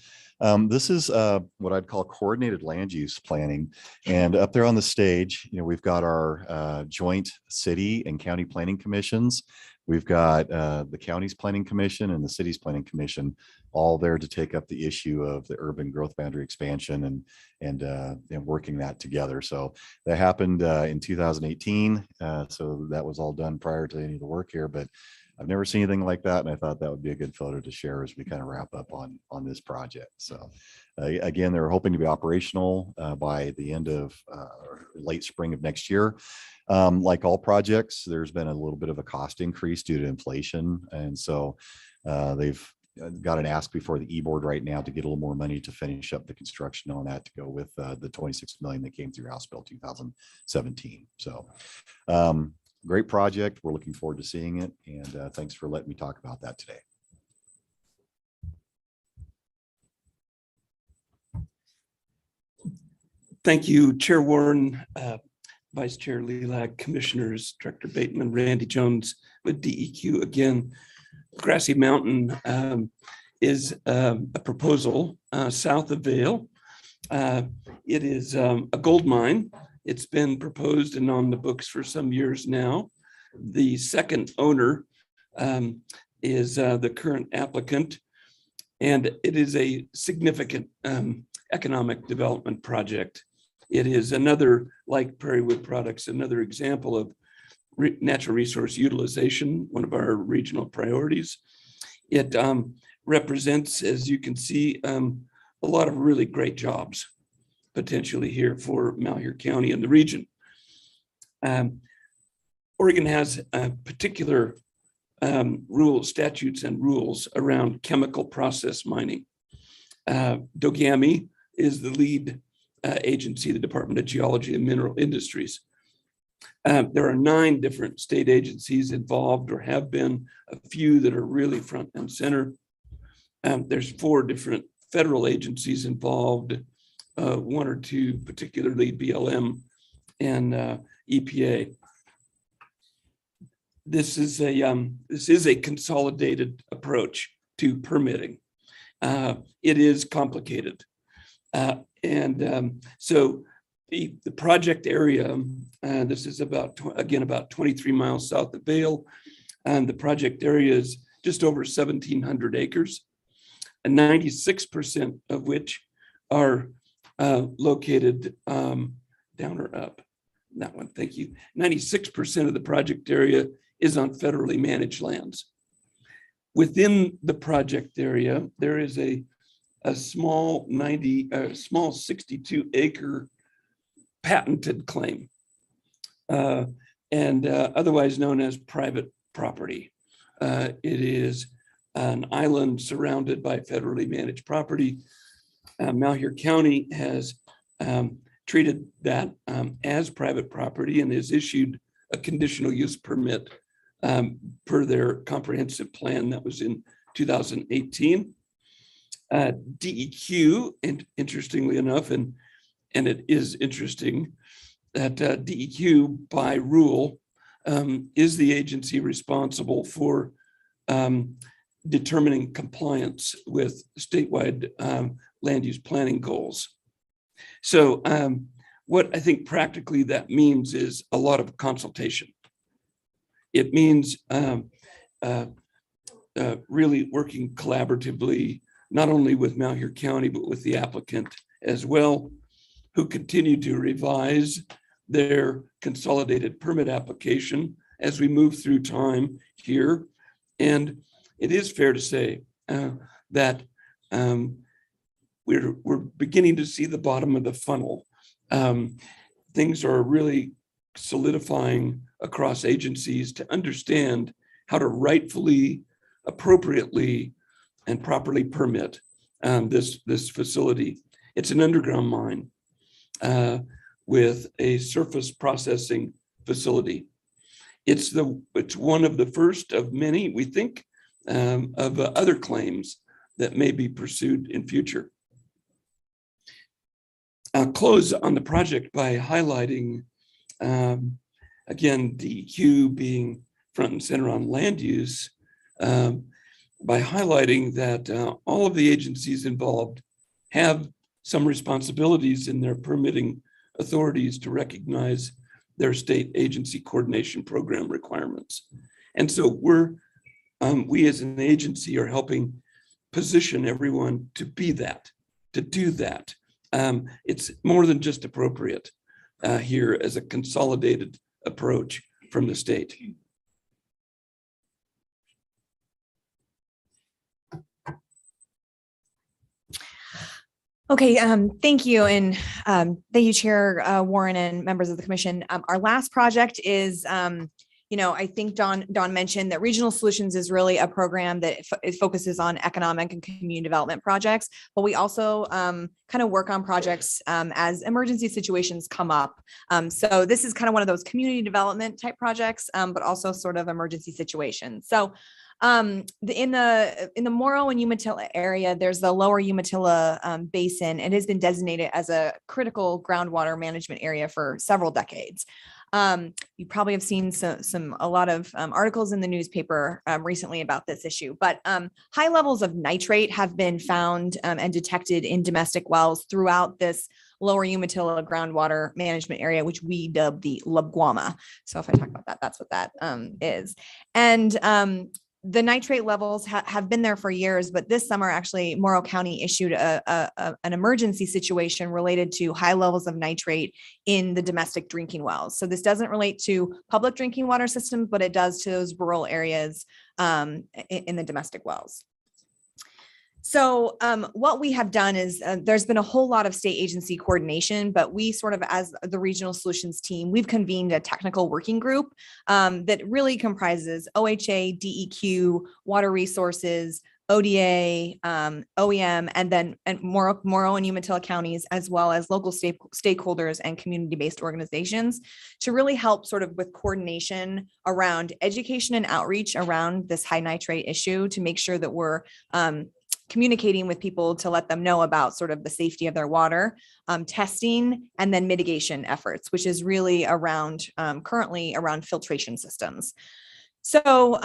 This is what I'd call coordinated land use planning, and up there on the stage, we've got our joint city and county planning commissions. We've got the county's planning commission and the city's planning commission all there to take up the issue of the urban growth boundary expansion and working that together. So that happened in 2018. So that was all done prior to any of the work here, but I've never seen anything like that. And I thought that would be a good photo to share as we kind of wrap up on this project. So again, they're hoping to be operational by the end of late spring of next year. Like all projects, there's been a little bit of a cost increase due to inflation. And so they've got an ask before the E-board right now to get a little more money to finish up the construction on that to go with the 26 million that came through House Bill 2017. So great project. We're looking forward to seeing it. And thanks for letting me talk about that today. Thank you, Chair Warren, Vice Chair Lilac, Commissioners, Director Bateman, Randy Jones with DEQ. Again, Grassy Mountain is a proposal south of Vail. It is a gold mine. It's been proposed and on the books for some years now. The second owner is the current applicant. And it is a significant economic development project. It is another, like Prairie Wood Products, another example of natural resource utilization, one of our regional priorities. It represents, as you can see, a lot of really great jobs potentially here for Malheur County and the region. Oregon has particular rules, statutes and rules around chemical process mining. DOGAMI is the lead agency, the Department of Geology and Mineral Industries. There are 9 different state agencies involved, or have been a few that are really front and center. There's 4 different federal agencies involved, 1 or 2, particularly BLM and EPA. This is a consolidated approach to permitting. It is complicated. So the project area, this is about 23 miles south of Vail, and the project area is just over 1,700 acres, and 96% of which are located down or up. That one, thank you. 96% of the project area is on federally managed lands. Within the project area, there is a small 62-acre patented claim, and otherwise known as private property. It is an island surrounded by federally managed property. Malheur County has treated that as private property and has issued a conditional use permit per their comprehensive plan that was in 2018. DEQ, and interestingly enough, and it is interesting that DEQ by rule is the agency responsible for determining compliance with statewide land use planning goals. So what I think practically that means is a lot of consultation. It means really working collaboratively, not only with Malheur County, but with the applicant as well, who continue to revise their consolidated permit application as we move through time here. And it is fair to say that we're beginning to see the bottom of the funnel. Things are really solidifying across agencies to understand how to rightfully, appropriately, and properly permit this facility. It's an underground mine with a surface processing facility. It's one of the first of many, we think, of other claims that may be pursued in future. I'll close on the project by highlighting, again, DEQ being front and center on land use, by highlighting that all of the agencies involved have some responsibilities in their permitting authorities to recognize their state agency coordination program requirements. And so we as an agency are helping position everyone to be that, to do that. It's more than just appropriate here as a consolidated approach from the state. Okay, thank you. And thank you, Chair Warren and members of the commission. Our last project is, I think Don mentioned that Regional Solutions is really a program that it focuses on economic and community development projects, but we also kind of work on projects as emergency situations come up. So this is kind of one of those community development type projects, but also sort of emergency situations. So in the Morrow and Umatilla area, there's the lower Umatilla basin. It has been designated as a critical groundwater management area for several decades. You probably have seen a lot of articles in the newspaper recently about this issue, but high levels of nitrate have been found and detected in domestic wells throughout this lower Umatilla groundwater management area, which we dub the LUBGWAMA. So if I talk about that, that's what that is. And the nitrate levels have been there for years, but this summer, actually, Morrow County issued an emergency situation related to high levels of nitrate in the domestic drinking wells. So this doesn't relate to public drinking water systems, but it does to those rural areas in the domestic wells. So what we have done is there's been a whole lot of state agency coordination, but we sort of, as the regional solutions team, we've convened a technical working group that really comprises OHA, DEQ, water resources, ODA, OEM, and then Morrow and Umatilla counties, as well as local stakeholders and community-based organizations, to really help sort of with coordination around education and outreach around this high nitrate issue, to make sure that we're communicating with people to let them know about sort of the safety of their water, testing, and then mitigation efforts, which is really around currently around filtration systems. So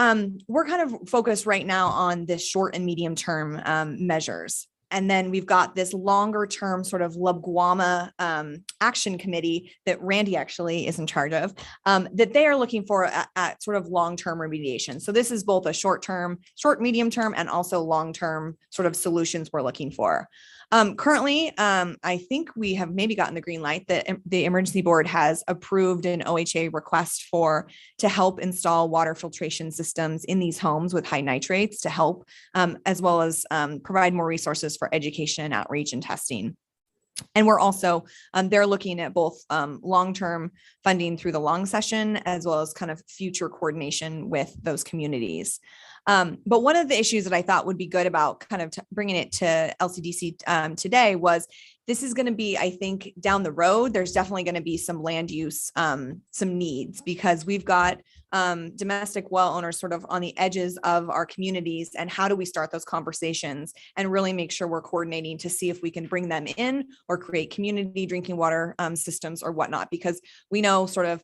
we're kind of focused right now on this short and medium term measures. And then we've got this longer term sort of LUBGWAMA action committee that Randy actually is in charge of, that they are looking for at sort of long-term remediation. So this is both a short, medium term, and also long-term sort of solutions we're looking for. Currently, I think we have maybe gotten the green light that the emergency board has approved an OHA request to help install water filtration systems in these homes with high nitrates to help, as well as provide more resources for education and outreach and testing. And we're also, they're looking at both long-term funding through the long session, as well as kind of future coordination with those communities. But one of the issues that I thought would be good about kind of bringing it to LCDC today was, this is going to be, I think, down the road, there's definitely going to be some land use, some needs, because we've got domestic well owners sort of on the edges of our communities. And how do we start those conversations and really make sure we're coordinating to see if we can bring them in or create community drinking water systems or whatnot, because we know sort of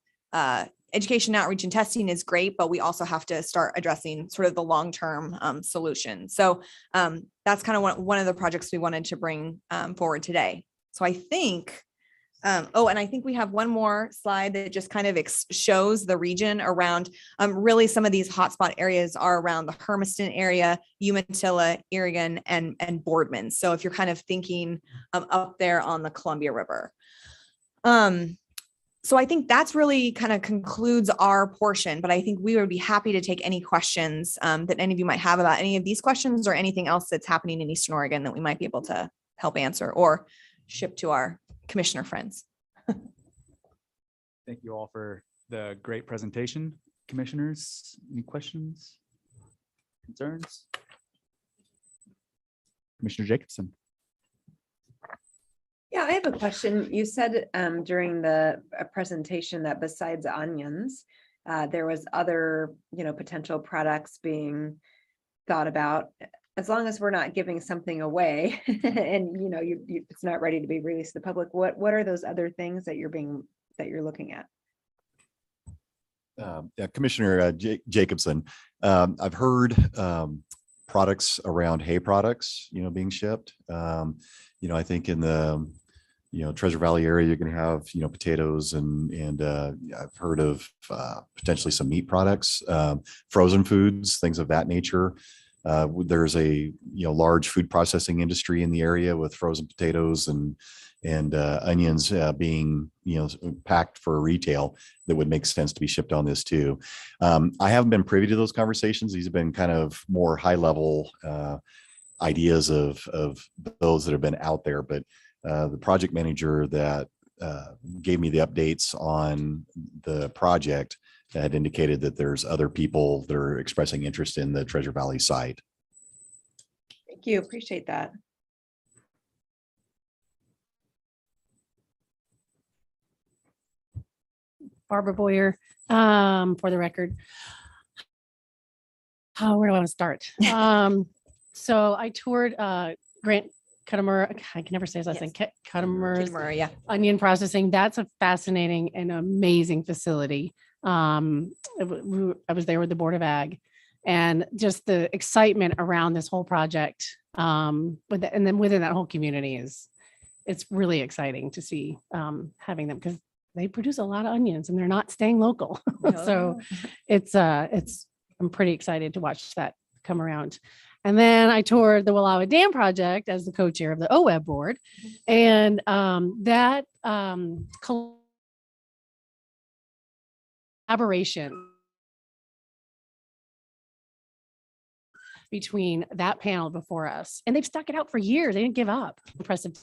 education, outreach, and testing is great, but we also have to start addressing sort of the long-term solution. So that's kind of one of the projects we wanted to bring forward today. So I think, and I think we have one more slide that just kind of shows the region around, really some of these hotspot areas are around the Hermiston area, Umatilla, Oregon, and Boardman. So if you're kind of thinking up there on the Columbia River. So I think that's really kind of concludes our portion, but I think we would be happy to take any questions that any of you might have about any of these questions or anything else that's happening in Eastern Oregon that we might be able to help answer or ship to our commissioner friends. Thank you all for the great presentation. Commissioners, any questions, concerns? Commissioner Jacobson. Yeah, I have a question. You said during the presentation that besides onions, there was other, potential products being thought about. As long as we're not giving something away and, it's not ready to be released to the public, what are those other things that you're looking at? Yeah, Commissioner Jacobson, I've heard products around hay products, being shipped. I think in the, Treasure Valley area, you're going to have, potatoes and I've heard of potentially some meat products, frozen foods, things of that nature. There's a, large food processing industry in the area with frozen potatoes and onions being, packed for retail that would make sense to be shipped on this too. I haven't been privy to those conversations. These have been kind of more high level ideas of those that have been out there, but the project manager that gave me the updates on the project had indicated that there's other people that are expressing interest in the Treasure Valley site. Thank you. Appreciate that. Barbara Boyer, for the record. Where do I want to start? So I toured Grant Cuddamore. I can never say his last name. Cuddamore, yeah. Onion processing. That's a fascinating and amazing facility. I was there with the Board of Ag, and just the excitement around this whole project, and then within that whole community it's really exciting to see having them, because they produce a lot of onions and they're not staying local. So it's I'm pretty excited to watch that come around. And then I toured the Wallowa Dam project as the co-chair of the OWEB board. And that collaboration between that panel before us, and they've stuck it out for years. They didn't give up. Impressive.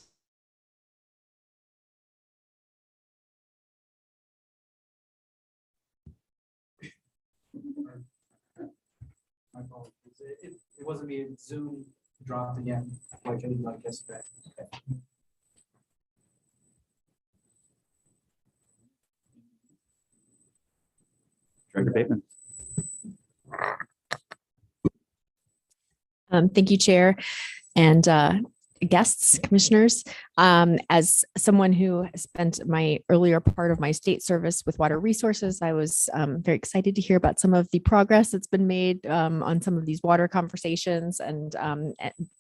My apologies. It wasn't me. Zoom dropped again, like I did like yesterday. Director Bateman. Thank you, Chair, and guests, commissioners. As someone who spent my earlier part of my state service with water resources, I was very excited to hear about some of the progress that's been made on some of these water conversations and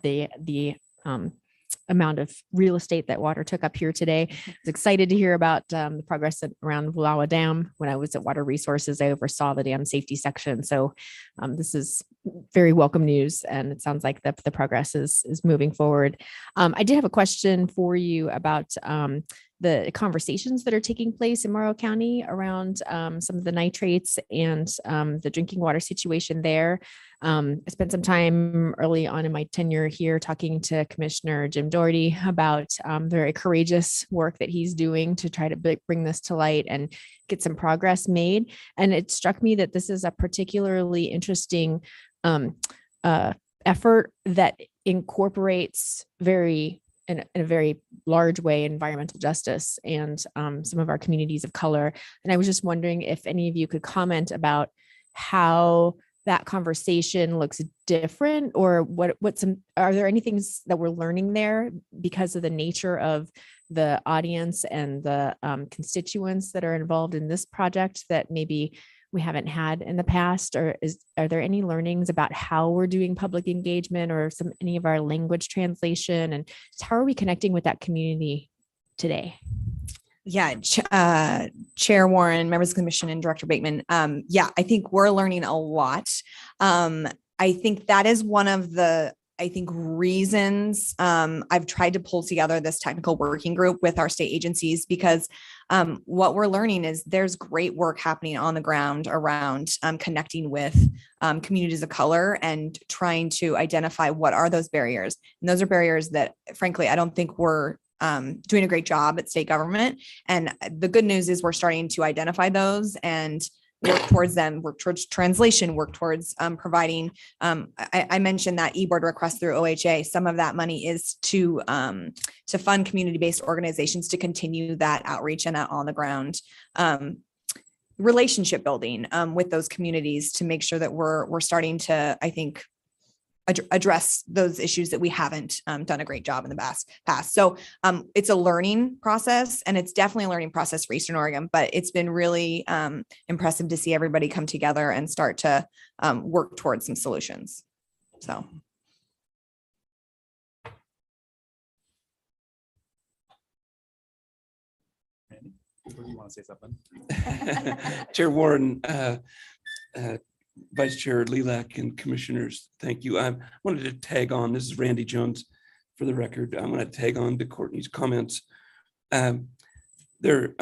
the amount of real estate that water took up here today. I was excited to hear about the progress around Wallowa Dam. When I was at Water Resources, I oversaw the dam safety section. So this is very welcome news, and it sounds like the progress is moving forward. I did have a question for you about the conversations that are taking place in Morrow County around some of the nitrates and the drinking water situation there. I spent some time early on in my tenure here talking to Commissioner Jim Doherty about very courageous work that he's doing to try to bring this to light and get some progress made. And it struck me that this is a particularly interesting effort that incorporates in a very large way environmental justice and some of our communities of color. And I was just wondering if any of you could comment about how that conversation looks different, or are there any things that we're learning there because of the nature of the audience and the constituents that are involved in this project that maybe we haven't had in the past? Or are there any learnings about how we're doing public engagement or any of our language translation, and how are we connecting with that community today? Yeah, Chair Warren, members of the commission, and Director Bateman. Yeah, I think we're learning a lot. I think that is one of the reasons I've tried to pull together this technical working group with our state agencies, because what we're learning is there's great work happening on the ground around connecting with communities of color and trying to identify what are those barriers. And those are barriers that, frankly, I don't think we're doing a great job at state government. And the good news is we're starting to identify those and work towards them, work towards translation, work towards providing. I mentioned that e-board request through OHA. Some of that money is to fund community-based organizations to continue that outreach and that on the ground relationship building with those communities to make sure that we're starting to, I think, address those issues that we haven't done a great job in the past. So it's a learning process, and it's definitely a learning process for Eastern Oregon, but it's been really impressive to see everybody come together and start to work towards some solutions. So. You want to say something? Chair Warren, Vice Chair Lilac, and commissioners, thank you. I wanted to tag on, this is Randy Jones for the record. I'm going to tag on to Courtney's comments. There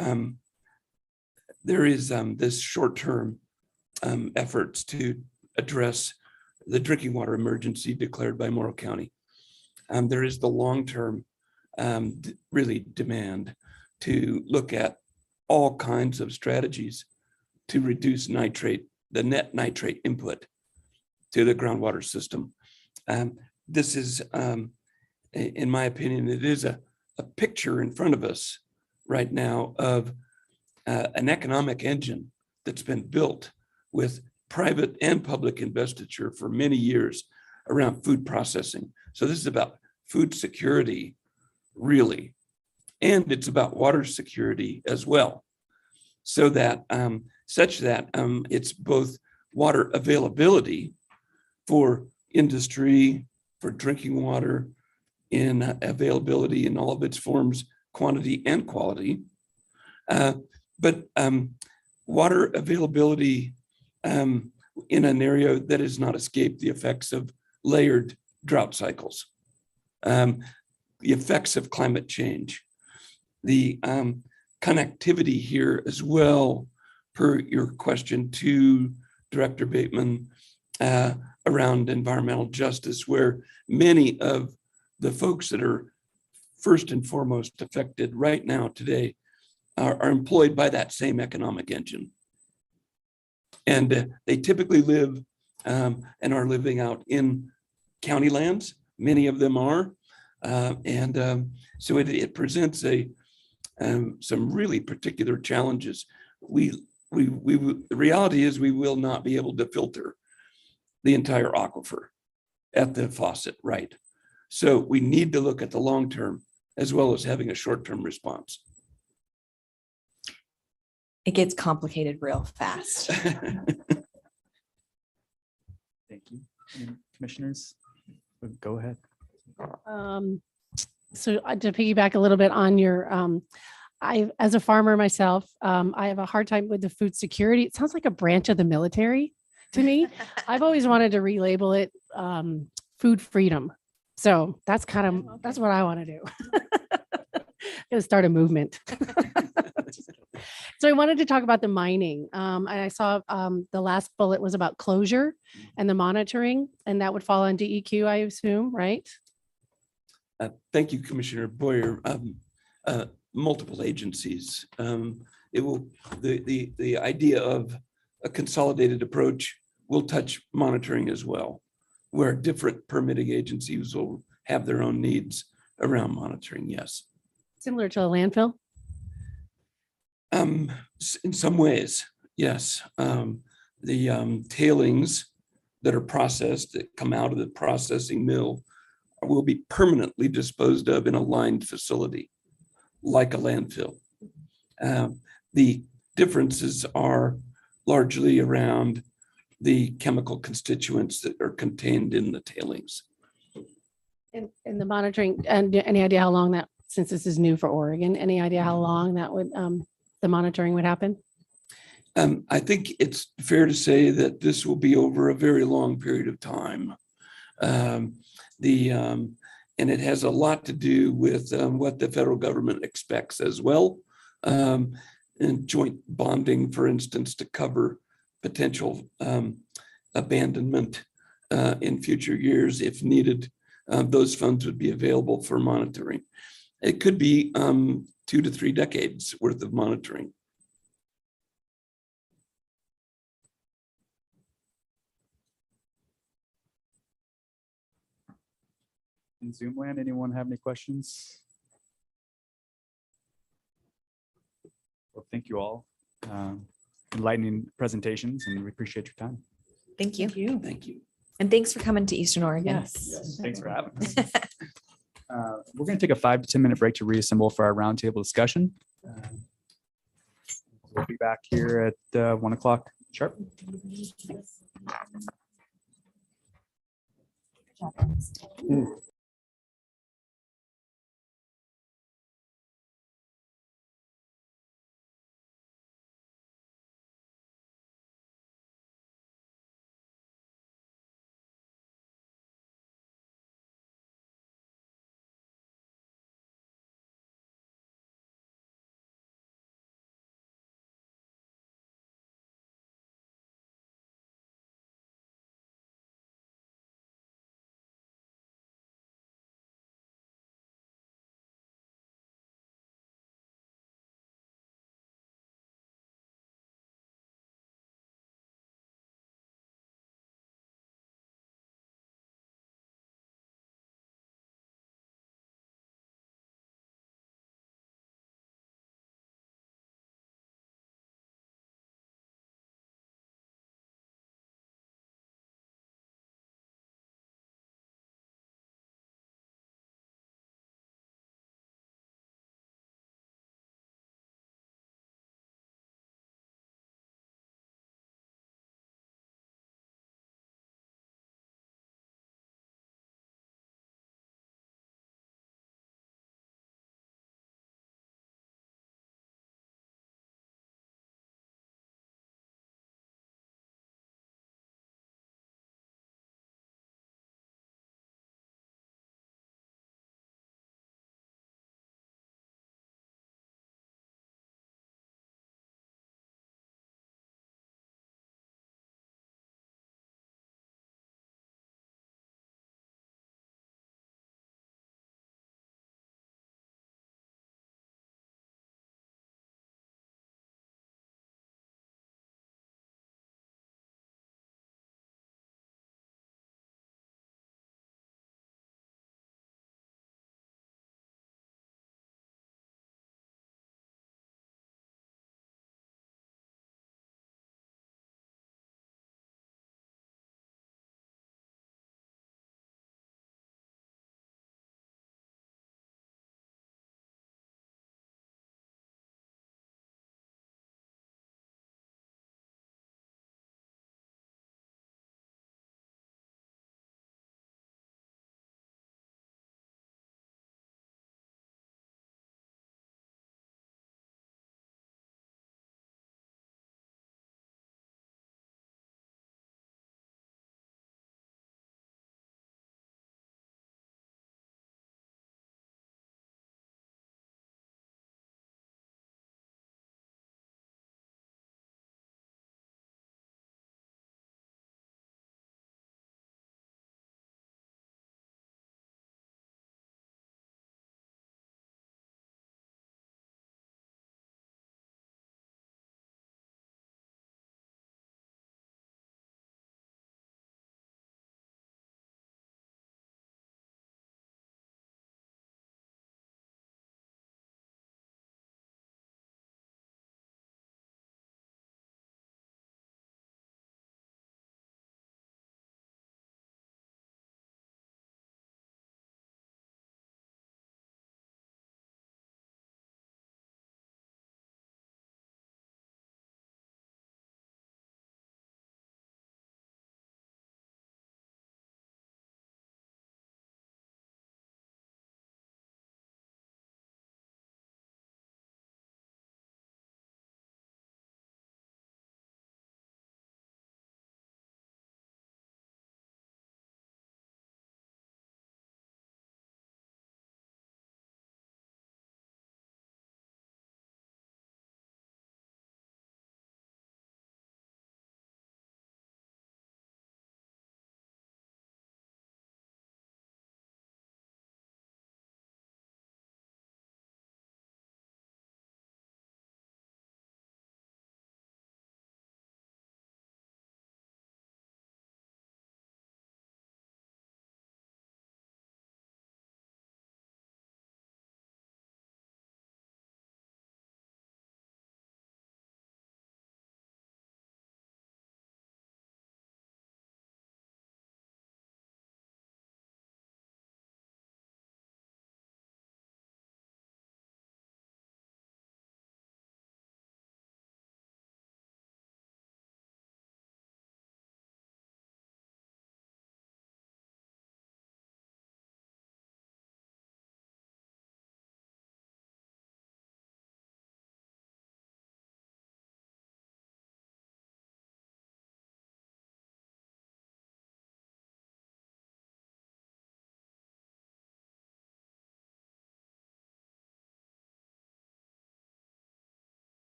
is this short-term efforts to address the drinking water emergency declared by Morrow County. There is the long-term really demand to look at all kinds of strategies to reduce the net nitrate input to the groundwater system. This is, in my opinion, it is a picture in front of us right now of an economic engine that's been built with private and public investiture for many years around food processing. So this is about food security, really, and it's about water security as well. So that such that it's both water availability for industry, for drinking water, in availability in all of its forms, quantity and quality, but water availability in an area that has not escaped the effects of layered drought cycles, the effects of climate change, the connectivity here as well, per your question to Director Bateman, around environmental justice, where many of the folks that are first and foremost affected right now today are employed by that same economic engine. And they typically live and are living out in county lands. Many of them are. So it presents some really particular challenges. The reality is we will not be able to filter the entire aquifer at the faucet, right? So we need to look at the long term as well as having a short-term response. It gets complicated real fast. Thank you. Any commissioners, go ahead. So to piggyback a little bit on your, as a farmer myself, I have a hard time with the food security. It sounds like a branch of the military to me. I've always wanted to relabel it food freedom. So that's that's what I want to do. Gonna start a movement. So I wanted to talk about the mining. And I saw the last bullet was about closure and the monitoring, and that would fall on DEQ, I assume, right? Thank you, Commissioner Boyer. Multiple agencies. The idea of a consolidated approach will touch monitoring as well, where different permitting agencies will have their own needs around monitoring. Yes. Similar to a landfill? In some ways, yes. The tailings that are processed, that come out of the processing mill, will be permanently disposed of in a lined facility, like a landfill. The differences are largely around the chemical constituents that are contained in the tailings. And the monitoring, and any idea how long that, since this is new for Oregon, any idea how long that would, the monitoring would happen? I think it's fair to say that this will be over a very long period of time. And it has a lot to do with what the federal government expects as well. And joint bonding, for instance, to cover potential abandonment in future years if needed. Those funds would be available for monitoring. It could be 2 to 3 decades worth of monitoring. In Zoom land, anyone have any questions? Well, thank you all. Enlightening presentations, and we appreciate your time. Thank you. Thank you. And thanks for coming to Eastern Oregon. Yes. Thanks for having us. We're going to take a 5 to 10 minute break to reassemble for our roundtable discussion. We'll be back here at 1 o'clock sharp.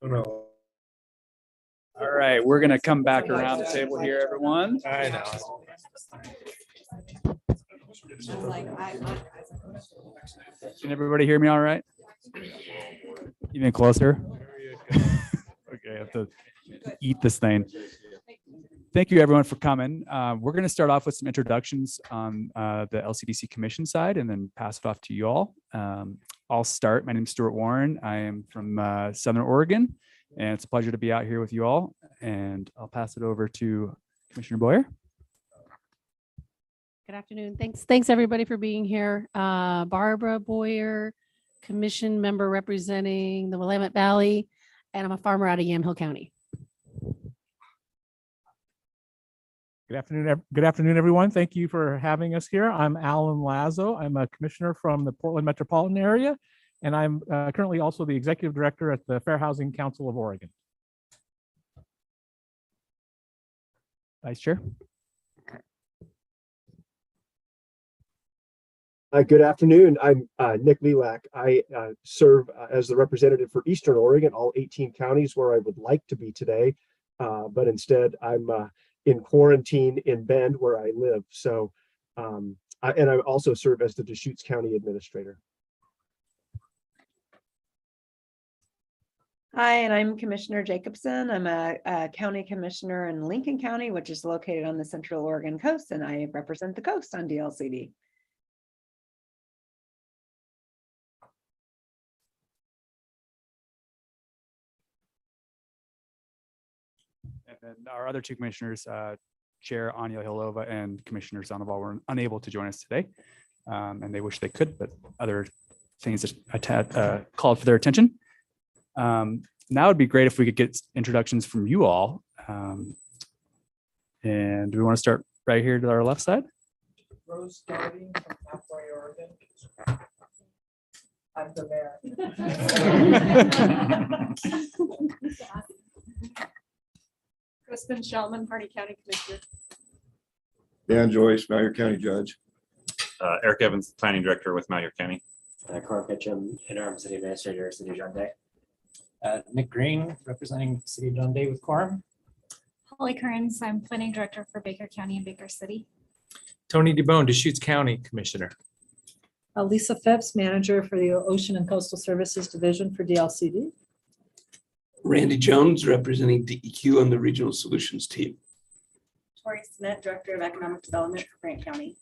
No. All right, we're gonna come back around the table here, everyone. I know. Can everybody hear me all right? Even closer? Okay, I have to eat this thing. Thank you, everyone, for coming. We're going to start off with some introductions on the LCDC Commission side and then pass it off to you all. I'll start. My name is Stuart Warren. I am from Southern Oregon, and it's a pleasure to be out here with you all. And I'll pass it over to Commissioner Boyer. Good afternoon. Thanks everybody for being here. Barbara Boyer, commission member representing the Willamette Valley, and I'm a farmer out of Yamhill County. Good afternoon, everyone. Thank you for having us here. I'm Alan Lazo. I'm a commissioner from the Portland metropolitan area, and I'm currently also the executive director at the Fair Housing Council of Oregon. Vice Chair. Good afternoon. I'm Nick Lelak. I serve as the representative for Eastern Oregon, all 18 counties where I would like to be today, but instead I'm in quarantine in Bend where I live. So, and I also serve as the Deschutes County Administrator. Hi, and I'm Commissioner Jacobson. I'm a county commissioner in Lincoln County, which is located on the Central Oregon coast, and I represent the coast on DLCD. And then our other two commissioners, Chair Anya Hilova and Commissioner Sandoval, were unable to join us today. And they wish they could, but other things that called for their attention. Now it'd be great if we could get introductions from you all. And do we want to start right here to our left side? Rose starting from halfway Oregon. I'm the mayor. Kristen Shellman, Hardy County Commissioner. Dan Joyce, Malheur County Judge. Eric Evans, Planning Director with Malheur County. Carl Ketchum, Interim City Administrator, City of John Day. Nick Green, representing City of John Day with Quorum. Holly Kearns, I'm Planning Director for Baker County and Baker City. Tony DeBone, Deschutes County Commissioner. Lisa Phipps, Manager for the Ocean and Coastal Services Division for DLCD. Randy Jones, representing DEQ on the Regional Solutions team. Tori Stinnett, Director of Economic Development for Grant County.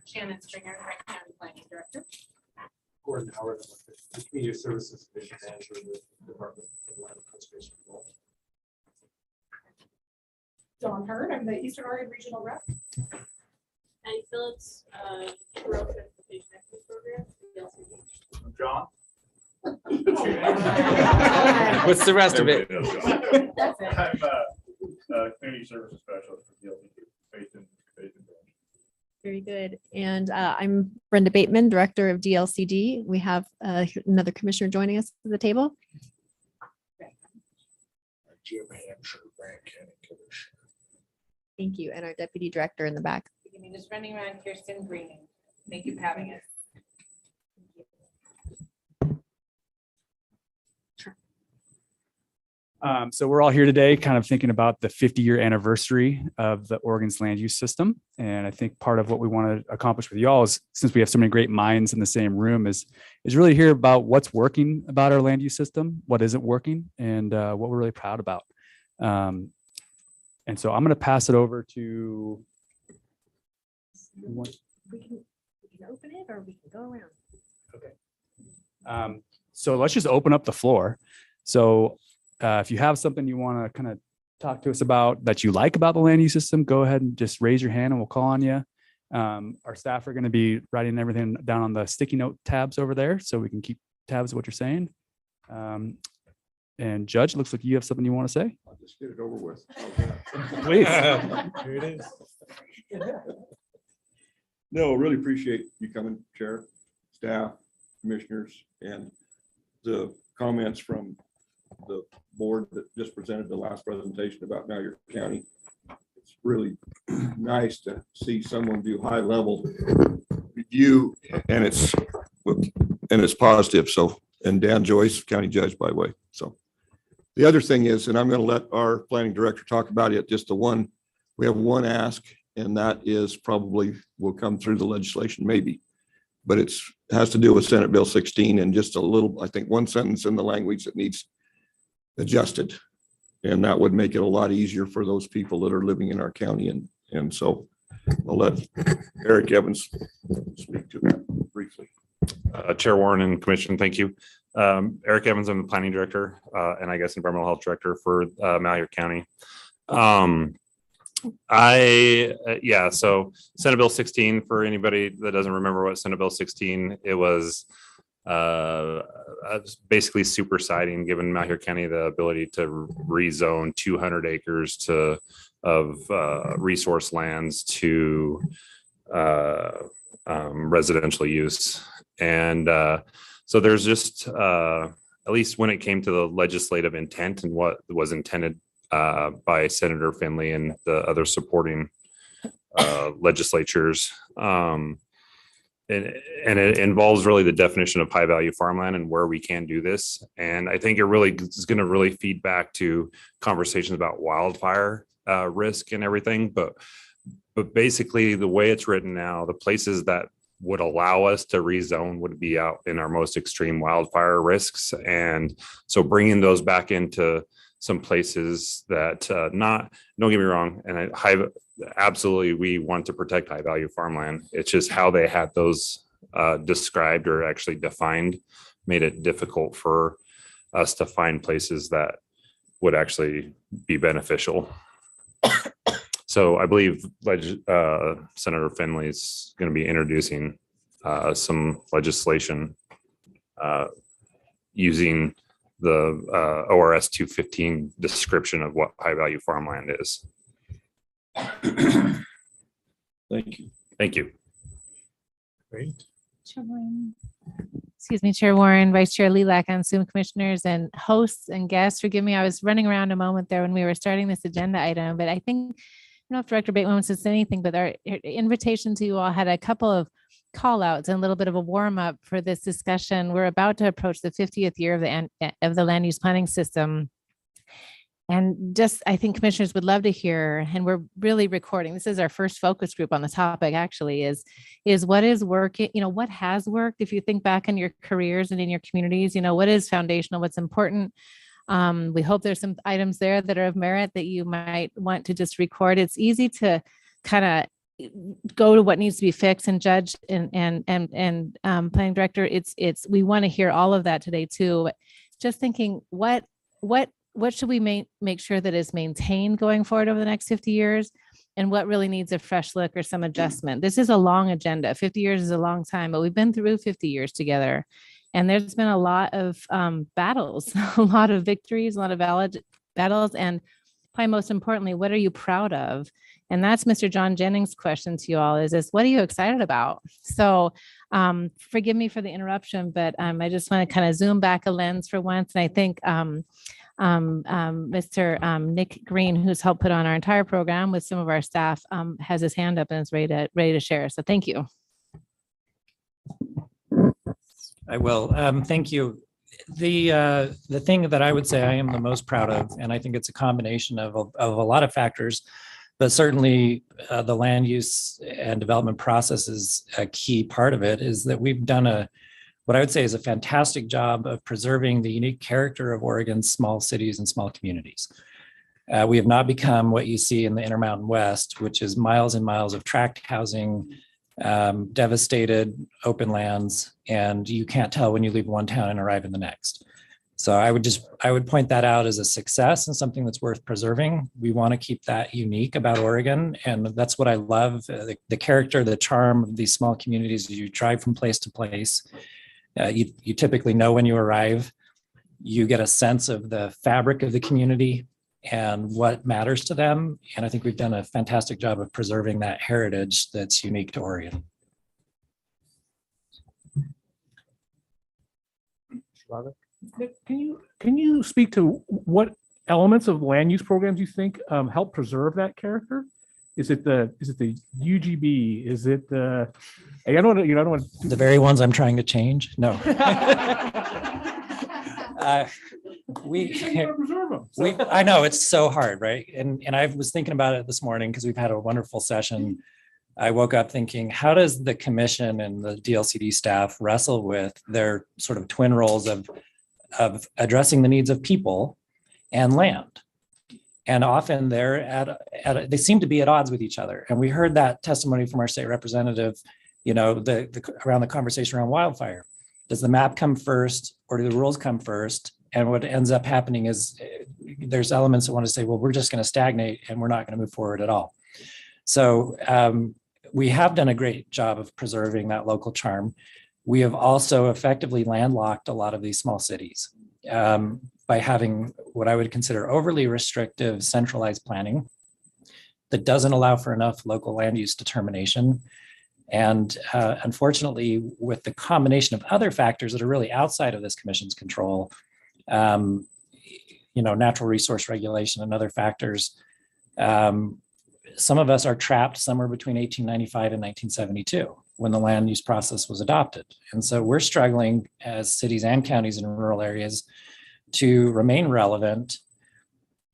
Shannon Stringer, Grant County Planning Director. Gordon Howard, Community Services Division Manager with the Department of Land Conservation. Dawn Hurd, I'm the Eastern Oregon Regional Rep. Patty Phillips, Rural Transportation Equity Program, DLCD. John. What's the rest of it? That's it. I'm Community Services Specialist for DLCD, based in Very good. And I'm Brenda Bateman, Director of DLCD. We have another commissioner joining us at the table. Jim Hampshire, Grant County Commissioner. Thank you. And our Deputy Director in the back. Just running around Kirsten Green. Thank you for having us. So we're all here today kind of thinking about the 50-year anniversary of the Oregon's land use system. And I think part of what we want to accomplish with y'all is, since we have so many great minds in the same room, is really hear about what's working about our land use system, what isn't working, and what we're really proud about. And so I'm going to pass it over to. We can open it or we can go around. Okay. So let's just open up the floor. So if you have something you want to kind of talk to us about that you like about the land use system, go ahead and just raise your hand and we'll call on you. Our staff are going to be writing everything down on the sticky note tabs over there so we can keep tabs of what you're saying. And Judge, looks like you have something you want to say. I'll just get it over with. Please. Here it is. No, really appreciate you coming, Chair, staff, commissioners, and the comments from the board that just presented the last presentation about Malheur County. It's really nice to see someone do high level review and it's positive. So, and Dan Joyce, County Judge, by the way. So The other thing is, and I'm going to let our planning director talk about it, just we have one ask, and that is probably will come through the legislation maybe. But has to do with Senate Bill 16 and just a little, I think one sentence in the language that needs adjusted. And that would make it a lot easier for those people that are living in our county. And so I'll let Eric Evans speak to that briefly. Chair Warren and Commission, thank you. Eric Evans, I'm the planning director and I guess environmental health director for Malheur County. So Senate Bill 16, for anybody that doesn't remember what Senate Bill 16, it was basically supersiding, giving Malheur County the ability to rezone 200 acres of resource lands to residential use. And so there's just, at least when it came to the legislative intent and what was intended by Senator Finley and the other supporting legislatures. And it involves really the definition of high value farmland and where we can do this. And I think it really is going to really feed back to conversations about wildfire risk and everything. But basically the way it's written now, the places that would allow us to rezone would be out in our most extreme wildfire risks. And so bringing those back into some places that don't get me wrong, and absolutely we want to protect high value farmland. It's just how they had those described or actually defined made it difficult for us to find places that would actually be beneficial. So I believe Senator Finley is going to be introducing some legislation using the ORS 215 description of what high value farmland is. Thank you. Thank you. Great. Excuse me, Chair Warren, Vice Chair Lilac, on Zoom, commissioners and hosts and guests. Forgive me, I was running around a moment there when we were starting this agenda item, but I think, I don't know if Director Bateman wants to say anything, but our invitation to you all had a couple of call outs and a little bit of a warm up for this discussion. We're about to approach the 50th year of the land use planning system. And just, I think commissioners would love to hear, and we're really recording. This is our first focus group on the topic actually is what is working, what has worked. If you think back in your careers and in your communities, what is foundational, what's important. We hope there's some items there that are of merit that you might want to just record. It's easy to kind of go to what needs to be fixed and judge and planning director. We want to hear all of that today too. But just thinking what should we make sure that is maintained going forward over the next 50 years, and what really needs a fresh look or some adjustment. This is a long agenda. 50 years is a long time, but we've been through 50 years together. And there's been a lot of battles, a lot of victories, a lot of valid battles, and probably most importantly, what are you proud of? And that's Mr. John Jennings' question to you all is what are you excited about? So forgive me for the interruption, but I just want to kind of zoom back a lens for once. And I think Mr. Nick Green, who's helped put on our entire program with some of our staff, has his hand up and is ready to share. So thank you. I will. Thank you. The thing that I would say I am the most proud of, and I think it's a combination of a lot of factors, but certainly the land use and development process is a key part of it, is that we've done what I would say is a fantastic job of preserving the unique character of Oregon's small cities and small communities. We have not become what you see in the Intermountain West, which is miles and miles of tract housing, devastated open lands, and you can't tell when you leave one town and arrive in the next. So I would point that out as a success and something that's worth preserving. We want to keep that unique about Oregon. And that's what I love, the character, the charm of these small communities. You drive from place to place. You typically know when you arrive. You get a sense of the fabric of the community and what matters to them. And I think we've done a fantastic job of preserving that heritage that's unique to Oregon. Can you speak to what elements of land use programs you think help preserve that character? Is it the UGB? Is it the I don't want the very ones I'm trying to change? No. I know it's so hard, right? And I was thinking about it this morning because we've had a wonderful session. I woke up thinking, how does the commission and the DLCD staff wrestle with their sort of twin roles of addressing the needs of people and land? And often they seem to be at odds with each other. And we heard that testimony from our state representative, you know, around the conversation around wildfire. Does the map come first or do the rules come first? And what ends up happening is there's elements that want to say, well, we're just going to stagnate and we're not going to move forward at all. So we have done a great job of preserving that local charm. We have also effectively landlocked a lot of these small cities by having what I would consider overly restrictive centralized planning that doesn't allow for enough local land use determination. And unfortunately, with the combination of other factors that are really outside of this commission's control, you know, natural resource regulation and other factors, some of us are trapped somewhere between 1895 and 1972 when the land use process was adopted. And so we're struggling as cities and counties in rural areas to remain relevant.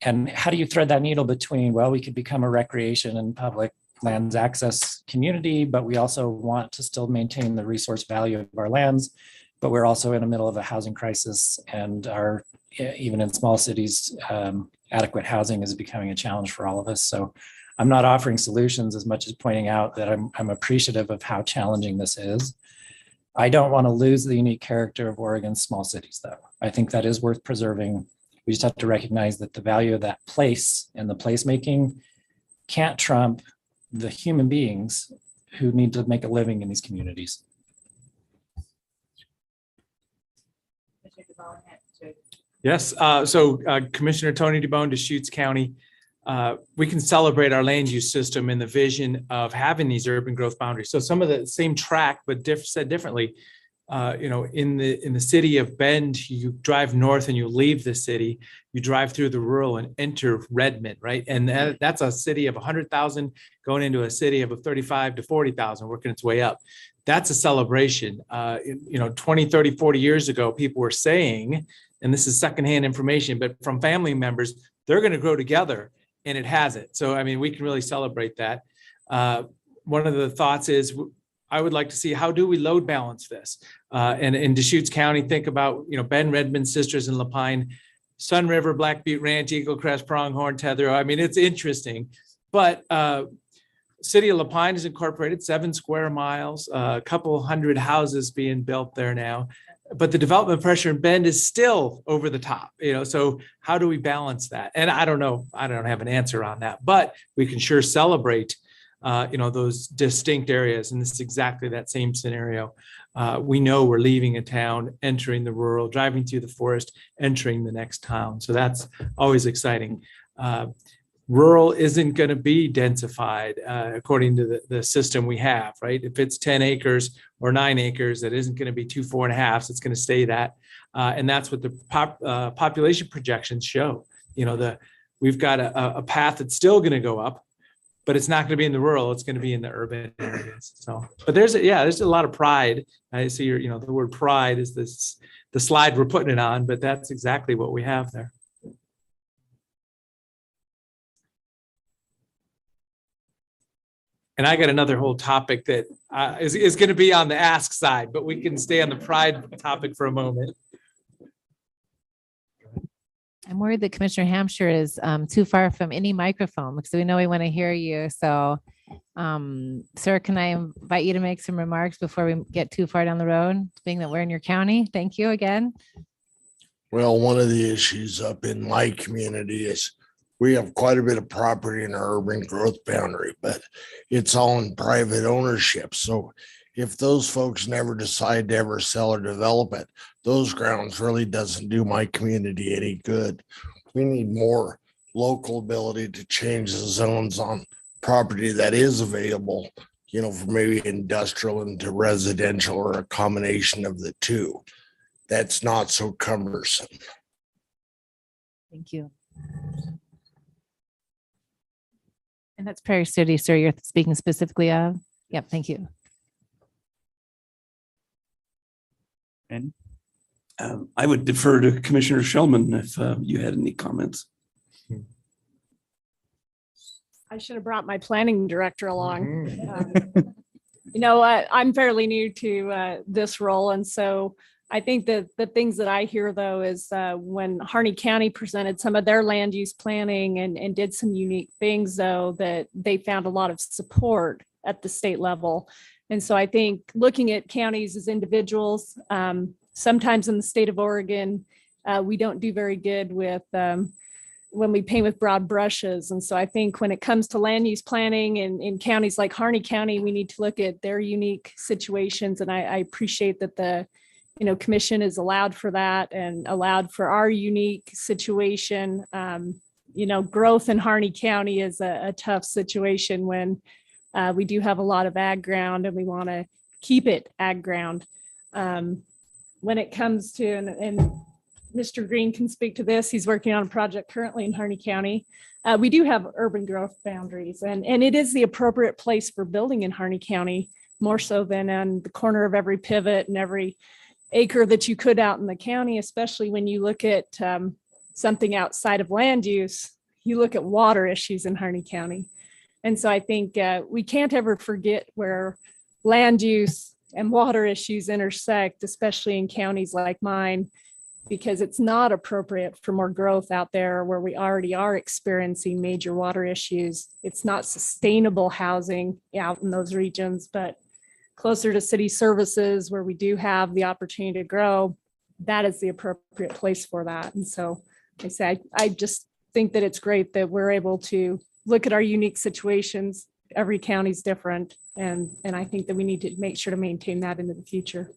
And how do you thread that needle between, well, we could become a recreation and public lands access community, but we also want to still maintain the resource value of our lands, but we're also in the middle of a housing crisis, and our, even in small cities, adequate housing is becoming a challenge for all of us. So I'm not offering solutions as much as pointing out that I'm appreciative of how challenging this is. I don't want to lose the unique character of Oregon's small cities, though. I think that is worth preserving. We just have to recognize that the value of that place and the placemaking can't trump the human beings who need to make a living in these communities. Yes, so Commissioner Tony DeBone, Deschutes County, we can celebrate our land use system in the vision of having these urban growth boundaries. So some of the same track, but said differently. You know, in the city of Bend, you drive north and you leave the city, you drive through the rural and enter Redmond, right? And that's a city of 100,000 going into a city of 35 to 40,000, working its way up. That's a celebration. You know, 20, 30, 40 years ago, people were saying, and this is secondhand information, but from family members, they're going to grow together, and it hasn't. So, I mean, we can really celebrate that. One of the thoughts is, I would like to see, how do we load balance this? And in Deschutes County, think about, you know, Bend, Redmond, Sisters, and Lapine, Sun River, Black Butte Ranch, Eagle Crest, Pronghorn, Tether. I mean, it's interesting, but City of Lapine is incorporated, 7 square miles, a couple hundred houses being built there now, but the development pressure in Bend is still over the top, you know, so how do we balance that? And I don't know, I don't have an answer on that, but we can sure celebrate you know, those distinct areas. And this is exactly that same scenario. We know we're leaving a town, entering the rural, driving through the forest, entering the next town. So that's always exciting. Rural isn't going to be densified according to the system we have, right? If it's 10 acres or 9 acres, that isn't going to be 2 4.5. It's going to stay that. And that's what the population projections show. You know, we've got a path that's still going to go up, but it's not going to be in the rural, it's going to be in the urban areas. So, but there's a lot of pride. I see you know, the word pride is the slide we're putting it on, but that's exactly what we have there. And I got another whole topic that is going to be on the ask side, but we can stay on the pride topic for a moment. I'm worried that Commissioner Hampshire is too far from any microphone because we know we want to hear you. So, sir, can I invite you to make some remarks before we get too far down the road, being that we're in your county? Thank you again. Well, one of the issues up in my community is we have quite a bit of property in our urban growth boundary, but it's all in private ownership. So if those folks never decide to ever sell or develop it, those grounds really doesn't do my community any good. We need more local ability to change the zones on property that is available, you know, for maybe industrial into residential or a combination of the two. That's not so cumbersome. Thank you. And that's Prairie City, sir, you're speaking specifically of? Yep, thank you. And I would defer to Commissioner Shellman if you had any comments. I should have brought my planning director along. You know, I'm fairly new to this role. And so I think that the things that I hear though is when Harney County presented some of their land use planning and did some unique things though, that they found a lot of support at the state level. And so I think looking at counties as individuals, sometimes in the state of Oregon, we don't do very good with when we paint with broad brushes. And so I think when it comes to land use planning in counties like Harney County, we need to look at their unique situations. And I appreciate that the commission is allowed for that and allowed for our unique situation. Growth in Harney County is a tough situation when we do have a lot of ag ground and we want to keep it ag ground. When it comes to, and Mr. Green can speak to this, he's working on a project currently in Harney County. We do have urban growth boundaries and it is the appropriate place for building in Harney County, more so than on the corner of every pivot and every acre that you could out in the county, especially when you look at something outside of land use, you look at water issues in Harney County. And so I think we can't ever forget where land use and water issues intersect, especially in counties like mine, because it's not appropriate for more growth out there where we already are experiencing major water issues. It's not sustainable housing out in those regions, but closer to city services where we do have the opportunity to grow, that is the appropriate place for that. And so like I say, I just think that it's great that we're able to look at our unique situations. Every county's different. And I think that we need to make sure to maintain that into the future.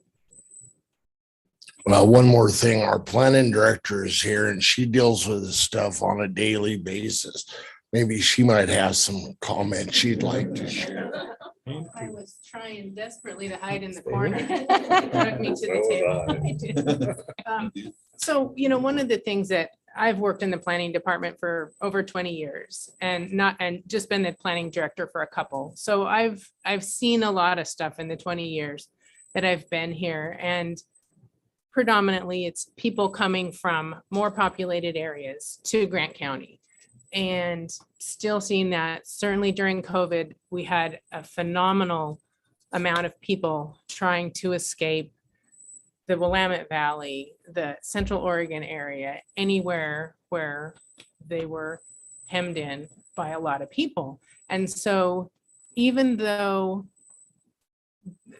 Well, one more thing, our planning director is here and she deals with this stuff on a daily basis. Maybe she might have some comments she'd like to share. I was trying desperately to hide in the corner. Drug me to the table. So, one of the things that I've worked in the planning department for over 20 years and just been the planning director for a couple. So I've seen a lot of stuff in the 20 years that I've been here, and predominantly it's people coming from more populated areas to Grant County. And still seeing that certainly during COVID, we had a phenomenal amount of people trying to escape the Willamette Valley, the Central Oregon area, anywhere where they were hemmed in by a lot of people. And so even though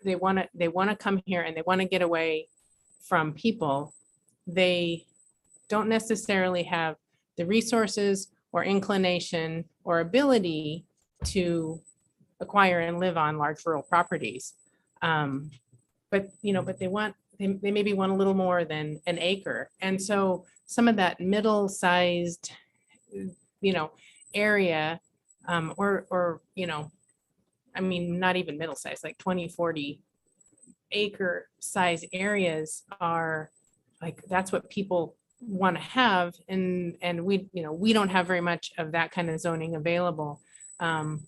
they want to come here and they want to get away from people, they don't necessarily have the resources or inclination or ability to acquire and live on large rural properties. But they maybe want a little more than an acre. And so some of that middle-sized, area, not even middle-sized, like 20, 40 acre size areas are like, that's what people want to have. And we don't have very much of that kind of zoning available. And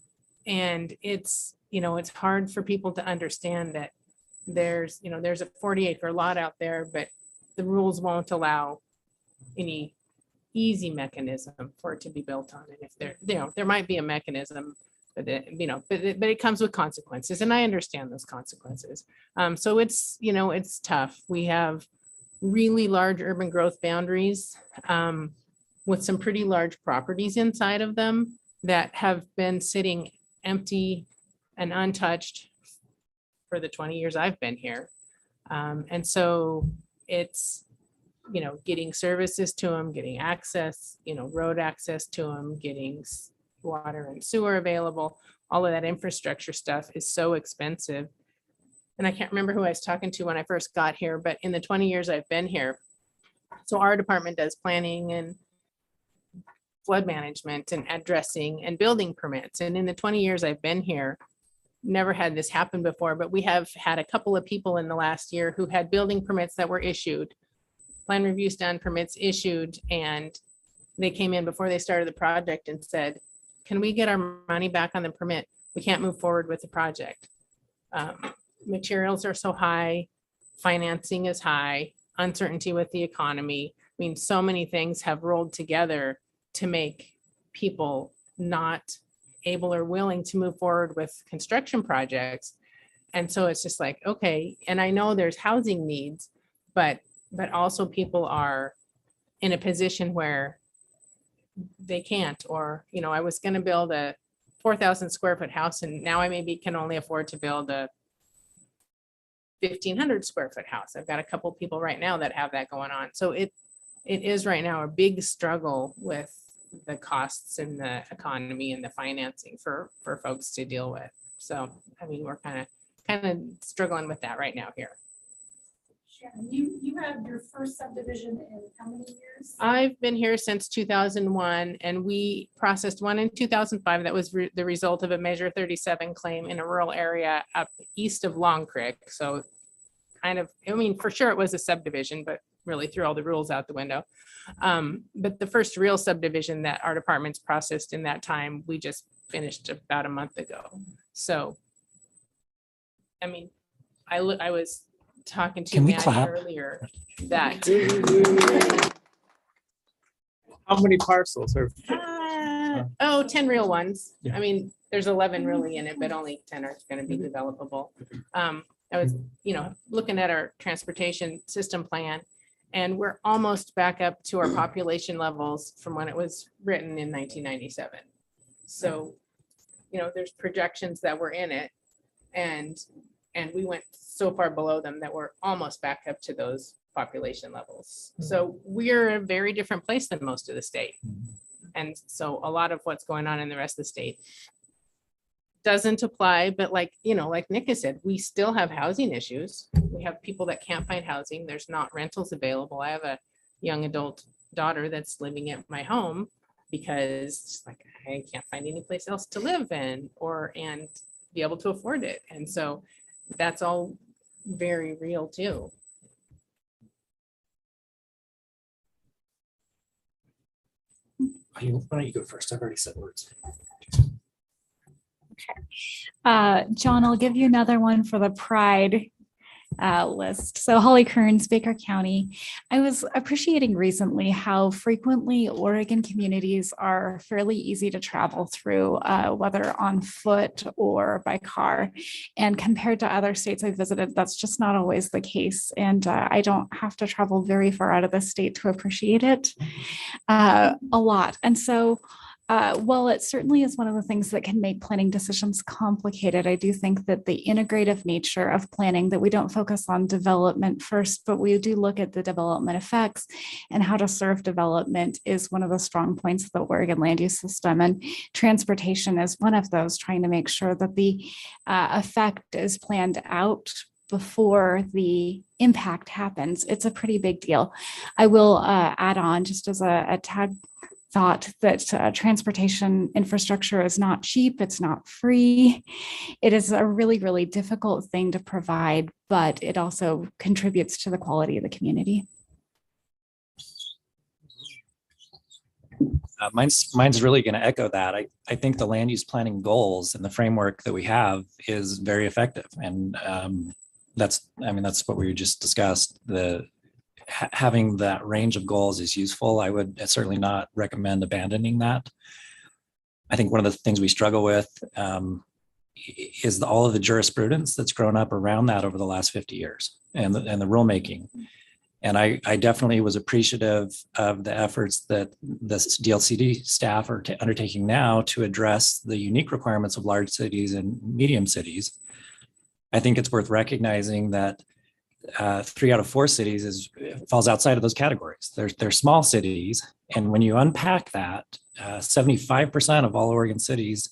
it's hard for people to understand that there's a 40-acre lot out there, but the rules won't allow any easy mechanism for it to be built on. And if there might be a mechanism, but it comes with consequences, and I understand those consequences. So it's tough. We have really large urban growth boundaries with some pretty large properties inside of them that have been sitting empty and untouched for the 20 years I've been here. And so it's, getting services to them, getting access, road access to them, getting water and sewer available, all of that infrastructure stuff is so expensive. And I can't remember who I was talking to when I first got here, but in the 20 years I've been here, so our department does planning and flood management and addressing and building permits. And in the 20 years I've been here, never had this happen before, but we have had a couple of people in the last year who had building permits that were issued, plan reviews done, permits issued, and they came in before they started the project and said, can we get our money back on the permit? We can't move forward with the project. Materials are so high, financing is high, uncertainty with the economy. I mean, so many things have rolled together to make people not able or willing to move forward with construction projects. And so it's just like, okay, and I know there's housing needs, but also people are in a position where they can't, or, you know, I was going to build a 4,000 square foot house and now I maybe can only afford to build a 1,500 square foot house. I've got a couple people right now that have that going on. So it is right now a big struggle with the costs in the economy and the financing for folks to deal with. So, I mean, we're kind of struggling with that right now here. Sharon, you had your first subdivision in how many years? I've been here since 2001 and we processed one in 2005. That was the result of a Measure 37 claim in a rural area up east of Long Creek. So kind of, I mean, for sure it was a subdivision, but really threw all the rules out the window. But the first real subdivision that our department's processed in that time, we just finished about a month ago. So, I mean, I was talking to Can we Matt clap? earlier that How many parcels are? 10 real ones. Yeah. I mean, there's 11 really in it, but only 10 are going to be developable. I was, you know, looking at our transportation system plan and we're almost back up to our population levels from when it was written in 1997. So, you know, there's projections that were in it and we went so far below them that we're almost back up to those population levels. So we're a very different place than most of the state. And so a lot of what's going on in the rest of the state doesn't apply, but like, you know, like Nick has said, we still have housing issues. We have people that can't find housing. There's not rentals available. I have a young adult daughter that's living at my home because it's like, I can't find any place else to live in and be able to afford it. And so that's all very real too. Why don't you go first? I've already said words. John, I'll give you another one for the Pride list. So Holly Kearns, Baker County. I was appreciating recently how frequently Oregon communities are fairly easy to travel through, whether on foot or by car. And compared to other states I've visited, that's just not always the case. And I don't have to travel very far out of the state to appreciate it a lot. And so while it certainly is one of the things that can make planning decisions complicated, I do think that the integrative nature of planning, that we don't focus on development first, but we do look at the development effects and how to serve development, is one of the strong points of the Oregon land use system. And transportation is one of those, trying to make sure that the effect is planned out before the impact happens. It's a pretty big deal. I will add on, just as a tag thought, that transportation infrastructure is not cheap, it's not free. It is a really, really difficult thing to provide, but it also contributes to the quality of the community. Mine's really going to echo that. I think the land use planning goals and the framework that we have is very effective. And that's what we just discussed. Having that range of goals is useful. I would certainly not recommend abandoning that. I think one of the things we struggle with is all of the jurisprudence that's grown up around that over the last 50 years and the rulemaking. And I definitely was appreciative of the efforts that the DLCD staff are undertaking now to address the unique requirements of large cities and medium cities. I think it's worth recognizing that 3 out of 4 cities falls outside of those categories. They're small cities. And when you unpack that, 75% of all Oregon cities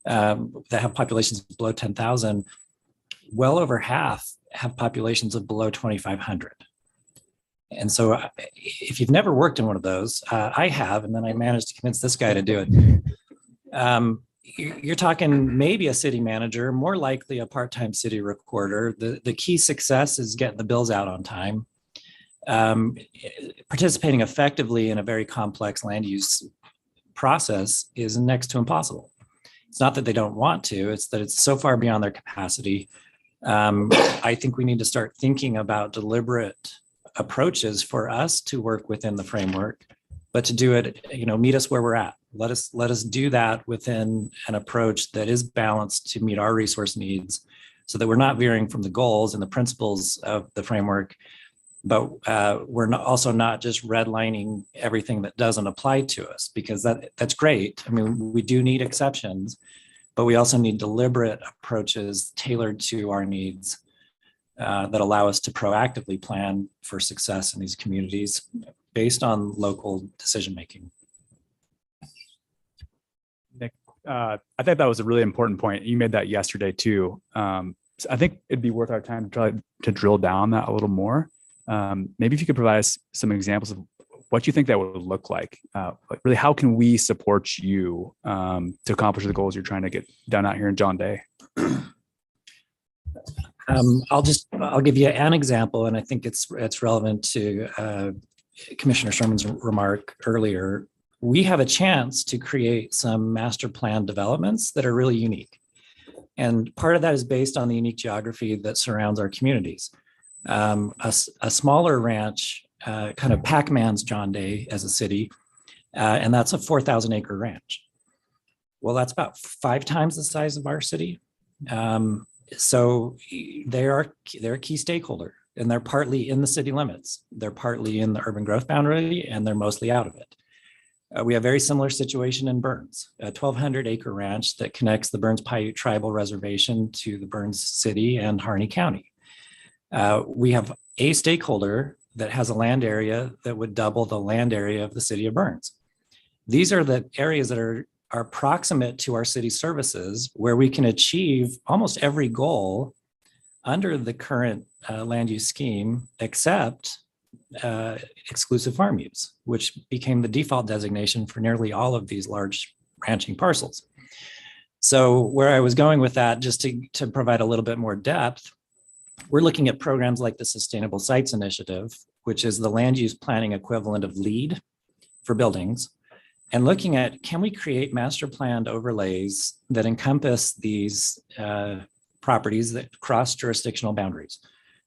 that have populations below 10,000, well over half have populations of below 2,500. And so if you've never worked in one of those, I have, and then I managed to convince this guy to do it. You're talking maybe a city manager, more likely a part-time city recorder. The key success is getting the bills out on time. Participating effectively in a very complex land use process is next to impossible. It's not that they don't want to, it's that it's so far beyond their capacity. I think we need to start thinking about deliberate approaches for us to work within the framework, but to do it, meet us where we're at. Let us do that within an approach that is balanced to meet our resource needs so that we're not veering from the goals and the principles of the framework, but we're also not just redlining everything that doesn't apply to us, because that's great. I mean, we do need exceptions, but we also need deliberate approaches tailored to our needs that allow us to proactively plan for success in these communities based on local decision-making. Nick, I think that was a really important point. You made that yesterday too. So I think it'd be worth our time to try to drill down that a little more. Maybe if you could provide us some examples of what you think that would look like. Really, how can we support you to accomplish the goals you're trying to get done out here in John Day? I'll give you an example, and I think it's relevant to Commissioner Sherman's remark earlier. We have a chance to create some master plan developments that are really unique. And part of that is based on the unique geography that surrounds our communities. A smaller ranch kind of Pac-Man's John Day as a city, and that's a 4,000 acre ranch. Well, that's about 5 times the size of our city. So they're a key stakeholder, and they're partly in the city limits. They're partly in the urban growth boundary, and they're mostly out of it. We have a very similar situation in Burns, a 1,200 acre ranch that connects the Burns Paiute Tribal Reservation to the Burns City and Harney County. We have a stakeholder that has a land area that would double the land area of the city of Burns. These are the areas that are proximate to our city services, where we can achieve almost every goal under the current land use scheme, except exclusive farm use, which became the default designation for nearly all of these large ranching parcels. So where I was going with that, just to provide a little bit more depth, we're looking at programs like the Sustainable Sites Initiative, which is the land use planning equivalent of LEED for buildings, and looking at, can we create master planned overlays that encompass these properties that cross jurisdictional boundaries?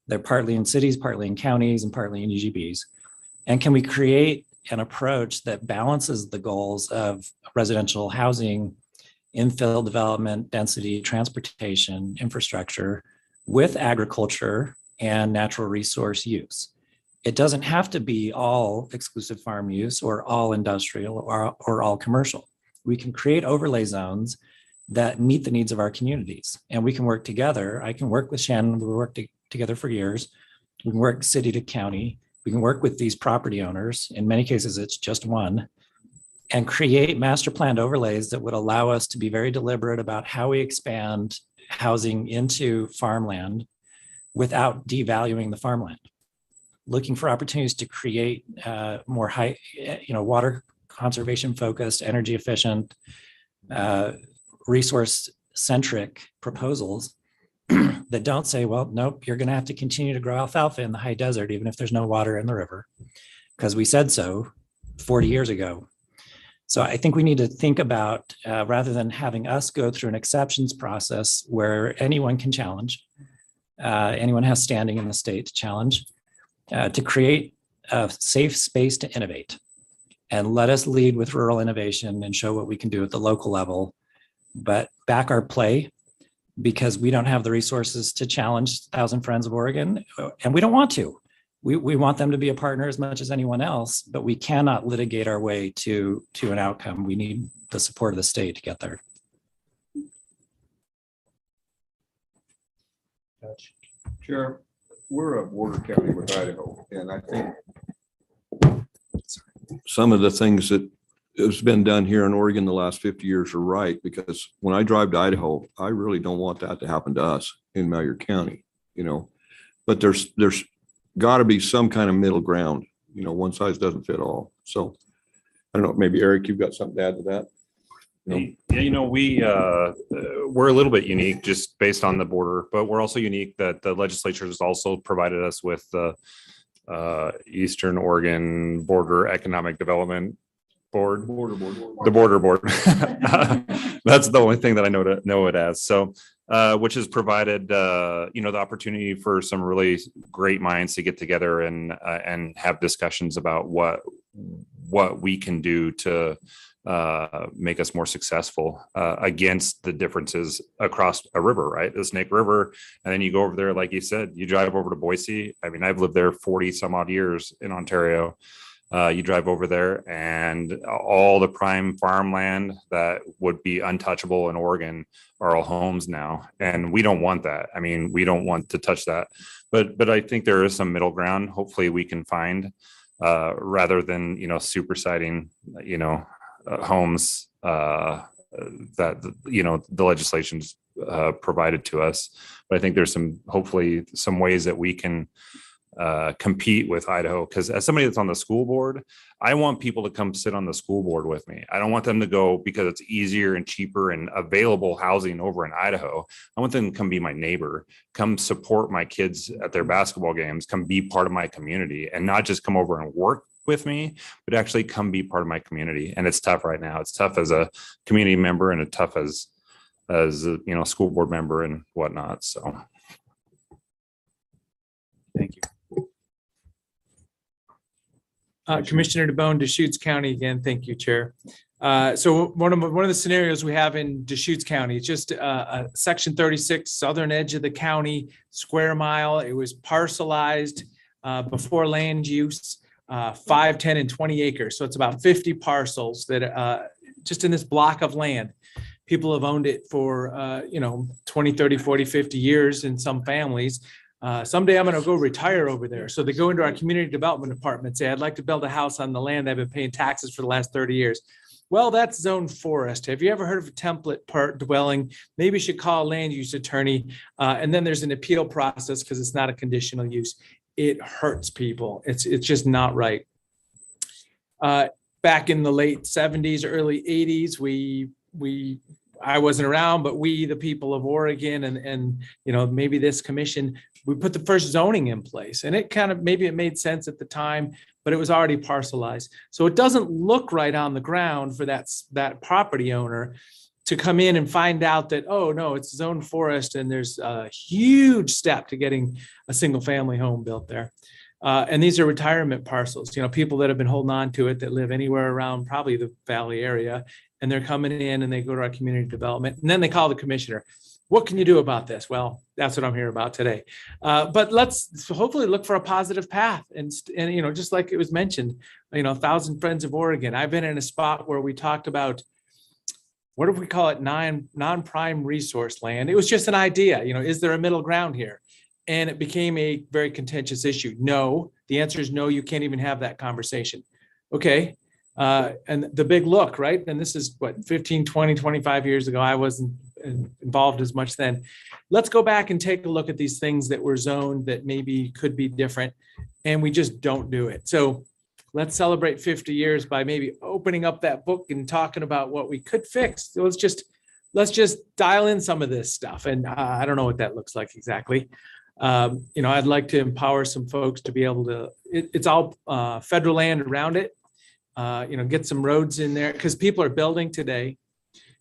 They're partly in cities, partly in counties, and partly in UGBs. And can we create an approach that balances the goals of residential housing, infill development, density, transportation, infrastructure, with agriculture and natural resource use? It doesn't have to be all exclusive farm use or all industrial or all commercial. We can create overlay zones that meet the needs of our communities, and we can work together. I can work with Shannon. We worked together for years. We can work city to county. We can work with these property owners. In many cases, it's just one, and create master planned overlays that would allow us to be very deliberate about how we expand housing into farmland without devaluing the farmland. Looking for opportunities to create more high, water conservation focused, energy efficient, resource centric proposals that don't say, well, nope, you're going to have to continue to grow alfalfa in the high desert, even if there's no water in the river, because we said so 40 years ago. So I think we need to think about, rather than having us go through an exceptions process where anyone can challenge, anyone has standing in the state to challenge, to create a safe space to innovate. And let us lead with rural innovation and show what we can do at the local level, but back our play, because we don't have the resources to challenge 1,000 Friends of Oregon, and we don't want to. We want them to be a partner as much as anyone else, but we cannot litigate our way to an outcome. We need the support of the state to get there. Chair, we're a border county with Idaho, and I think some of the things that has been done here in Oregon the last 50 years are right, because when I drive to Idaho, I really don't want that to happen to us in Malheur County, but there's got to be some kind of middle ground, one size doesn't fit all. So I don't know, maybe Eric, you've got something to add to that? Yeah, we're a little bit unique just based on the border, but we're also unique that the legislature has also provided us with the Eastern Oregon Border Economic Development Board. The Border Board. That's the only thing that I know it as. So which has provided, the opportunity for some really great minds to get together and have discussions about what we can do to make us more successful against the differences across a river, right? The Snake River. And then you go over there, like you said, you drive over to Boise. I mean, I've lived there 40 some odd years in Ontario. You drive over there and all the prime farmland that would be untouchable in Oregon are all homes now. And we don't want that. I mean, we don't want to touch that. But I think there is some middle ground. Hopefully we can find rather than, supersiding, homes that, the legislation's provided to us. But I think there's hopefully some ways that we can compete with Idaho, because as somebody that's on the school board, I want people to come sit on the school board with me. I don't want them to go because it's easier and cheaper and available housing over in Idaho. I want them to come be my neighbor, come support my kids at their basketball games, come be part of my community, and not just come over and work with me, but actually come be part of my community. And it's tough right now. It's tough as a community member and it's tough as a, school board member and whatnot. So. Thank you. Commissioner DeBonne, Deschutes County again. Thank you, Chair. So one of the scenarios we have in Deschutes County, just section 36, southern edge of the county, square mile. It was parcelized before land use, 5, 10, and 20 acres. So it's about 50 parcels that just in this block of land. People have owned it for 20, 30, 40, 50 years in some families. Someday I'm going to go retire over there. So they go into our community development department and say, I'd like to build a house on the land I've been paying taxes for the last 30 years. Well, that's zone forest. Have you ever heard of a template part dwelling? Maybe you should call a land use attorney. And then there's an appeal process because it's not a conditional use. It hurts people. It's just not right. Back in the late 70s, early 80s, I wasn't around, but we, the people of Oregon and maybe this commission, we put the first zoning in place, and maybe it made sense at the time, but it was already parcelized. So it doesn't look right on the ground for that property owner to come in and find out that, oh no, it's zone forest and there's a huge step to getting a single family home built there. And these are retirement parcels, people that have been holding on to it that live anywhere around probably the Valley area. And they're coming in and they go to our community development and then they call the commissioner. What can you do about this? Well, that's what I'm here about today. But let's hopefully look for a positive path. And just like it was mentioned, 1,000 Friends of Oregon. I've been in a spot where we talked about, what do we call it? Non-prime resource land. It was just an idea, is there a middle ground here? And it became a very contentious issue. No, the answer is no, you can't even have that conversation. Okay. And the big look, right? And this is 15, 20, 25 years ago. I wasn't involved as much then. Let's go back and take a look at these things that were zoned that maybe could be different. And we just don't do it. So let's celebrate 50 years by maybe opening up that book and talking about what we could fix. So let's just dial in some of this stuff. And I don't know what that looks like exactly. I'd like to empower some folks to be able to, it's all federal land around it. Get some roads in there because people are building today.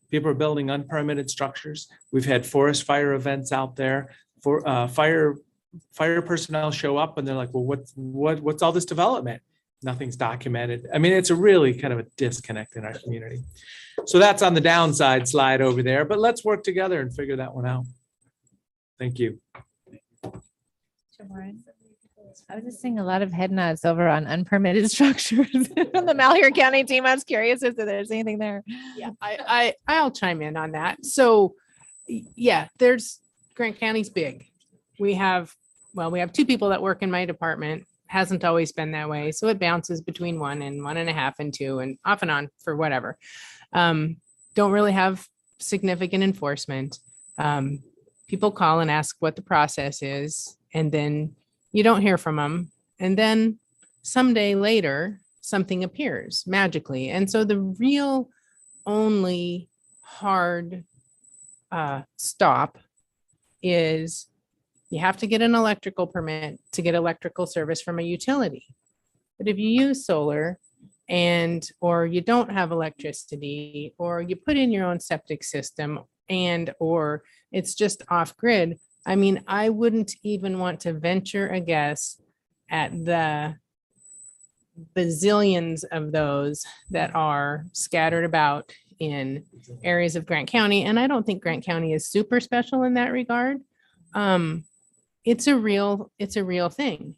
People are building unpermitted structures. We've had forest fire events out there. For fire personnel show up and they're like, well, what's all this development? Nothing's documented. I mean, it's a really kind of a disconnect in our community. So that's on the downside slide over there, but let's work together and figure that one out. Thank you. I was just seeing a lot of head nods over on unpermitted structures on the Malheur County team. I was curious if there's anything there. Yeah, I'll chime in on that. So yeah, Grant County's big. We have 2 people that work in my department. Hasn't always been that way. So it bounces between 1 and 1.5 and 2 and off and on for whatever. Don't really have significant enforcement. People call and ask what the process is, and then you don't hear from them. And then someday later, something appears magically. And so the real only hard stop is you have to get an electrical permit to get electrical service from a utility. But if you use solar or you don't have electricity, or you put in your own septic system, and or it's just off grid. I mean, I wouldn't even want to venture a guess at the bazillions of those that are scattered about in areas of Grant County. And I don't think Grant County is super special in that regard. It's a real thing.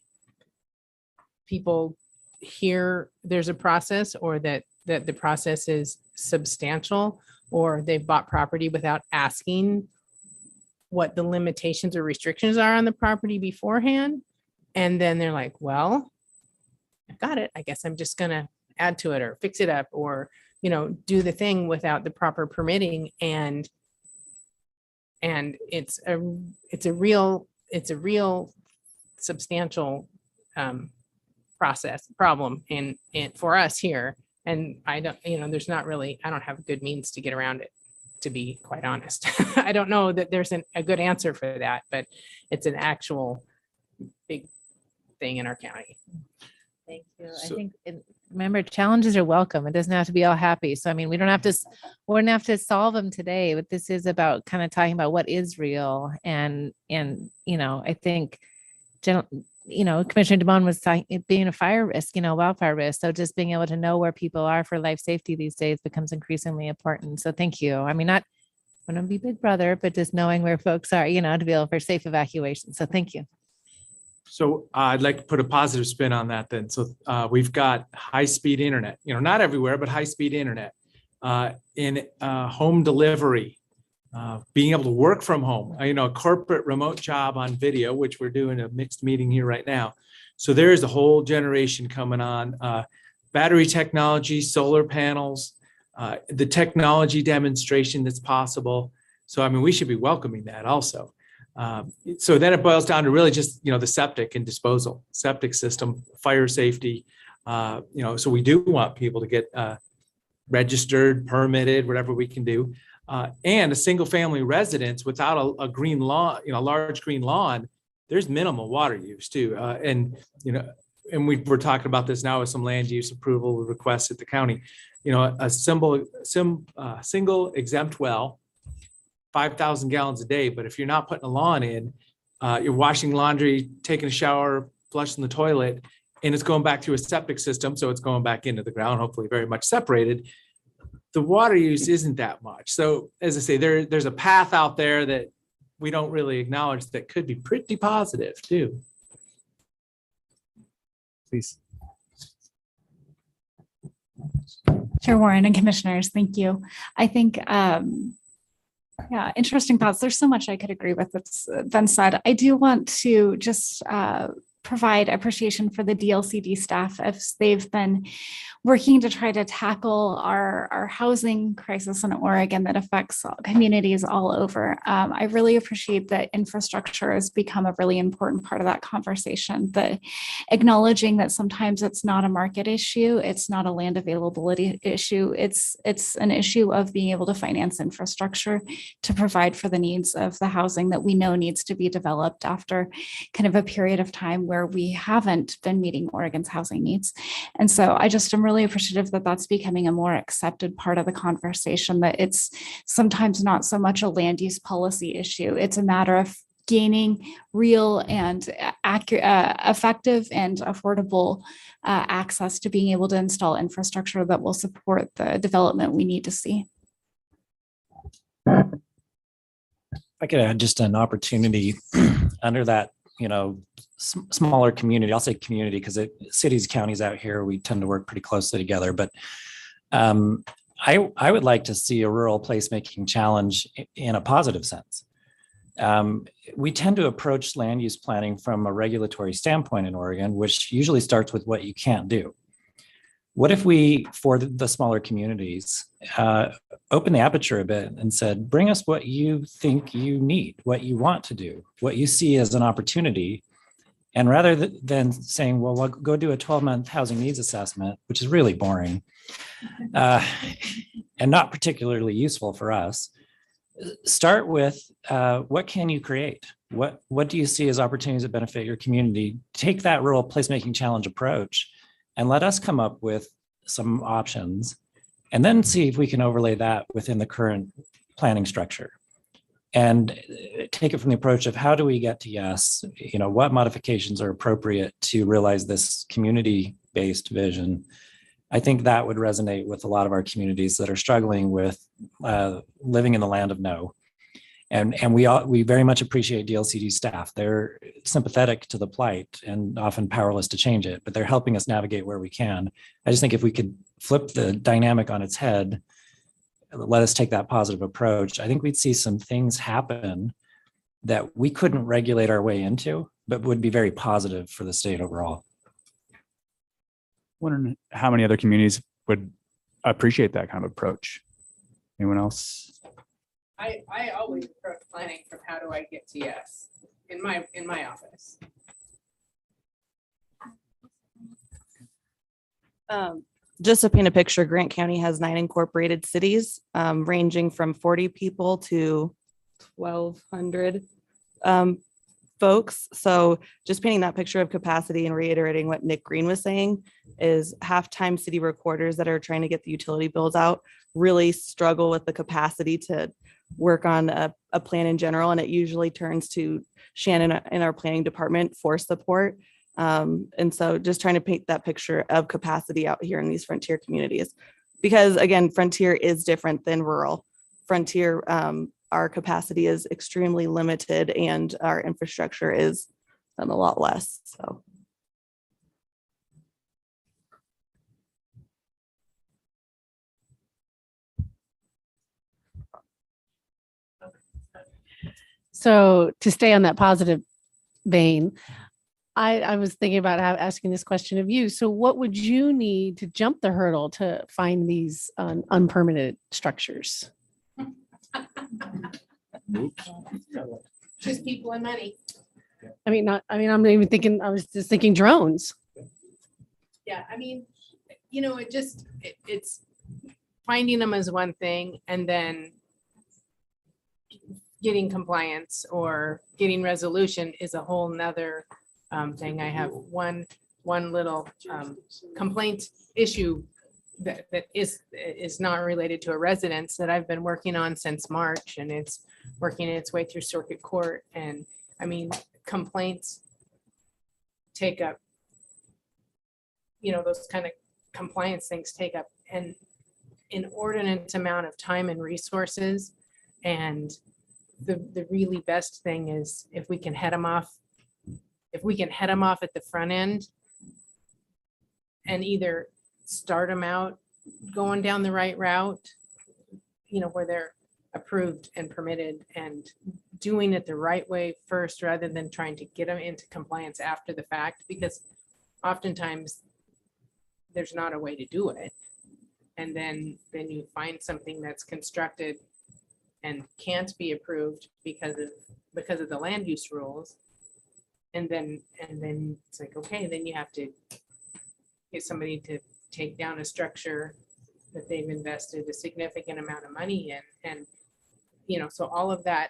People hear there's a process, or that the process is substantial, or they've bought property without asking what the limitations or restrictions are on the property beforehand. And then they're like, well, I got it. I guess I'm just going to add to it or fix it up, or, do the thing without the proper permitting. And it's a real substantial problem in for us here. And I don't, I don't have good means to get around it, to be quite honest. I don't know that there's a good answer for that, but it's an actual big thing in our county. Thank you. I think, remember, challenges are welcome. It doesn't have to be all happy. So, I mean, we don't have to solve them today, but this is about kind of talking about what is real. And, I think, Commissioner DeBonne was talking, it being a fire risk, wildfire risk. So just being able to know where people are for life safety these days becomes increasingly important. So thank you. I mean, not want to be big brother, but just knowing where folks are, to be able for safe evacuation. So thank you. So I'd like to put a positive spin on that then. So we've got high-speed internet, not everywhere, but high-speed internet in home delivery, being able to work from home, a corporate remote job on video, which we're doing a mixed meeting here right now. So there is a whole generation coming on, battery technology, solar panels, the technology demonstration that's possible. So, I mean, we should be welcoming that also. So then it boils down to really just, the septic and disposal, septic system, fire safety. So we do want people to get registered, permitted, whatever we can do. And a single family residence without a green lawn, large green lawn, there's minimal water use too. And we're talking about this now with some land use approval requests at the county. A single exempt well, 5,000 gallons a day. But if you're not putting a lawn in, you're washing laundry, taking a shower, flushing the toilet, and it's going back through a septic system. So it's going back into the ground, hopefully very much separated. The water use isn't that much. So as I say, there's a path out there that we don't really acknowledge that could be pretty positive too. Please. Chair Warren and commissioners, thank you. I think, interesting thoughts. There's so much I could agree with that's been said. I do want to just provide appreciation for the DLCD staff as they've been working to try to tackle our housing crisis in Oregon that affects communities all over. I really appreciate that infrastructure has become a really important part of that conversation, the acknowledging that sometimes it's not a market issue, it's not a land availability issue, it's an issue of being able to finance infrastructure to provide for the needs of the housing that we know needs to be developed after kind of a period of time where we haven't been meeting Oregon's housing needs. And so I just am really appreciative that that's becoming a more accepted part of the conversation, that it's sometimes not so much a land use policy issue. It's a matter of gaining real and accurate, effective and affordable access to being able to install infrastructure that will support the development we need to see. I could add just an opportunity under that, smaller community. I'll say community because cities, counties out here, we tend to work pretty closely together. But I would like to see a rural placemaking challenge in a positive sense. We tend to approach land use planning from a regulatory standpoint in Oregon, which usually starts with what you can't do. What if we, for the smaller communities, open the aperture a bit and said, bring us what you think you need, what you want to do, what you see as an opportunity. And rather than saying, well, we'll go do a 12-month housing needs assessment, which is really boring and not particularly useful for us, start with what can you create? What do you see as opportunities that benefit your community? Take that rural placemaking challenge approach and let us come up with some options and then see if we can overlay that within the current planning structure. and take it from the approach of how do we get to yes, what modifications are appropriate to realize this community-based vision. I think that would resonate with a lot of our communities that are struggling with living in the land of no. And we very much appreciate DLCD staff. They're sympathetic to the plight and often powerless to change it, but they're helping us navigate where we can. I just think if we could flip the dynamic on its head, let us take that positive approach, I think we'd see some things happen that we couldn't regulate our way into, but would be very positive for the state overall. Wondering how many other communities would appreciate that kind of approach? Anyone else? I always approach planning from how do I get to yes in my office. Just to paint a picture, Grant County has 9 incorporated cities, ranging from 40 people to 1,200 folks. So just painting that picture of capacity and reiterating what Nick Green was saying is half-time city recorders that are trying to get the utility bills out really struggle with the capacity to work on a plan in general. And it usually turns to Shannon in our planning department for support. And so just trying to paint that picture of capacity out here in these frontier communities, because again, frontier is different than rural. Frontier, our capacity is extremely limited and our infrastructure is a lot less, so. So to stay on that positive vein, I was thinking about asking this question of you. So what would you need to jump the hurdle to find these unpermitted structures? Just people and money. I'm not even thinking, I was just thinking drones. Yeah, it's finding them as one thing and then getting compliance or getting resolution is a whole nother thing. I have one little complaint issue that is not related to a residence that I've been working on since March, and it's working its way through circuit court. And complaints take up, those kind of compliance things take up an inordinate amount of time and resources. And the really best thing is if we can head them off at the front end and either start them out going down the right route, where they're approved and permitted and doing it the right way first, rather than trying to get them into compliance after the fact, because oftentimes there's not a way to do it. And then you find something that's constructed and can't be approved because of the land use rules. And then it's like, okay, then you have to get somebody to take down a structure that they've invested a significant amount of money in. And, so all of that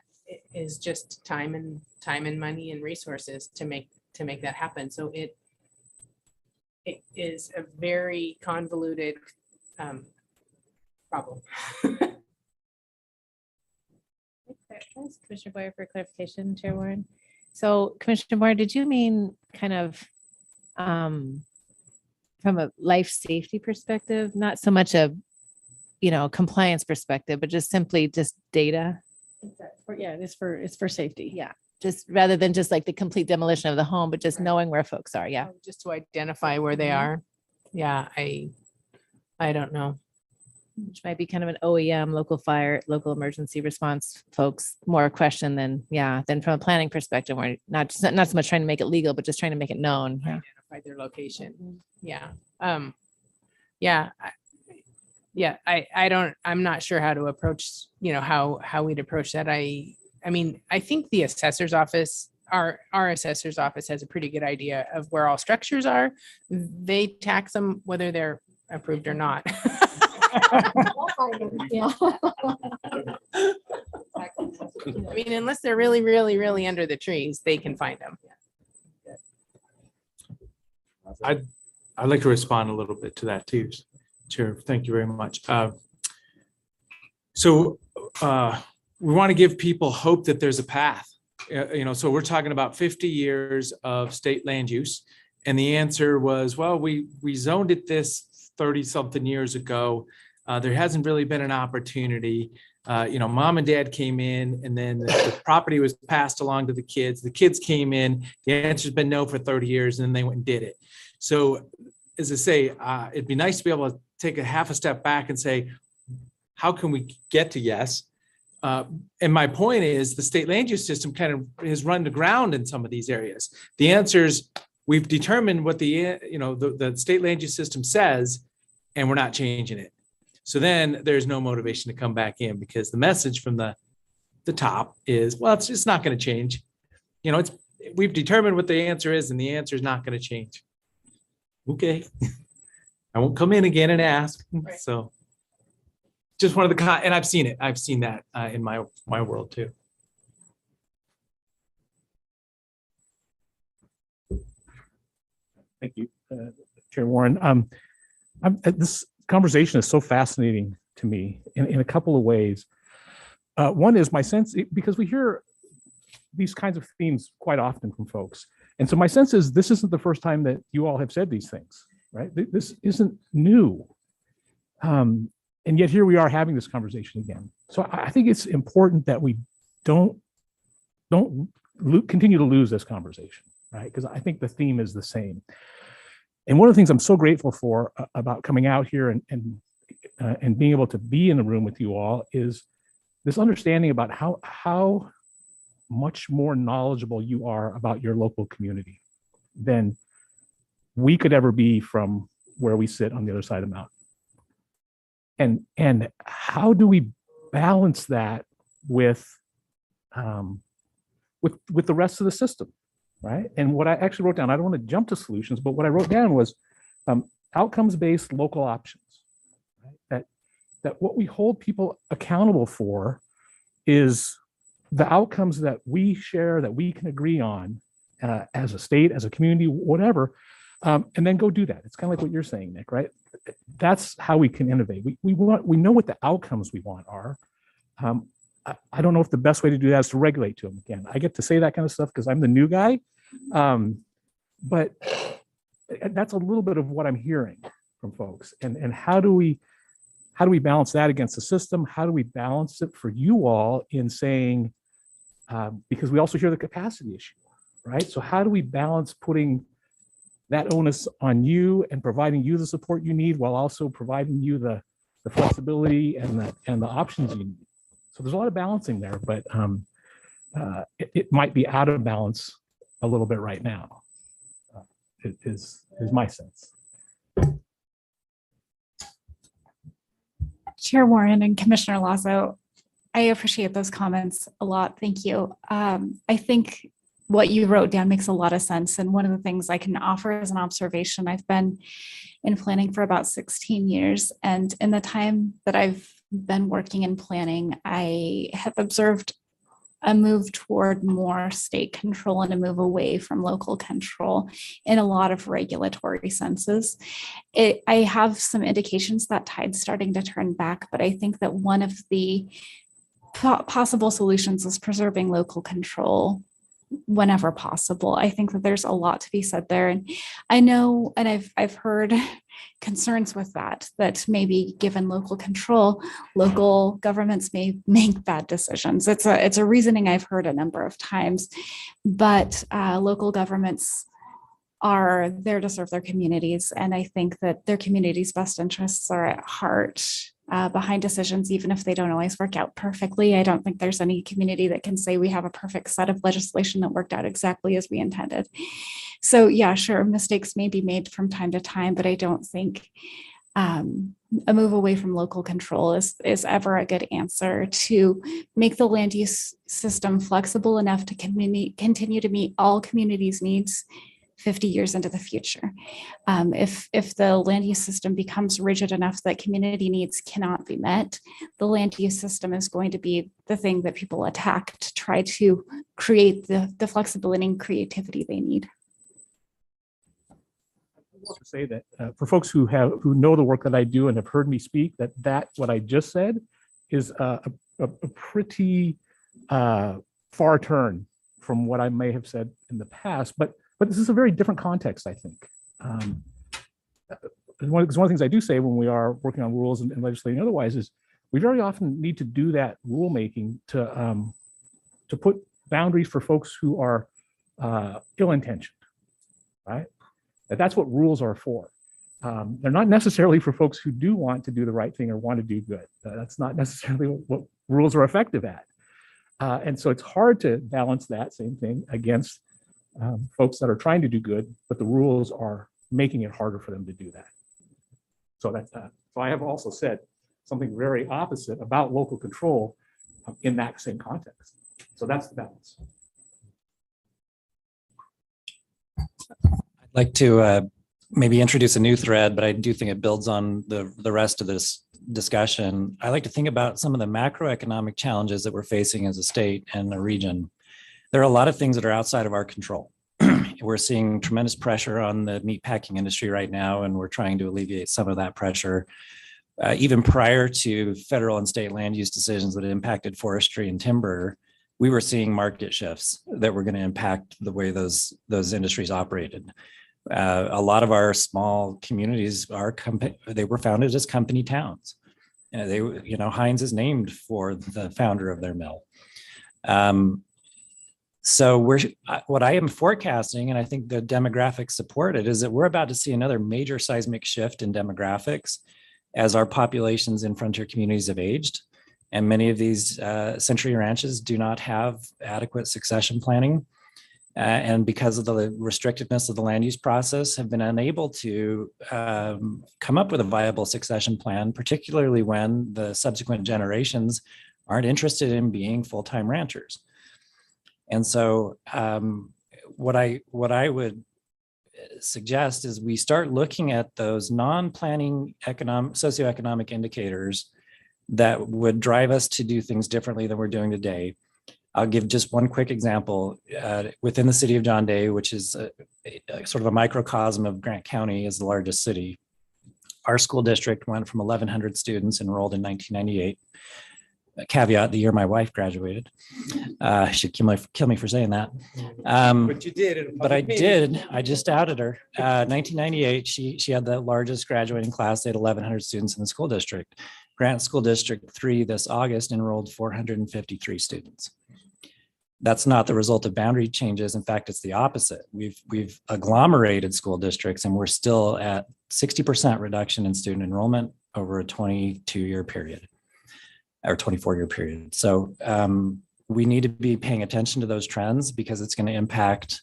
is just time and money and resources to make that happen. So it is a very convoluted problem. Commissioner Boyer for clarification, Chair Warren. So Commissioner Boyer, did you mean kind of from a life safety perspective, not so much a compliance perspective, but just simply just data? Yeah, it's for safety. Yeah, just rather than just like the complete demolition of the home, but just knowing where folks are. Yeah, just to identify where they are. Yeah, I don't know. Which might be kind of an OEM, local fire, local emergency response folks, more a question than from a planning perspective, we're not so much trying to make it legal, but just trying to make it known. Yeah. Identify their location. Yeah. I'm not sure how to approach, how we'd approach that. I think the assessor's office, our assessor's office has a pretty good idea of where all structures are. They tax them whether they're approved or not. Unless they're really, really, really under the trees, they can find them. I'd like to respond a little bit to that too, Chair. Thank you very much. we want to give people hope that there's a path. So we're talking about 50 years of state land use. And the answer was, well, we zoned it this 30 something years ago. There hasn't really been an opportunity. Mom and dad came in, and then the property was passed along to the kids. The kids came in, the answer's been no for 30 years, and then they went and did it. So as I say, it'd be nice to be able to take a half a step back and say, how can we get to yes? And my point is the state land use system kind of has run to ground in some of these areas. The answers, we've determined what the state land use system says, and we're not changing it. So then there's no motivation to come back in, because the message from the top is, well, it's just not going to change. We've determined what the answer is, and the answer is not going to change. Okay. I won't come in again and ask. Right. So just one of the, and I've seen it. I've seen that in my world too. Thank you, Chair Warren. This conversation is so fascinating to me in a couple of ways. One is my sense, because we hear these kinds of themes quite often from folks. And so my sense is this isn't the first time that you all have said these things, right? This isn't new. And yet here we are having this conversation again. So I think it's important that we don't continue to lose this conversation, right? Because I think the theme is the same. And one of the things I'm so grateful for about coming out here and being able to be in the room with you all is this understanding about how much more knowledgeable you are about your local community than we could ever be from where we sit on the other side of the mountain. And how do we balance that with the rest of the system, right? And what I actually wrote down, I don't want to jump to solutions, but what I wrote down was outcomes-based local options. Right? That what we hold people accountable for is the outcomes that we share, that we can agree on as a state, as a community, whatever, and then go do that. It's kind of like what you're saying, Nick, right? That's how we can innovate. We know what the outcomes we want are. I don't know if the best way to do that is to regulate to them. Again, I get to say that kind of stuff because I'm the new guy, but that's a little bit of what I'm hearing from folks. And how do we balance that against the system? How do we balance it for you all in saying, because we also hear the capacity issue, right? So how do we balance putting that onus on you and providing you the support you need while also providing you the flexibility and the options you need? So there's a lot of balancing there, but it might be out of balance a little bit right now, is my sense. Chair Warren and Commissioner Lasso, I appreciate those comments a lot. Thank you. I think what you wrote down makes a lot of sense. And one of the things I can offer as an observation, I've been in planning for about 16 years. And in the time that I've been working in planning, I have observed a move toward more state control and a move away from local control in a lot of regulatory senses. I have some indications that tide's starting to turn back, but I think that one of the possible solutions is preserving local control whenever possible. I think that there's a lot to be said there. And I know, and I've heard concerns with that maybe given local control, local governments may make bad decisions. It's a reasoning I've heard a number of times, but local governments are there to serve their communities. And I think that their community's best interests are at heart behind decisions, even if they don't always work out perfectly. I don't think there's any community that can say we have a perfect set of legislation that worked out exactly as we intended. So yeah, sure, mistakes may be made from time to time, but I don't think a move away from local control is ever a good answer to make the land use system flexible enough to continue to meet all communities' needs 50 years into the future. If the land use system becomes rigid enough that community needs cannot be met, the land use system is going to be the thing that people attack to try to create the flexibility and creativity they need. To say that for folks who know the work that I do and have heard me speak, that what I just said is a a pretty far turn from what I may have said in the past, but this is a very different context, I think. One of the things I do say when we are working on rules and legislating otherwise is we very often need to do that rulemaking to put boundaries for folks who are ill-intentioned, right? That's what rules are for. They're not necessarily for folks who do want to do the right thing or want to do good. That's not necessarily what rules are effective at. And so it's hard to balance that same thing against folks that are trying to do good, but the rules are making it harder for them to do that. So that's that. So I have also said something very opposite about local control in that same context. So that's the balance. I'd like to maybe introduce a new thread, but I do think it builds on the rest of this discussion. I like to think about some of the macroeconomic challenges that we're facing as a state and a region. There are a lot of things that are outside of our control. We're seeing tremendous pressure on the meatpacking industry right now, and we're trying to alleviate some of that pressure. Even prior to federal and state land use decisions that impacted forestry and timber, we were seeing market shifts that were going to impact the way those industries operated. A lot of our small communities they were founded as company towns. Heinz is named for the founder of their mill. So what I am forecasting, and I think the demographics support it, is that we're about to see another major seismic shift in demographics as our populations in frontier communities have aged. And many of these century ranches do not have adequate succession planning. And because of the restrictiveness of the land use process, have been unable to come up with a viable succession plan, particularly when the subsequent generations aren't interested in being full-time ranchers. And so what I would suggest is we start looking at those non-planning socioeconomic indicators that would drive us to do things differently than we're doing today. I'll give just one quick example. Within the city of John Day, which is sort of a microcosm of Grant County as the largest city, our school district went from 1,100 students enrolled in 1998. Caveat, the year my wife graduated. She'd kill me for saying that. But you did. But I did. I just outed her. 1998, she had the largest graduating class. They had 1,100 students in the school district. Grant School District 3 this August enrolled 453 students. That's not the result of boundary changes. In fact, it's the opposite. We've agglomerated school districts, and we're still at 60% reduction in student enrollment over a 22-year period. Or 24-year period. So we need to be paying attention to those trends because it's going to impact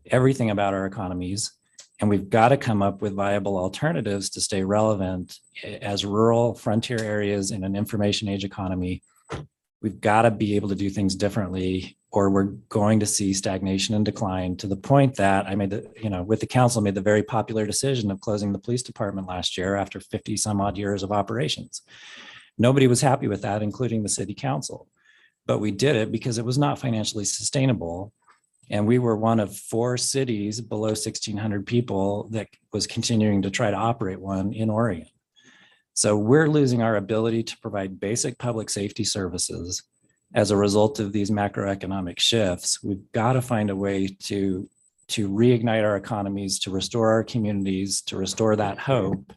everything about our economies. And we've got to come up with viable alternatives to stay relevant as rural frontier areas in an information age economy. We've got to be able to do things differently, or we're going to see stagnation and decline to the point that I made with the council made the very popular decision of closing the police department last year after 50 some odd years of operations. Nobody was happy with that, including the city council, but we did it because it was not financially sustainable. And we were one of 4 cities below 1,600 people that was continuing to try to operate one in Oregon. So we're losing our ability to provide basic public safety services as a result of these macroeconomic shifts. We've got to find a way to reignite our economies, to restore our communities, to restore that hope.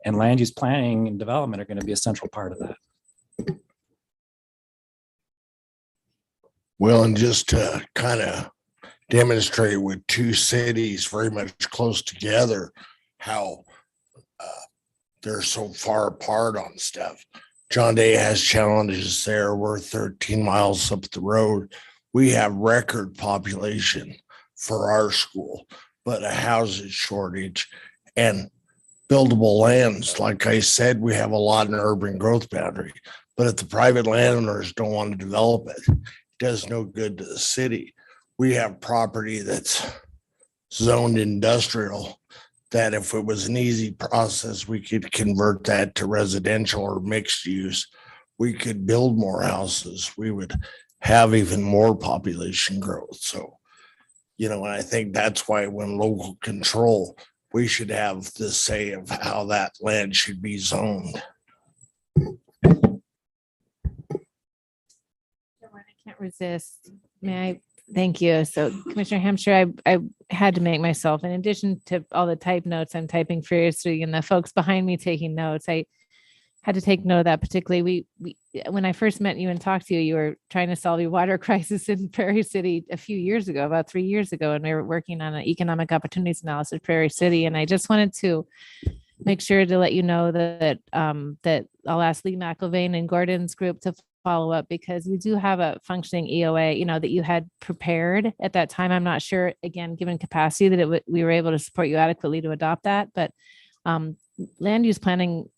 And land use planning and development are going to be a central part of that. Well, and just to kind of demonstrate with 2 cities very much close together, how they're so far apart on stuff. John Day has challenges there. We're 13 miles up the road. We have record population for our school, but a housing shortage and buildable lands. Like I said, we have a lot in urban growth boundary, but if the private landowners don't want to develop it, it does no good to the city. We have property that's zoned industrial that if it was an easy process, we could convert that to residential or mixed use. We could build more houses. We would have even more population growth. So, and I think that's why when local control, we should have the say of how that land should be zoned. can't resist. May I? Thank you. So Commissioner Hampshire, I had to make myself, in addition to all the type notes, I'm typing furiously and the folks behind me taking notes. I had to take note of that particularly. When I first met you and talked to you, you were trying to solve your water crisis in Prairie City a few years ago, about 3 years ago, and we were working on an economic opportunities analysis Prairie City. And I just wanted to make sure to let you know that that I'll ask Lee McIlvain and Gordon's group to follow up, because you do have a functioning EOA, that you had prepared at that time. I'm not sure, again, given capacity, that we were able to support you adequately to adopt that, but land use planning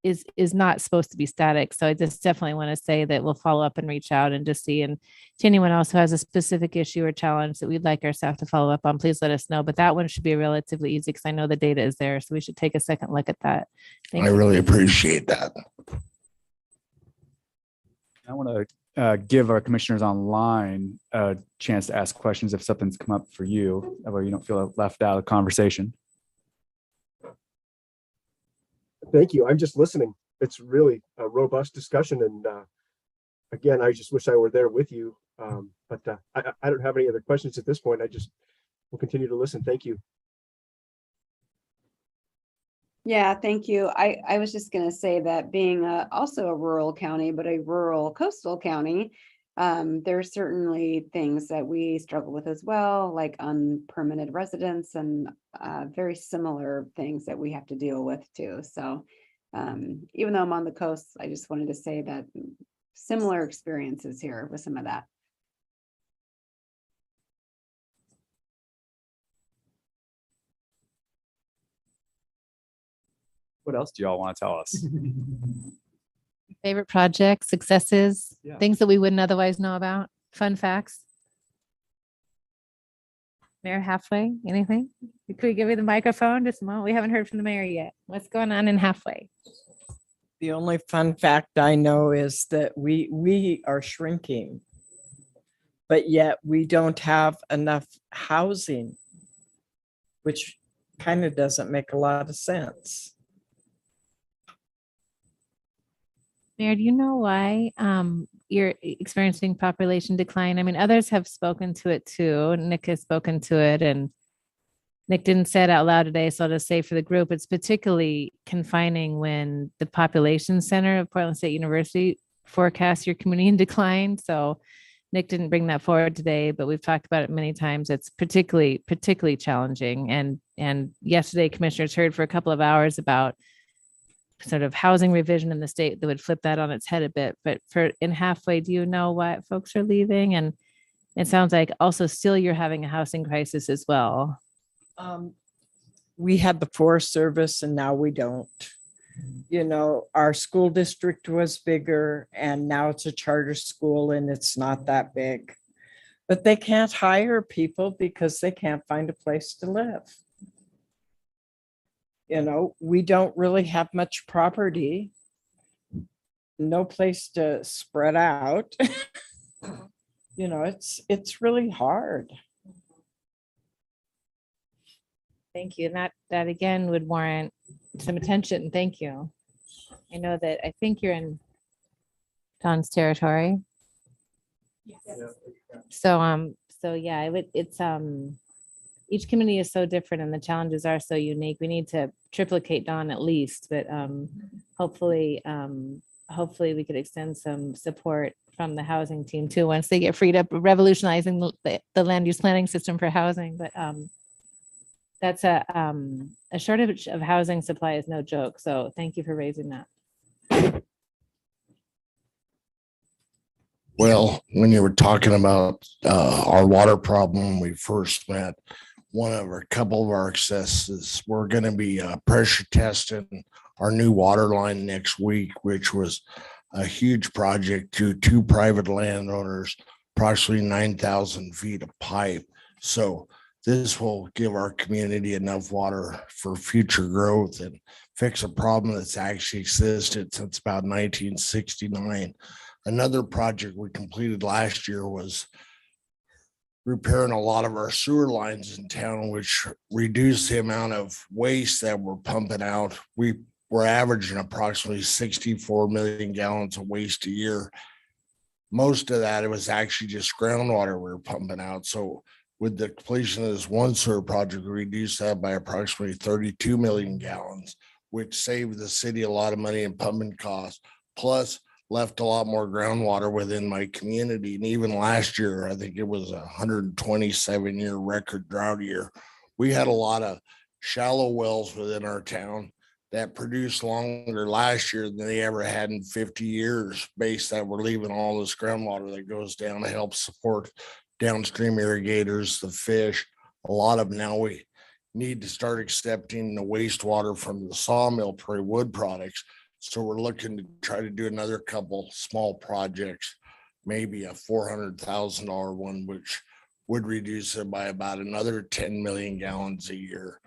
is not supposed to be static. So I just definitely want to say that we'll follow up and reach out and just see. And to anyone else who has a specific issue or challenge that we'd like our staff to follow up on, please let us know. But that one should be relatively easy because I know the data is there. So we should take a second look at that. Thank I you. really appreciate that. I want to give our commissioners online a chance to ask questions if something's come up for you, that way you don't feel left out of the conversation. Thank you. I'm just listening. It's really a robust discussion. And again, I just wish I were there with you. But I don't have any other questions at this point. I just will continue to listen. Thank you. Yeah, thank you. I was just going to say that being also a rural county, but a rural coastal county, there's certainly things that we struggle with as well, like unpermitted residents and very similar things that we have to deal with too. So even though I'm on the coast, I just wanted to say that similar experiences here with some of that. What else do y'all want to tell us? Favorite projects, successes, Yeah. things that we wouldn't otherwise know about, fun facts. Mayor Halfway, anything? Could we give you the microphone just a moment? We haven't heard from the mayor yet. What's going on in Halfway? The only fun fact I know is that we are shrinking, but yet we don't have enough housing, which kind of doesn't make a lot of sense. Mayor, do you know why you're experiencing population decline? I mean, others have spoken to it too. Nick has spoken to it, and Nick didn't say it out loud today, so I'll just say for the group, it's particularly confining when the population center of Portland State University forecasts your community in decline. So Nick didn't bring that forward today, but we've talked about it many times. It's particularly challenging. And yesterday, commissioners heard for a couple of hours about sort of housing revision in the state that would flip that on its head a bit. But for in Halfway, do you know why folks are leaving? And it sounds like also still you're having a housing crisis as well. We had the Forest Service and now we don't. You know, our school district was bigger and now it's a charter school and it's not that big. But they can't hire people because they can't find a place to live. You know, we don't really have much property, no place to spread out. You know, it's really hard. Thank you. And that again would warrant some attention. Thank you. I know that I think you're in Don's territory. So yeah, it's each community is so different and the challenges are so unique. We need to triplicate Don at least, but hopefully we could extend some support from the housing team too once they get freed up, revolutionizing the land use planning system for housing. But that's a shortage of housing supply is no joke. So thank you for raising that. Well, when you were talking about our water problem when we first met, couple of our successes, we're going to be pressure testing our new water line next week, which was a huge project to two private landowners, approximately 9,000 feet of pipe. So this will give our community enough water for future growth and fix a problem that's actually existed since about 1969. Another project we completed last year was repairing a lot of our sewer lines in town, which reduced the amount of waste that we're pumping out. We're averaging approximately 64 million gallons of waste a year. most of that, it was actually just groundwater we were pumping out. So with the completion of this one sewer project, we reduced that by approximately 32 million gallons, which saved the city a lot of money in pumping costs, plus left a lot more groundwater within my community. And even last year, I think it was a 127-year record drought year. We had a lot of shallow wells within our town that produced longer last year than they ever had in 50 years, based that we're leaving all this groundwater that goes down to help support downstream irrigators, the fish. A lot of them now we need to start accepting the wastewater from the sawmill for wood products. So we're looking to try to do another couple small projects, maybe a $400,000 one, which would reduce it by about another 10 million gallons a year.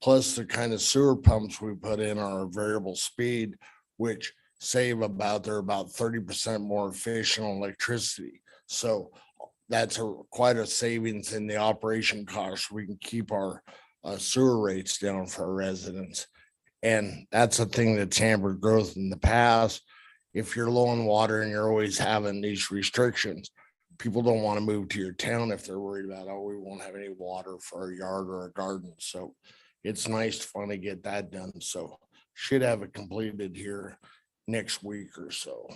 Plus the kind of sewer pumps we put in are variable speed, which save they're about 30% more efficient on electricity. So that's quite a savings in the operation costs. We can keep our sewer rates down for our residents. And that's a thing that's hampered growth in the past. If you're low on water and you're always having these restrictions, people don't want to move to your town if they're worried about, oh, we won't have any water for our yard or a garden. So it's nice to finally get that done. So should have it completed here next week or so.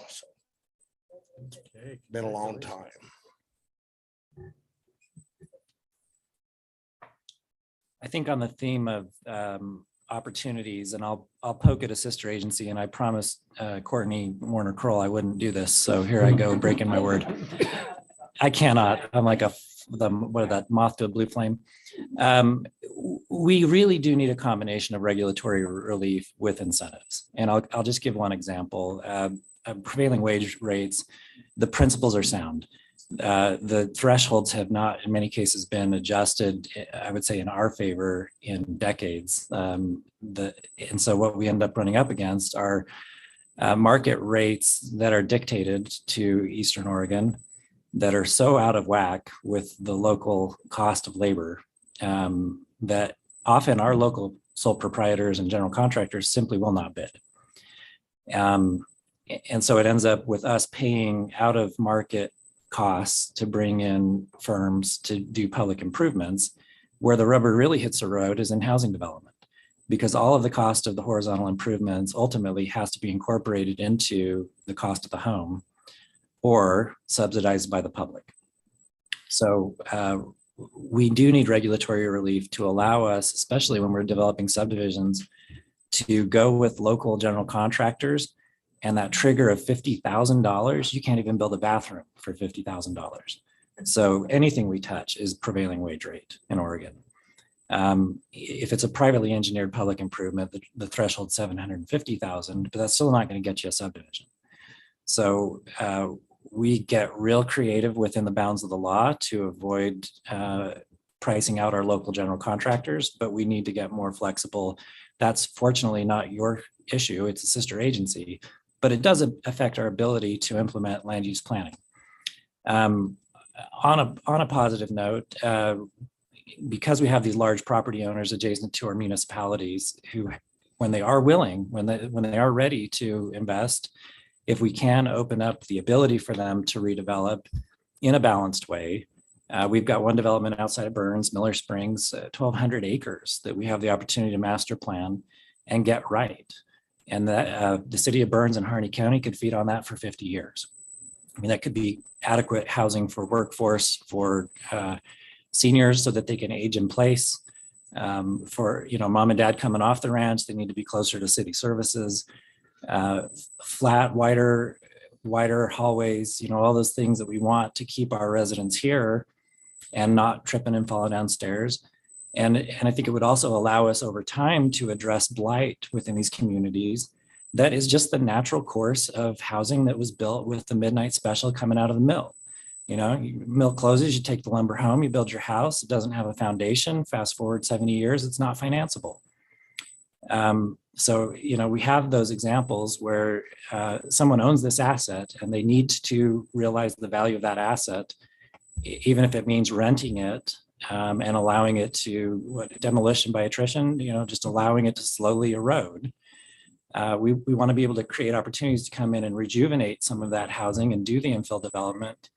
Been a long time. I think on the theme of opportunities, and I'll poke at a sister agency, and I promised Courtney Warner Kroll I wouldn't do this. So here I go, breaking my word. I cannot. I'm like that moth to a blue flame. We really do need a combination of regulatory relief with incentives. And I'll just give one example. Prevailing wage rates, the principles are sound. The thresholds have not, in many cases, been adjusted, I would say, in our favor in decades. And so what we end up running up against are market rates that are dictated to Eastern Oregon that are so out of whack with the local cost of labor that often our local sole proprietors and general contractors simply will not bid. And so it ends up with us paying out of market costs to bring in firms to do public improvements. Where the rubber really hits the road is in housing development, because all of the cost of the horizontal improvements ultimately has to be incorporated into the cost of the home or subsidized by the public. So we do need regulatory relief to allow us, especially when we're developing subdivisions, to go with local general contractors. And that trigger of $50,000, you can't even build a bathroom for $50,000. So anything we touch is prevailing wage rate in Oregon. If it's a privately engineered public improvement, the threshold $750,000, but that's still not going to get you a subdivision. So we get real creative within the bounds of the law to avoid pricing out our local general contractors, but we need to get more flexible. That's fortunately not your issue, it's a sister agency, but it does affect our ability to implement land use planning. On a positive note, because we have these large property owners adjacent to our municipalities who, when they are willing, when they are ready to invest, if we can open up the ability for them to redevelop in a balanced way. We've got one development outside of Burns, Miller Springs, 1,200 acres that we have the opportunity to master plan and get right. And that the city of Burns and Harney County could feed on that for 50 years. I mean, that could be adequate housing for workforce, for seniors so that they can age in place. For, mom and dad coming off the ranch, they need to be closer to city services. Flat, wider hallways, all those things that we want to keep our residents here and not tripping and falling downstairs. And I think it would also allow us over time to address blight within these communities. That is just the natural course of housing that was built with the midnight special coming out of the mill. Mill closes, you take the lumber home, you build your house, it doesn't have a foundation. Fast forward 70 years, it's not financeable. So, we have those examples where someone owns this asset and they need to realize the value of that asset, even if it means renting it. And allowing it to demolition by attrition, just allowing it to slowly erode. We want to be able to create opportunities to come in and rejuvenate some of that housing and do the infill development.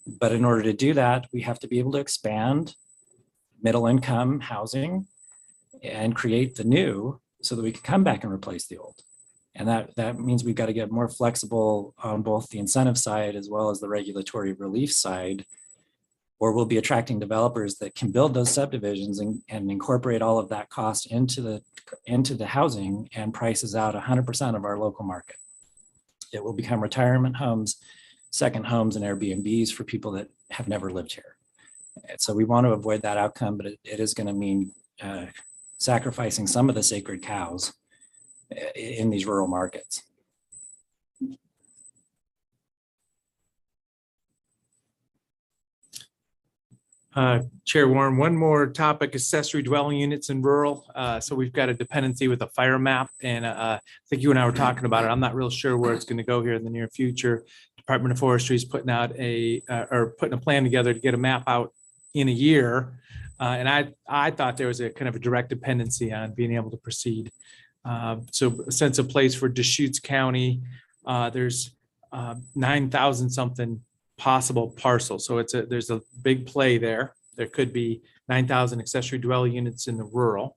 But in order to do that, we have to be able to expand middle income housing and create the new so that we can come back and replace the old. And that means we've got to get more flexible on both the incentive side as well as the regulatory relief side, or we'll be attracting developers that can build those subdivisions and incorporate all of that cost into the housing and prices out 100% of our local market. It will become retirement homes, second homes, and Airbnbs for people that have never lived here. And so we want to avoid that outcome, but it is going to mean sacrificing some of the sacred cows in these rural markets. Chair Warren, one more topic, accessory dwelling units in rural. So we've got a dependency with a fire map, and I think you and I were talking about it. I'm not real sure where it's going to go here in the near future. Department of Forestry is putting out putting a plan together to get a map out in a year. And I thought there was a kind of a direct dependency on being able to proceed. So a sense of place for Deschutes County, there's 9,000 something possible parcels. So there's a big play there. There could be 9,000 accessory dwelling units in the rural.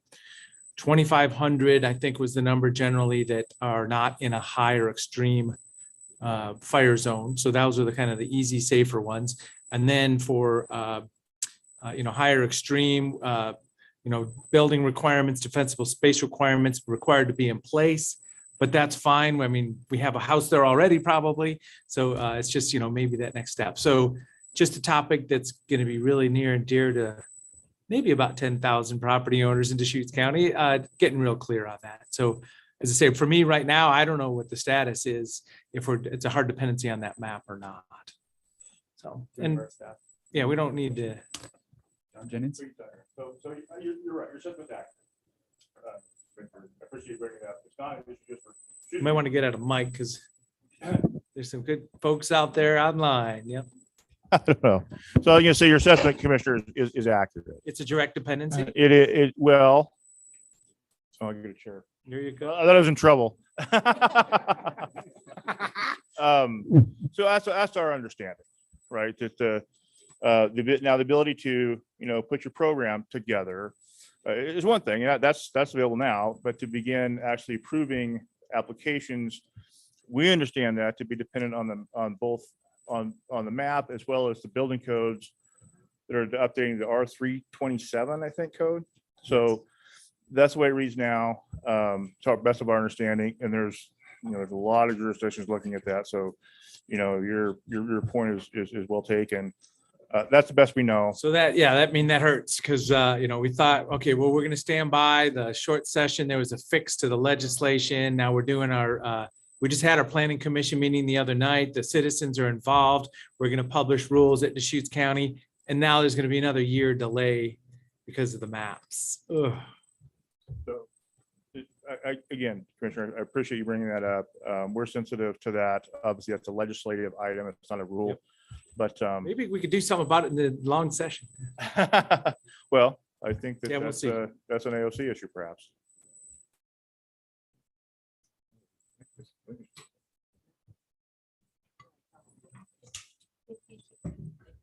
2,500, I think, was the number generally that are not in a high or extreme fire zone. So those are the kind of the easy, safer ones. And then for higher extreme, building requirements, defensible space requirements required to be in place. But that's fine. I mean, we have a house there already probably. So it's just, maybe that next step. So just a topic that's going to be really near and dear to maybe about 10,000 property owners in Deschutes County, getting real clear on that. So as I say, for me right now, I don't know what the status is, if it's a hard dependency on that map or not. So, and yeah, we don't need to. John Jennings. So you're right, you're set with that. I appreciate you bringing it up. It's not an issue just for. You might want to get out of mic because there's some good folks out there online. Yep. I don't know. So you say your assessment, Commissioner, is accurate. It's a direct dependency. Well. So I'll get a chair. There you go. I thought I was in trouble. So that's our understanding, right? That the ability to put your program together is one thing. That's available now, but to begin actually approving applications, we understand that to be dependent on both the map as well as the building codes that are updating the R327, I think, code. So that's the way it reads now, to our best of our understanding. And there's a lot of jurisdictions looking at that. So, your point is well taken. That's the best we know. So that hurts because, we thought, okay, well, we're going to stand by the short session. There was a fix to the legislation. Now we're doing we just had our planning commission meeting the other night. The citizens are involved. We're going to publish rules at Deschutes County. And now there's going to be another year delay because of the maps. Ugh. So again, Commissioner, I appreciate you bringing that up. We're sensitive to that. Obviously, that's a legislative item. It's not a rule. Yep. But maybe we could do something about it in the long session. Well, I think that that's an AOC issue, perhaps.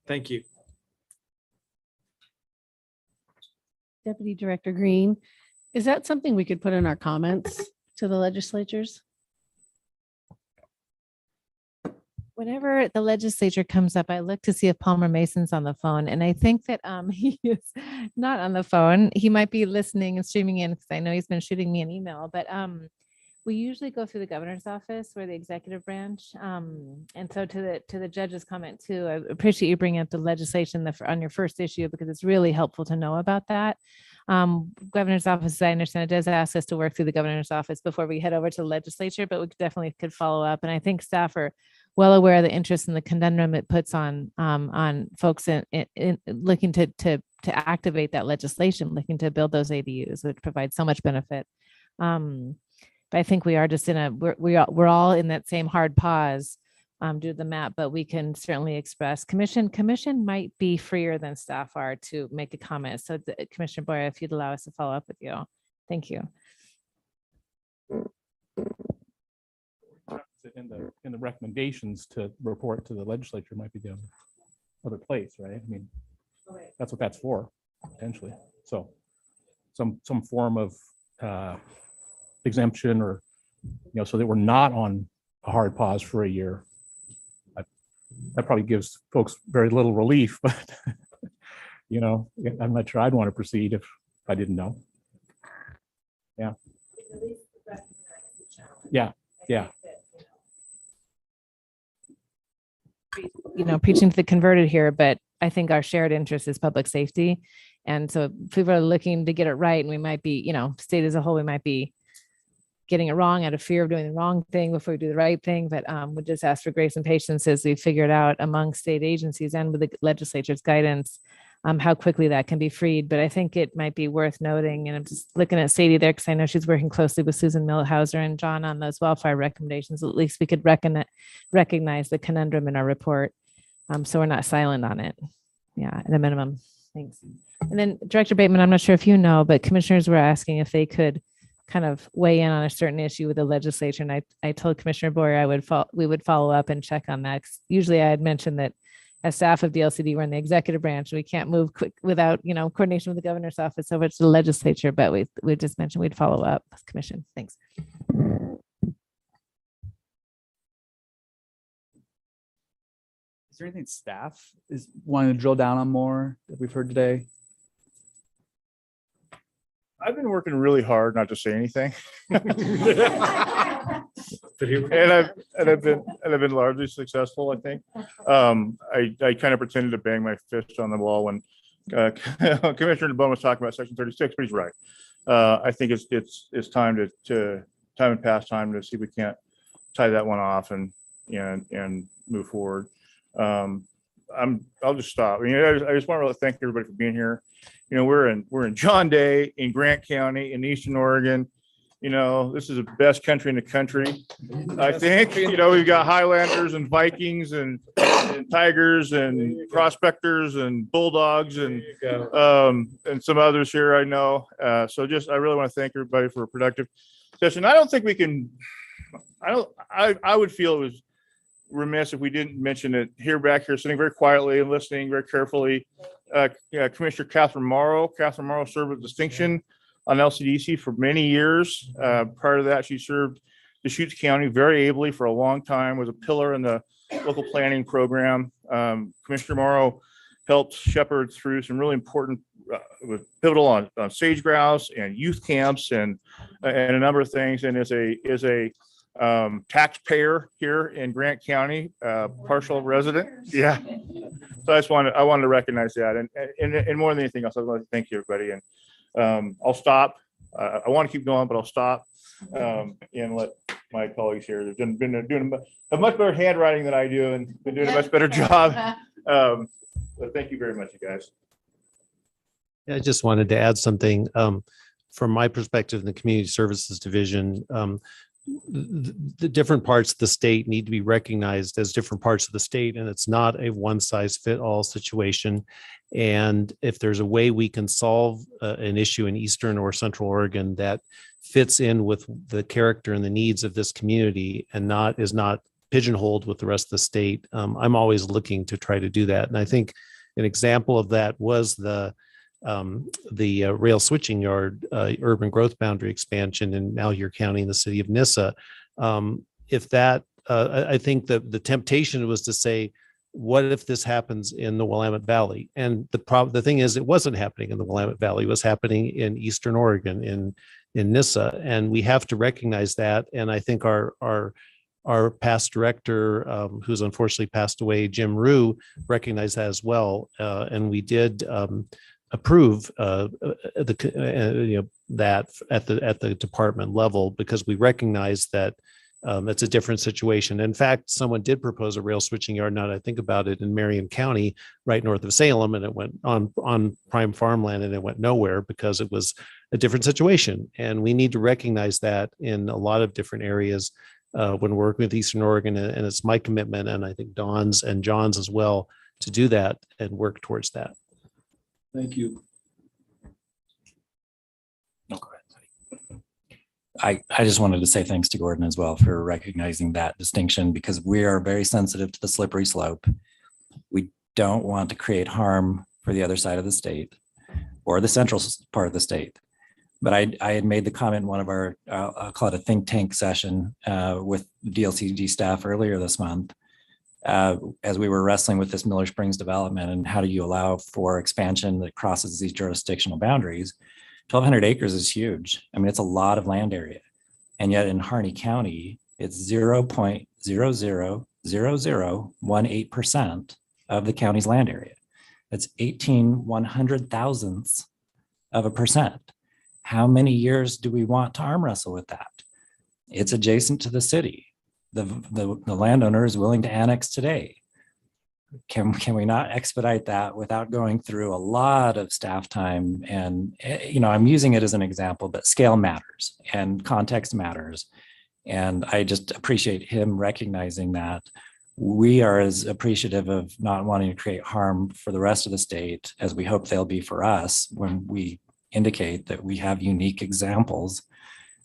Thank you. Deputy Director Green, is that something we could put in our comments to the legislatures? Whenever the legislature comes up, I look to see if Palmer Mason's on the phone, and I think that he is not on the phone. He might be listening and streaming in because I know he's been shooting me an email. But we usually go through the governor's office or the executive branch, and so to the judge's comment too. I appreciate you bringing up the legislation on your first issue because it's really helpful to know about that. Governor's office, as I understand, it does ask us to work through the governor's office before we head over to the legislature, but we definitely could follow up. And I think staff are well aware of the interest and the conundrum it puts on folks in looking to activate that legislation, looking to build those ADUs, which provide so much benefit. But I think we are just we're all in that same hard pause due to the map, but we can certainly express commission might be freer than staff are to make a comment. So Commissioner Boyer, if you'd allow us to follow up with you. Thank you. in the recommendations to report to the legislature might be the other place, right? I mean, that's what that's for, potentially. So some form of exemption, or, so that we're not on a hard pause for a year. That probably gives folks very little relief, but I'm not sure I'd want to proceed if I didn't know. Yeah. Yeah. Preaching to the converted here, but I think our shared interest is public safety. And so people are looking to get it right, and we might be, state as a whole, we might be getting it wrong out of fear of doing the wrong thing before we do the right thing. But we just ask for grace and patience as we figure it out among state agencies and with the legislature's guidance, how quickly that can be freed. But I think it might be worth noting, and I'm just looking at Sadie there because I know she's working closely with Susan Millhauser and John on those wildfire recommendations. At least we could recognize the conundrum in our report. So we're not silent on it. Yeah, at a minimum. Thanks. And then Director Bateman, I'm not sure if you know, but commissioners were asking if they could kind of weigh in on a certain issue with the legislature. And I told Commissioner Boyer we would follow up and check on that. Usually I had mentioned that as staff of DLCD, we're in the executive branch. We can't move quick without, coordination with the governor's office over to the legislature, but we just mentioned we'd follow up with commission. Thanks. Is there anything staff is wanting to drill down on more that we've heard today? I've been working really hard not to say anything. And I've been largely successful, I think. I kind of pretended to bang my fist on the wall when Commissioner DeBone was talking about Section 36, but he's right. I think it's time to time and pastime to see if we can't tie that one off and move forward. I'll just stop. I just want to really thank everybody for being here. We're in John Day, in Grant County, in Eastern Oregon. This is the best country in the country. I think, we've got Highlanders and Vikings and Tigers and Prospectors and Bulldogs and some others here I know. So I really want to thank everybody for a productive session. I don't think we can, I would feel it was remiss if we didn't mention it here, back here, sitting very quietly and listening very carefully. Commissioner Catherine Morrow. Catherine Morrow served with distinction on LCDC for many years. Prior to that, she served Deschutes County very ably for a long time, was a pillar in the local planning program. Commissioner Morrow helped shepherd through some really important, was pivotal on sage grouse and youth camps and a number of things, and is a taxpayer here in Grant County, partial resident. Yeah. So I wanted to recognize that, and more than anything else, I want to thank you, everybody. And I'll stop. I want to keep going, but I'll stop and let my colleagues here. They've been doing a much better handwriting than I do, and been doing a much better job. But thank you very much, you guys. I just wanted to add something from my perspective in the Community Services Division. The different parts of the state need to be recognized as different parts of the state, and it's not a one-size-fit-all situation. And if there's a way we can solve an issue in Eastern or Central Oregon that fits in with the character and the needs of this community and is not pigeonholed with the rest of the state, I'm always looking to try to do that. And I think an example of that was the rail switching yard urban growth boundary expansion in Malheur County in the city of Nissa. I think that the temptation was to say, what if this happens in the Willamette Valley? And the thing is, it wasn't happening in the Willamette Valley. It was happening in Eastern Oregon, in Nissa, and we have to recognize that. And I think our past director, who's unfortunately passed away, Jim Rue, recognized that as well. And we did approve that at the department level, because we recognize that it's a different situation. In fact, someone did propose a rail switching yard, now that I think about it, in Marion County, right north of Salem, and it went on prime farmland, and it went nowhere because it was a different situation. And we need to recognize that in a lot of different areas when we're working with Eastern Oregon, and it's my commitment, and I think Dawn's and John's as well, to do that and work towards that. Thank you. I just wanted to say thanks to Gordon as well for recognizing that distinction, because we are very sensitive to the slippery slope. We don't want to create harm for the other side of the state or the central part of the state. But I had made the comment in one of our, I'll call it a think tank session with DLCD staff earlier this month, as we were wrestling with this Miller Springs development and how do you allow for expansion that crosses these jurisdictional boundaries. 1,200 acres is huge. I mean, it's a lot of land area. And yet in Harney County, it's 0.000018% of the county's land area. That's 18/100,000ths of a percent. How many years do we want to arm wrestle with that? It's adjacent to the city. The landowner is willing to annex today. Can we not expedite that without going through a lot of staff time? And, I'm using it as an example, but scale matters and context matters. And I just appreciate him recognizing that we are as appreciative of not wanting to create harm for the rest of the state as we hope they'll be for us when we indicate that we have unique examples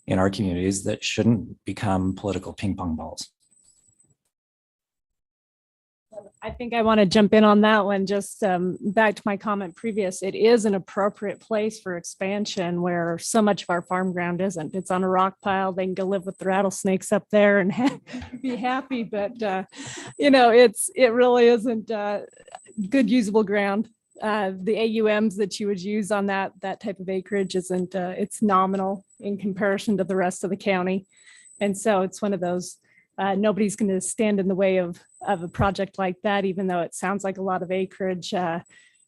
in our communities that shouldn't become political ping pong balls. I think I want to jump in on that one. Just back to my comment previous, it is an appropriate place for expansion where so much of our farm ground isn't. It's on a rock pile. They can go live with the rattlesnakes up there and be happy. But, it really isn't good usable ground. The AUMs that you would use on that type of acreage isn't, it's nominal in comparison to the rest of the county. And so it's one of those, nobody's going to stand in the way of a project like that, even though it sounds like a lot of acreage.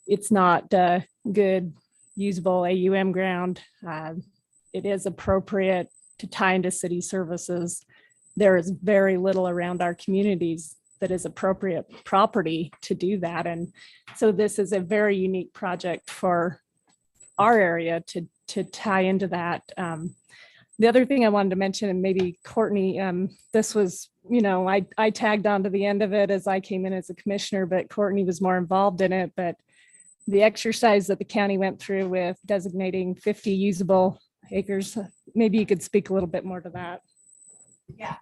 It's not good usable AUM ground. It is appropriate to tie into city services. There is very little around our communities that is appropriate property to do that. And so this is a very unique project for our area to tie into that. The other thing I wanted to mention, and maybe Courtney, this was, I tagged on to the end of it as I came in as a commissioner, but Courtney was more involved in it. But the exercise that the county went through with designating 50 usable acres, maybe you could speak a little bit more to that. Yeah.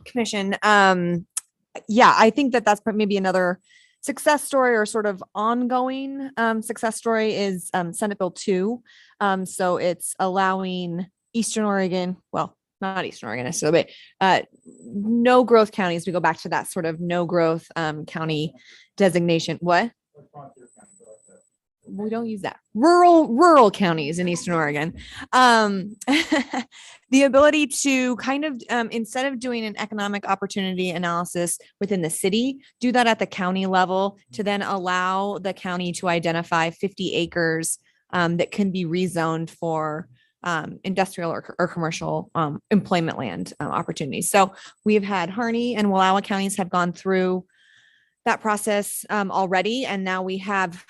Commission. Yeah, I think that's maybe another success story or sort of ongoing success story is Senate Bill 2. So it's allowing Eastern Oregon, well, not Eastern Oregon necessarily, but no growth counties. We go back to that sort of no growth county designation. What? We don't use that. Rural counties in Eastern Oregon. The ability to kind of, instead of doing an economic opportunity analysis within the city, do that at the county level to then allow the county to identify 50 acres that can be rezoned for industrial or commercial employment land opportunities. So we've had Harney and Wallowa counties have gone through that process already. And now we have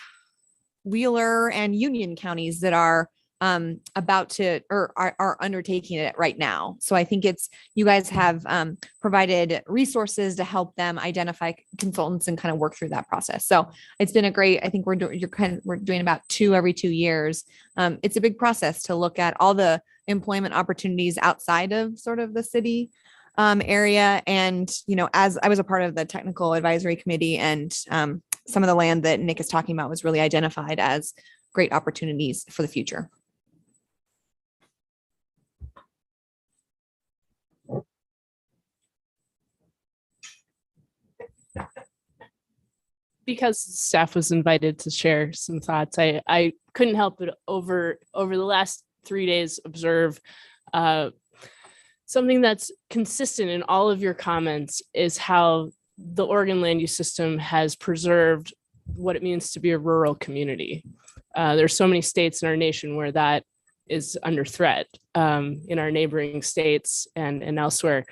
Wheeler and Union counties that are about to or are undertaking it right now. So I think you guys have provided resources to help them identify consultants and kind of work through that process. So it's been I think we're doing about 2 every 2 years. It's a big process to look at all the employment opportunities outside of sort of the city area. And, as I was a part of the technical advisory committee, and some of the land that Nick is talking about was really identified as great opportunities for the future. Because staff was invited to share some thoughts, I couldn't help but over the last 3 days observe something that's consistent in all of your comments is how the Oregon land use system has preserved what it means to be a rural community. There's so many states in our nation where that is under threat, in our neighboring states and elsewhere.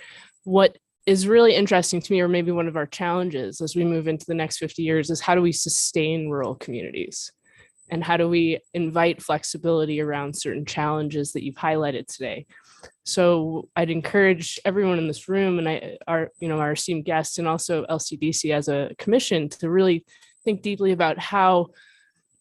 What is really interesting to me, or maybe one of our challenges as we move into the next 50 years, is how do we sustain rural communities? And how do we invite flexibility around certain challenges that you've highlighted today? So I'd encourage everyone in this room and our esteemed guests and also LCDC as a commission to really think deeply about how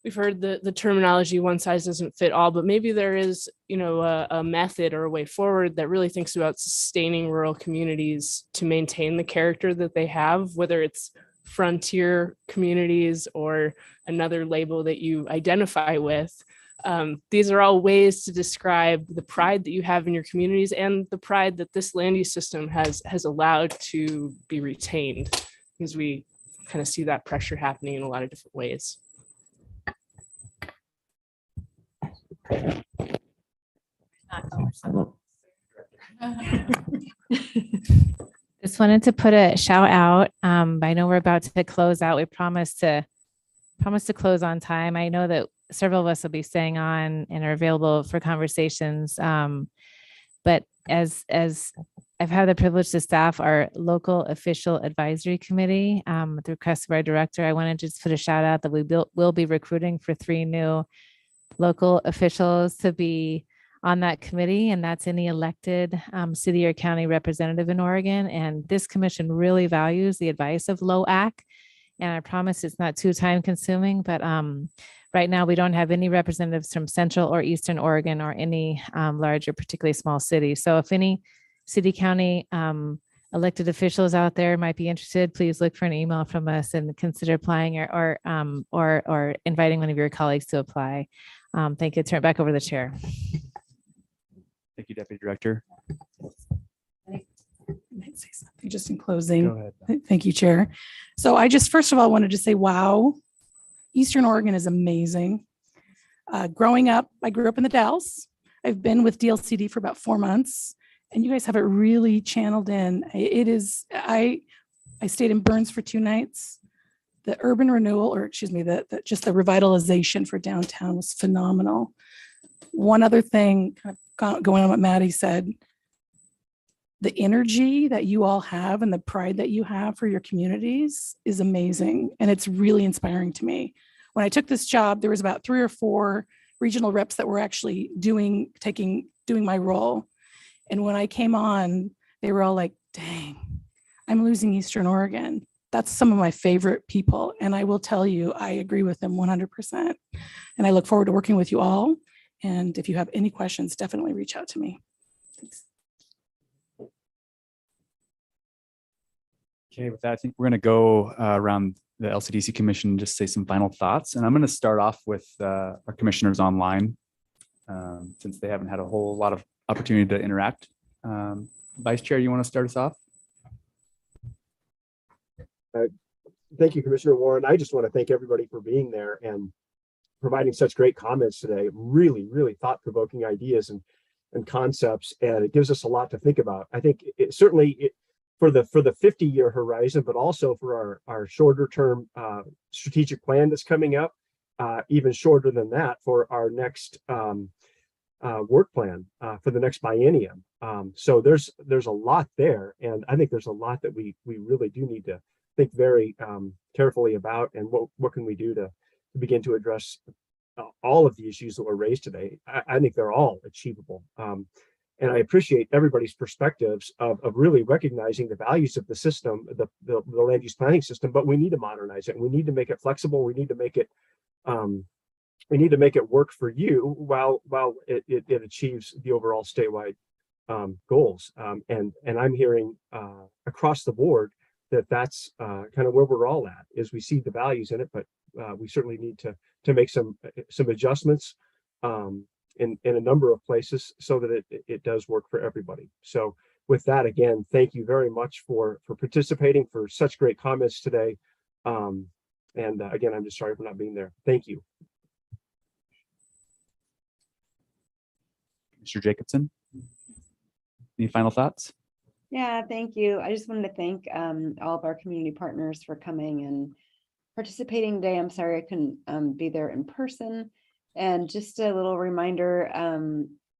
we've heard the terminology, one size doesn't fit all, but maybe there is, a method or a way forward that really thinks about sustaining rural communities to maintain the character that they have, whether it's frontier communities or another label that you identify with. These are all ways to describe the pride that you have in your communities and the pride that this land use system has allowed to be retained, because we kind of see that pressure happening in a lot of different ways. Just wanted to put a shout out. I know we're about to close out. We promised to close on time. I know that several of us will be staying on and are available for conversations. But as I've had the privilege to staff our local official advisory committee, at the request of our director, I want to just put a shout out that we'll be recruiting for 3 new local officials to be on that committee, and that's any elected city or county representative in Oregon. And this commission really values the advice of LOAC. And I promise it's not too time consuming, but right now we don't have any representatives from Central or Eastern Oregon or any large or particularly small cities. So if any city, county elected officials out there might be interested, please look for an email from us and consider applying or inviting one of your colleagues to apply. Thank you. Turn it back over to the chair. Thank you, Deputy Director. Might say something just in closing. Go ahead. Thank you, Chair. So I just, first of all, wanted to say, wow, Eastern Oregon is amazing. Growing up, I grew up in the Dalles. I've been with DLCD for about 4 months, and you guys have it really channeled in. It is, I stayed in Burns for 2 nights. The urban renewal, or excuse me, just the revitalization for downtown was phenomenal. One other thing, kind of going on what Maddie said, the energy that you all have and the pride that you have for your communities is amazing. And it's really inspiring to me. When I took this job, there was about 3 or 4 regional reps that were actually doing my role. And when I came on, they were all like, dang, I'm losing Eastern Oregon. That's some of my favorite people. And I will tell you, I agree with them 100%. And I look forward to working with you all. And if you have any questions, definitely reach out to me. Thanks. Okay, with that, I think we're going to go around the LCDC Commission and just say some final thoughts. And I'm going to start off with our commissioners online, since they haven't had a whole lot of opportunity to interact. Vice Chair, you want to start us off? Thank you, Commissioner Warren. I just want to thank everybody for being there and providing such great comments today. Really, really thought-provoking ideas and concepts, and it gives us a lot to think about. I think it certainly for the 50-year horizon, but also for our shorter term strategic plan that's coming up, even shorter than that for our next work plan for the next biennium. So there's a lot there, and I think there's a lot that we really do need to think very carefully about, and what can we do to begin to address all of the issues that were raised today. I think they're all achievable. And I appreciate everybody's perspectives of really recognizing the values of the system, the land use planning system, but we need to modernize it. And we need to make it flexible. We need to make it work for you while it achieves the overall statewide goals. And I'm hearing across the board that's kind of where we're all at, is we see the values in it, but we certainly need to make some adjustments in a number of places so that it does work for everybody. So with that, again, thank you very much for participating, for such great comments today. And again, I'm just sorry for not being there. Thank you. Mr. Jacobson, any final thoughts? Yeah, thank you. I just wanted to thank all of our community partners for coming and participating today. I'm sorry I couldn't be there in person. And just a little reminder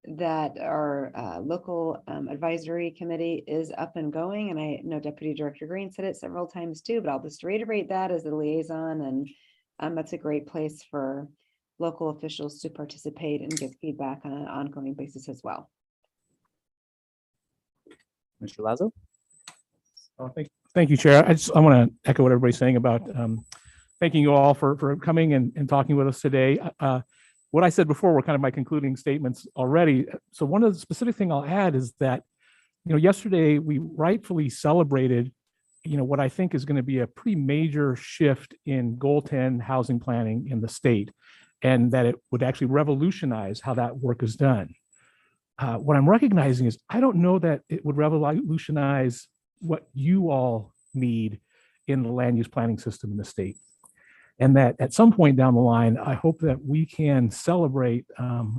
that our local advisory committee is up and going. And I know Deputy Director Green said it several times too, but I'll just reiterate that as a liaison. And that's a great place for local officials to participate and give feedback on an ongoing basis as well. Mr. Lazo? Thank you, Chair. I want to echo what everybody's saying about thanking you all for coming and talking with us today. What I said before were kind of my concluding statements already. So one of the specific thing I'll add is that, yesterday we rightfully celebrated, what I think is going to be a pretty major shift in Goal 10 housing planning in the state, and that it would actually revolutionize how that work is done. What I'm recognizing is I don't know that it would revolutionize what you all need in the land use planning system in the state. And that at some point down the line, I hope that we can celebrate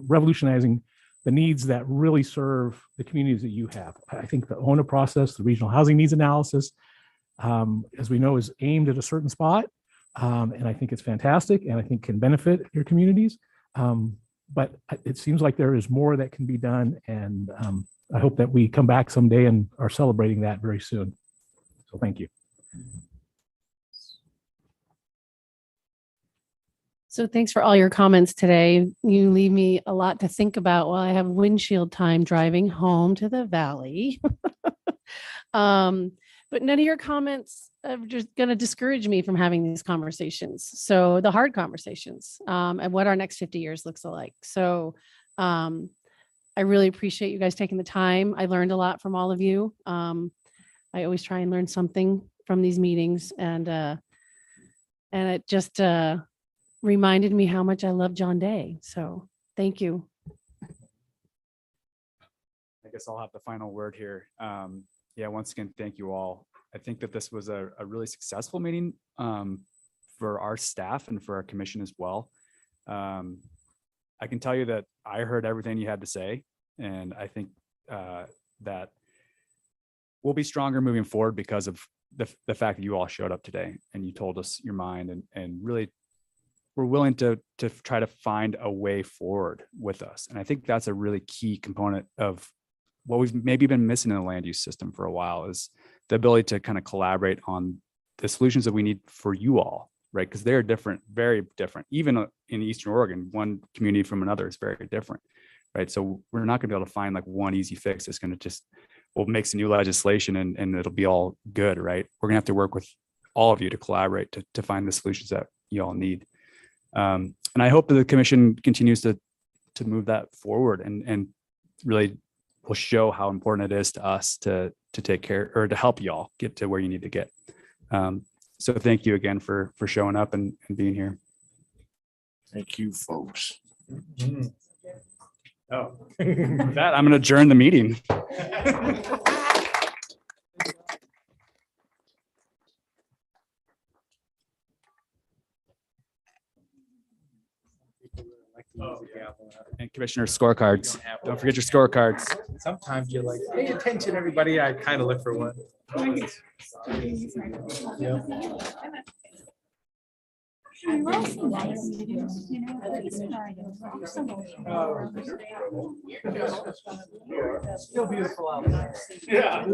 revolutionizing the needs that really serve the communities that you have. I think the ONA process, the regional housing needs analysis, as we know, is aimed at a certain spot. And I think it's fantastic and I think can benefit your communities. But it seems like there is more that can be done. And I hope that we come back someday and are celebrating that very soon. So thank you. So thanks for all your comments today. You leave me a lot to think about while I have windshield time driving home to the valley. But none of your comments are just going to discourage me from having these conversations. So the hard conversations and what our next 50 years looks like. So I really appreciate you guys taking the time. I learned a lot from all of you. I always try and learn something from these meetings, and it just reminded me how much I love John Day. So thank you. I guess I'll have the final word here. Yeah, once again, thank you all. I think that this was a really successful meeting for our staff and for our commission as well. I can tell you that I heard everything you had to say, and I think that we'll be stronger moving forward because of the fact that you all showed up today and you told us your mind and really we're willing to try to find a way forward with us. And I think that's a really key component of what we've maybe been missing in the land use system for a while, is the ability to kind of collaborate on the solutions that we need for you all, right? Because they're different, very different. Even in Eastern Oregon, one community from another is very different, right? So we're not going to be able to find like one easy fix that's going to just, we'll make some new legislation and it'll be all good, right? We're going to have to work with all of you to collaborate to find the solutions that you all need. And I hope that the commission continues to move that forward and really will show how important it is to us to take care or to help y'all get to where you need to get. So thank you again for showing up and being here. Thank you, folks. Oh, with that, I'm going to adjourn the meeting. And Commissioner scorecards. Don't forget your scorecards. Sometimes you're like, pay attention, everybody. I kind of look for one. Yeah. You're also nice, Still beautiful out there. Yeah.